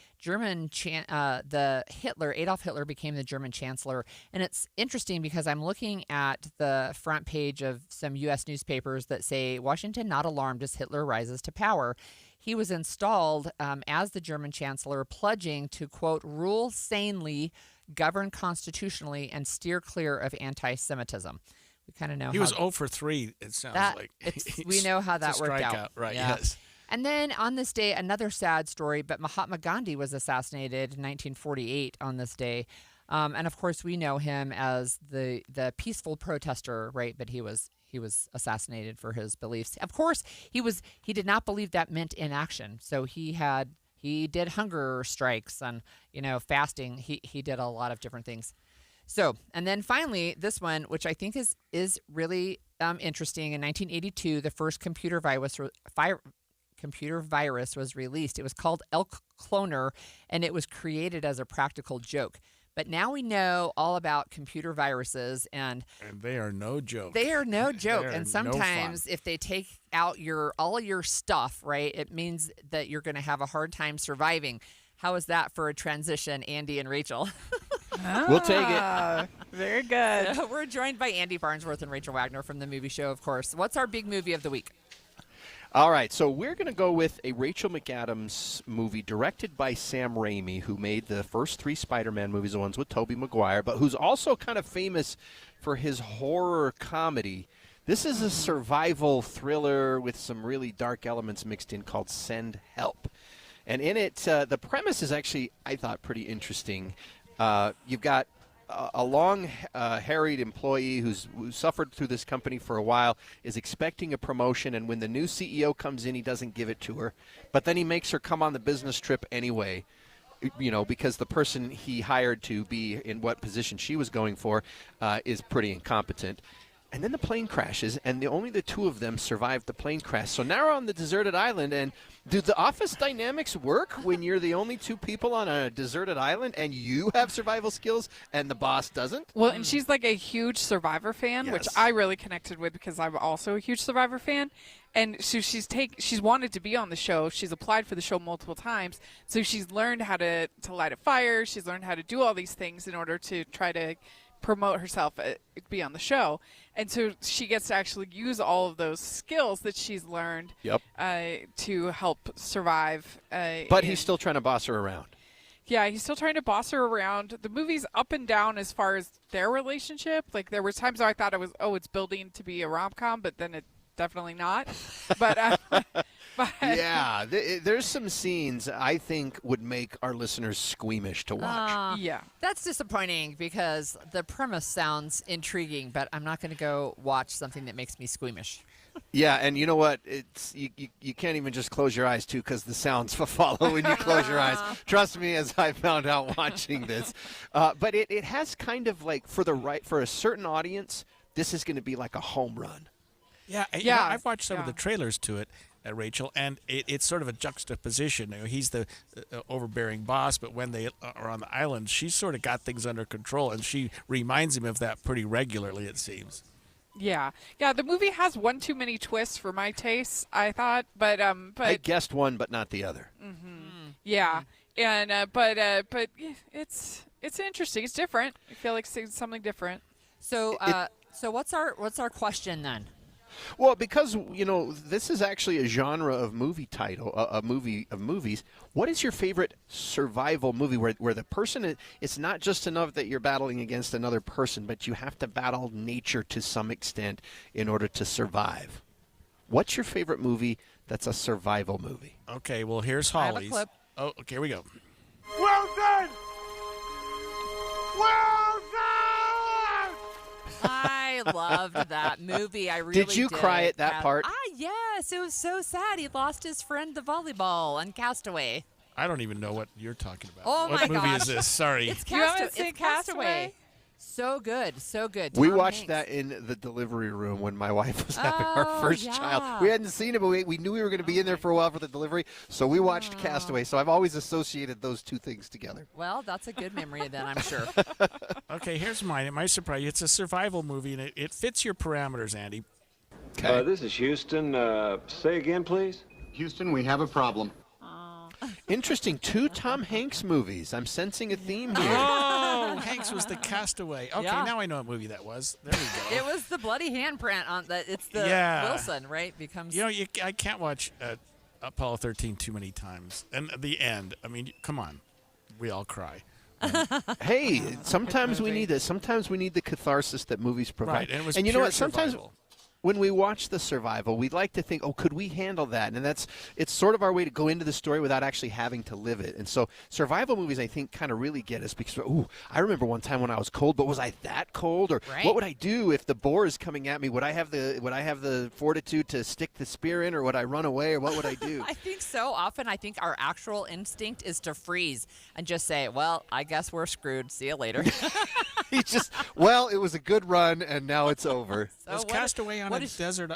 Speaker 10: Adolf Hitler became the German chancellor. And it's interesting because I'm looking at the front page of some U.S. newspapers that say, Washington not alarmed as Hitler rises to power. He was installed as the German chancellor, pledging to, quote, rule sanely, govern constitutionally, and steer clear of anti-Semitism. We kind of know
Speaker 9: he was 0 for 3, it sounds like.
Speaker 10: We know how that worked out.
Speaker 9: Right,
Speaker 10: yeah.
Speaker 9: yes.
Speaker 10: And then on this day, another sad story, but Mahatma Gandhi was assassinated in 1948 on this day. And of course, we know him as the peaceful protester, right? But he was assassinated for his beliefs. Of course, he did not believe that meant inaction. So he did hunger strikes and, fasting. He did a lot of different things. So, and then finally, this one, which I think is really interesting. In 1982, the first computer virus was released. It was called Elk Cloner, and it was created as a practical joke. But now we know all about computer viruses, and
Speaker 9: they are no joke.
Speaker 10: They are no joke. And sometimes if they take out all your stuff, right, it means that you're going to have a hard time surviving. How is that for a transition, Andy and Rachel?
Speaker 18: We'll take it.
Speaker 1: Very good.
Speaker 10: So we're joined by Andy Farnsworth and Rachel Wagner from the movie show, of course. What's our big movie of the week?
Speaker 18: All right, so we're going to go with a Rachel McAdams movie directed by Sam Raimi, who made the first 3 Spider-Man movies, the ones with Tobey Maguire, but who's also kind of famous for his horror comedy. This is a survival thriller with some really dark elements mixed in called Send Help. And in it, the premise is actually, I thought, pretty interesting. You've got a long-harried employee who suffered through this company for a while, is expecting a promotion, and when the new CEO comes in, he doesn't give it to her. But then he makes her come on the business trip anyway, because the person he hired to be in what position she was going for is pretty incompetent. And then the plane crashes, and only the 2 of them survived the plane crash. So now we're on the deserted island, and do the office dynamics work when you're the only 2 people on a deserted island and you have survival skills and the boss doesn't?
Speaker 1: Well, and she's like a huge Survivor fan, which I really connected with because I'm also a huge Survivor fan. And so she's wanted to be on the show. She's applied for the show multiple times. So she's learned how to light a fire. She's learned how to do all these things in order to try to promote herself, be on the show. And so she gets to actually use all of those skills that she's learned to help survive.
Speaker 18: But he's still trying to boss her around.
Speaker 1: Yeah, he's still trying to boss her around. The movie's up and down as far as their relationship. Like, there were times where I thought it's building to be a rom-com, but then it definitely not. But
Speaker 18: yeah, there's some scenes I think would make our listeners squeamish to watch.
Speaker 1: Yeah.
Speaker 10: That's disappointing because the premise sounds intriguing, but I'm not going to go watch something that makes me squeamish.
Speaker 18: Yeah, and you know what? It's you can't even just close your eyes, too, because the sounds follow when you close your eyes. Trust me, as I found out watching this. But it has kind of like, for a certain audience, this is going to be like a home run.
Speaker 9: Yeah, I've watched some of the trailers to it, Rachel, and it's sort of a juxtaposition. He's the overbearing boss, but when they are on the island, she's sort of got things under control, and she reminds him of that pretty regularly, it seems.
Speaker 1: Yeah. The movie has one too many twists for my taste, I thought, but
Speaker 18: I guessed one, but not the other.
Speaker 1: Mm-hmm. Yeah, and but it's interesting. It's different. I feel like it's something different.
Speaker 10: So so what's our question then?
Speaker 18: Well, because, this is actually a genre of movie title, a movie of movies. What is your favorite survival movie where the person, it's not just enough that you're battling against another person, but you have to battle nature to some extent in order to survive? What's your favorite movie that's a survival movie?
Speaker 9: Okay, well, here's
Speaker 10: I
Speaker 9: Holly's.
Speaker 10: have a clip.
Speaker 9: Oh, okay, here we go.
Speaker 2: Well done! Well done!
Speaker 10: I loved that movie. I really did.
Speaker 18: Did you cry at that part?
Speaker 10: Yes. It was so sad. He lost his friend to volleyball on Castaway.
Speaker 9: I don't even know what you're talking about.
Speaker 10: Oh
Speaker 9: what
Speaker 10: my
Speaker 9: movie
Speaker 10: gosh.
Speaker 9: is this? Sorry.
Speaker 10: It's
Speaker 1: You haven't
Speaker 10: Castaway.
Speaker 1: seen
Speaker 10: It's Castaway.
Speaker 1: Castaway?
Speaker 10: So good. So good.
Speaker 18: We
Speaker 10: Tom
Speaker 18: watched
Speaker 10: Hanks.
Speaker 18: that in the delivery room when my wife was having our
Speaker 10: Oh,
Speaker 18: first
Speaker 10: yeah.
Speaker 18: child. We hadn't seen it, but we knew we were going to be in there for a while for the delivery, so we watched Castaway. So I've always associated those two things together.
Speaker 10: Well, that's a good memory then, I'm sure.
Speaker 9: Okay, here's mine. It might surprise you. It's a survival movie, and it fits your parameters, Andy.
Speaker 20: This is Houston. Say again, please.
Speaker 21: Houston, we have a problem.
Speaker 18: Interesting. 2 Tom Hanks movies. I'm sensing a theme here.
Speaker 9: Oh, Hanks was the Castaway. Okay,
Speaker 10: Yeah.
Speaker 9: now I know what movie that was. There we go.
Speaker 10: It was the bloody handprint on that. It's the
Speaker 9: Yeah.
Speaker 10: Wilson, right? Becomes.
Speaker 9: You know, I can't watch Apollo 13 too many times. And the end, I mean, come on. We all cry.
Speaker 18: Hey, sometimes we need this. Sometimes we need the catharsis that movies provide.
Speaker 9: Right, and it was
Speaker 18: you know
Speaker 9: pure
Speaker 18: what? Sometimes
Speaker 9: survival.
Speaker 18: when we watch the survival, we'd like to think, oh, could we handle that? And it's sort of our way to go into the story without actually having to live it. And so survival movies, I think, kind of really get us because, I remember one time when I was cold, but was I that cold? Or
Speaker 10: Right.
Speaker 18: what would I do if the boar is coming at me? Would I have the fortitude to stick the spear in, or would I run away, or what would I do?
Speaker 10: I think so often. I think our actual instinct is to freeze and just say, "Well, I guess we're screwed. See you later."
Speaker 18: He's just, well, it was a good run, and now it's over.
Speaker 9: Was Castaway on a deserted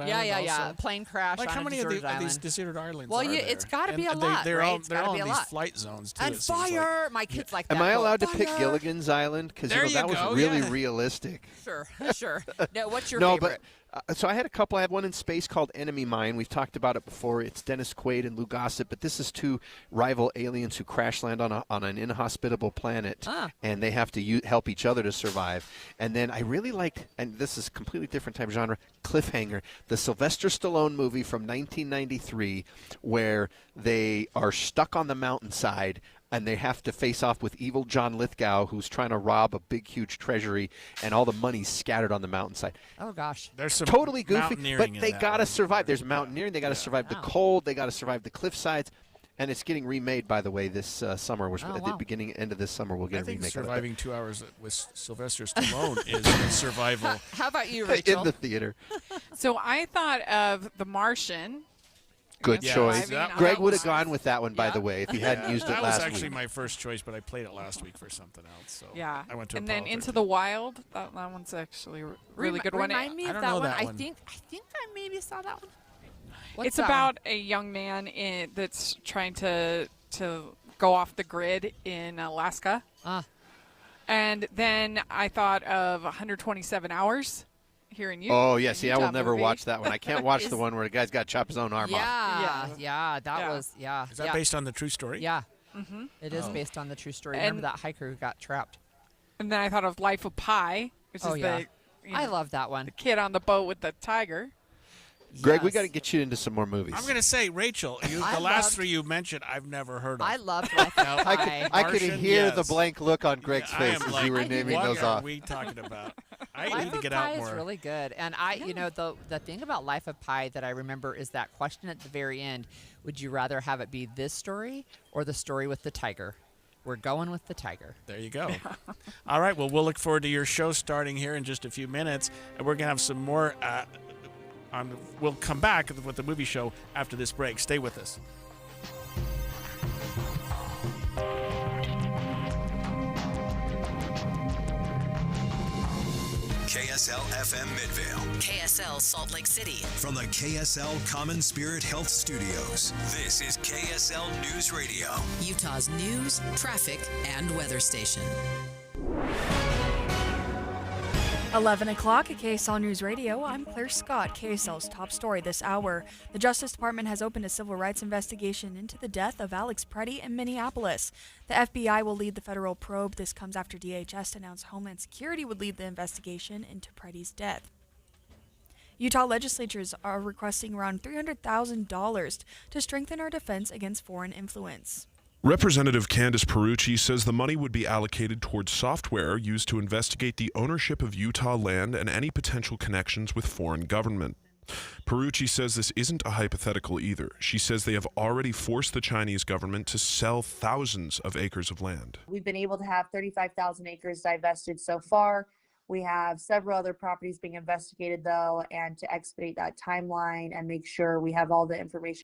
Speaker 9: island
Speaker 10: Yeah.
Speaker 9: also?
Speaker 10: Plane crash
Speaker 9: Like
Speaker 10: on
Speaker 9: how
Speaker 10: a
Speaker 9: many
Speaker 10: deserted
Speaker 9: of
Speaker 10: island.
Speaker 9: these deserted islands
Speaker 10: Well,
Speaker 9: are there?
Speaker 10: it's got to be a
Speaker 9: And
Speaker 10: lot,
Speaker 9: they're
Speaker 10: right?
Speaker 9: all,
Speaker 10: It's
Speaker 9: they're
Speaker 10: gotta
Speaker 9: all
Speaker 10: be
Speaker 9: in
Speaker 10: a
Speaker 9: these
Speaker 10: lot.
Speaker 9: flight zones, too.
Speaker 10: And
Speaker 9: it seems like.
Speaker 10: fire! My kids like that.
Speaker 18: Am I
Speaker 10: quote,
Speaker 18: allowed to pick
Speaker 10: "Fire!"
Speaker 18: Gilligan's Island? Because
Speaker 9: There you
Speaker 18: that
Speaker 9: go,
Speaker 18: was really
Speaker 9: yeah.
Speaker 18: realistic.
Speaker 10: Sure. No, what's your
Speaker 18: No,
Speaker 10: favorite?
Speaker 18: but so I had a couple. I had one in space called Enemy Mine. We've talked about it before. It's Dennis Quaid and Lou Gossett, but this is 2 rival aliens who crash land on an inhospitable planet, and they have to help each other to survive. And then I really liked, and this is a completely different type of genre, Cliffhanger, the Sylvester Stallone movie from 1993, where they are stuck on the mountainside and they have to face off with evil John Lithgow, who's trying to rob a big, huge treasury, and all the money's scattered on the mountainside.
Speaker 10: Oh gosh,
Speaker 9: there's some
Speaker 18: totally goofy,
Speaker 9: mountaineering
Speaker 18: but
Speaker 9: in
Speaker 18: they
Speaker 9: that
Speaker 18: got to
Speaker 9: one.
Speaker 18: survive. There's mountaineering. They got to survive the cold. They got to survive the cliff sides. And it's getting remade, by the way, this summer. Which at the beginning, end of this summer, we'll get
Speaker 9: I
Speaker 18: a
Speaker 9: think
Speaker 18: remake
Speaker 9: surviving
Speaker 18: of
Speaker 9: 2 hours with Sylvester Stallone is survival.
Speaker 10: How about you,
Speaker 18: it
Speaker 10: Rachel?
Speaker 18: in the theater.
Speaker 1: So I thought of The Martian.
Speaker 18: Good
Speaker 9: Yeah,
Speaker 18: choice.
Speaker 9: that
Speaker 18: Greg
Speaker 9: one
Speaker 18: would
Speaker 9: was-
Speaker 18: have gone with that one, by the way, if he hadn't used it
Speaker 9: that
Speaker 18: last
Speaker 9: was actually
Speaker 18: week.
Speaker 9: my first choice, but I played it last week for something else. So
Speaker 1: Yeah.
Speaker 9: I went to
Speaker 1: and
Speaker 9: Apollo
Speaker 1: then Into
Speaker 9: 13.
Speaker 1: the Wild. That one's actually a really good one.
Speaker 10: Remind me
Speaker 9: I
Speaker 10: of
Speaker 9: don't
Speaker 10: that
Speaker 9: know
Speaker 10: one.
Speaker 9: that
Speaker 10: I
Speaker 9: one.
Speaker 10: think I maybe saw that one. What's
Speaker 1: It's about a young man that's trying to go off the grid in Alaska. And then I thought of 127 Hours here in Utah.
Speaker 18: Oh, yeah. See, I will never
Speaker 1: movie.
Speaker 18: watch that one. I can't watch the one where the guy's got to chop his own arm off.
Speaker 10: Yeah, that was
Speaker 9: Is that based on the true story?
Speaker 10: Yeah,
Speaker 1: Mm-hmm.
Speaker 10: it is
Speaker 9: Oh.
Speaker 10: based on the true story.
Speaker 1: And-
Speaker 10: Remember that hiker who got trapped?
Speaker 1: And then I thought of Life of Pi, which
Speaker 10: Oh,
Speaker 1: is
Speaker 10: yeah.
Speaker 1: the
Speaker 10: I love that one.
Speaker 1: the kid on the boat with the tiger.
Speaker 18: Greg, we got to get you into some more movies.
Speaker 9: I'm going to say, Rachel, the last
Speaker 10: loved-
Speaker 9: 3 you mentioned, I've never heard of.
Speaker 10: I loved Life of
Speaker 9: Now,
Speaker 10: Pi.
Speaker 18: I could
Speaker 9: Martian,
Speaker 18: hear
Speaker 9: yes.
Speaker 18: the blank look on Greg's
Speaker 9: I
Speaker 18: face
Speaker 9: am
Speaker 18: as
Speaker 9: like,
Speaker 18: you were naming
Speaker 9: what
Speaker 18: those
Speaker 9: are
Speaker 18: off.
Speaker 9: we talking about? I
Speaker 10: Life
Speaker 9: need to
Speaker 10: of
Speaker 9: get
Speaker 10: Pi
Speaker 9: out
Speaker 10: is
Speaker 9: more.
Speaker 10: really good, and you know, the thing about Life of Pi that I remember is that question at the very end: would you rather have it be this story or the story with the tiger? We're going with the tiger.
Speaker 9: There you go. All right. Well, we'll look forward to your show starting here in just a few minutes, and we're gonna have some more. We'll come back with the movie show after this break. Stay with us.
Speaker 22: KSL FM Midvale.
Speaker 23: KSL Salt Lake City.
Speaker 22: From the KSL Common Spirit Health Studios, this is KSL News Radio.
Speaker 23: Utah's news, traffic, and weather station.
Speaker 24: 11 o'clock at KSL News Radio. I'm Claire Scott. KSL's top story this hour. The Justice Department has opened a civil rights investigation into the death of Alex Preddy in Minneapolis. The FBI will lead the federal probe. This comes after DHS announced Homeland Security would lead the investigation into Preddy's death. Utah legislatures are requesting around $300,000 to strengthen our defense against foreign influence.
Speaker 25: Representative Candice Perucci says the money would be allocated towards software used to investigate the ownership of Utah land and any potential connections with foreign government. Perucci says this isn't a hypothetical either. She says they have already forced the Chinese government to sell thousands of acres of land.
Speaker 26: We've been able to have 35,000 acres divested so far. We have several other properties being investigated, though, and to expedite that timeline and make sure we have all the information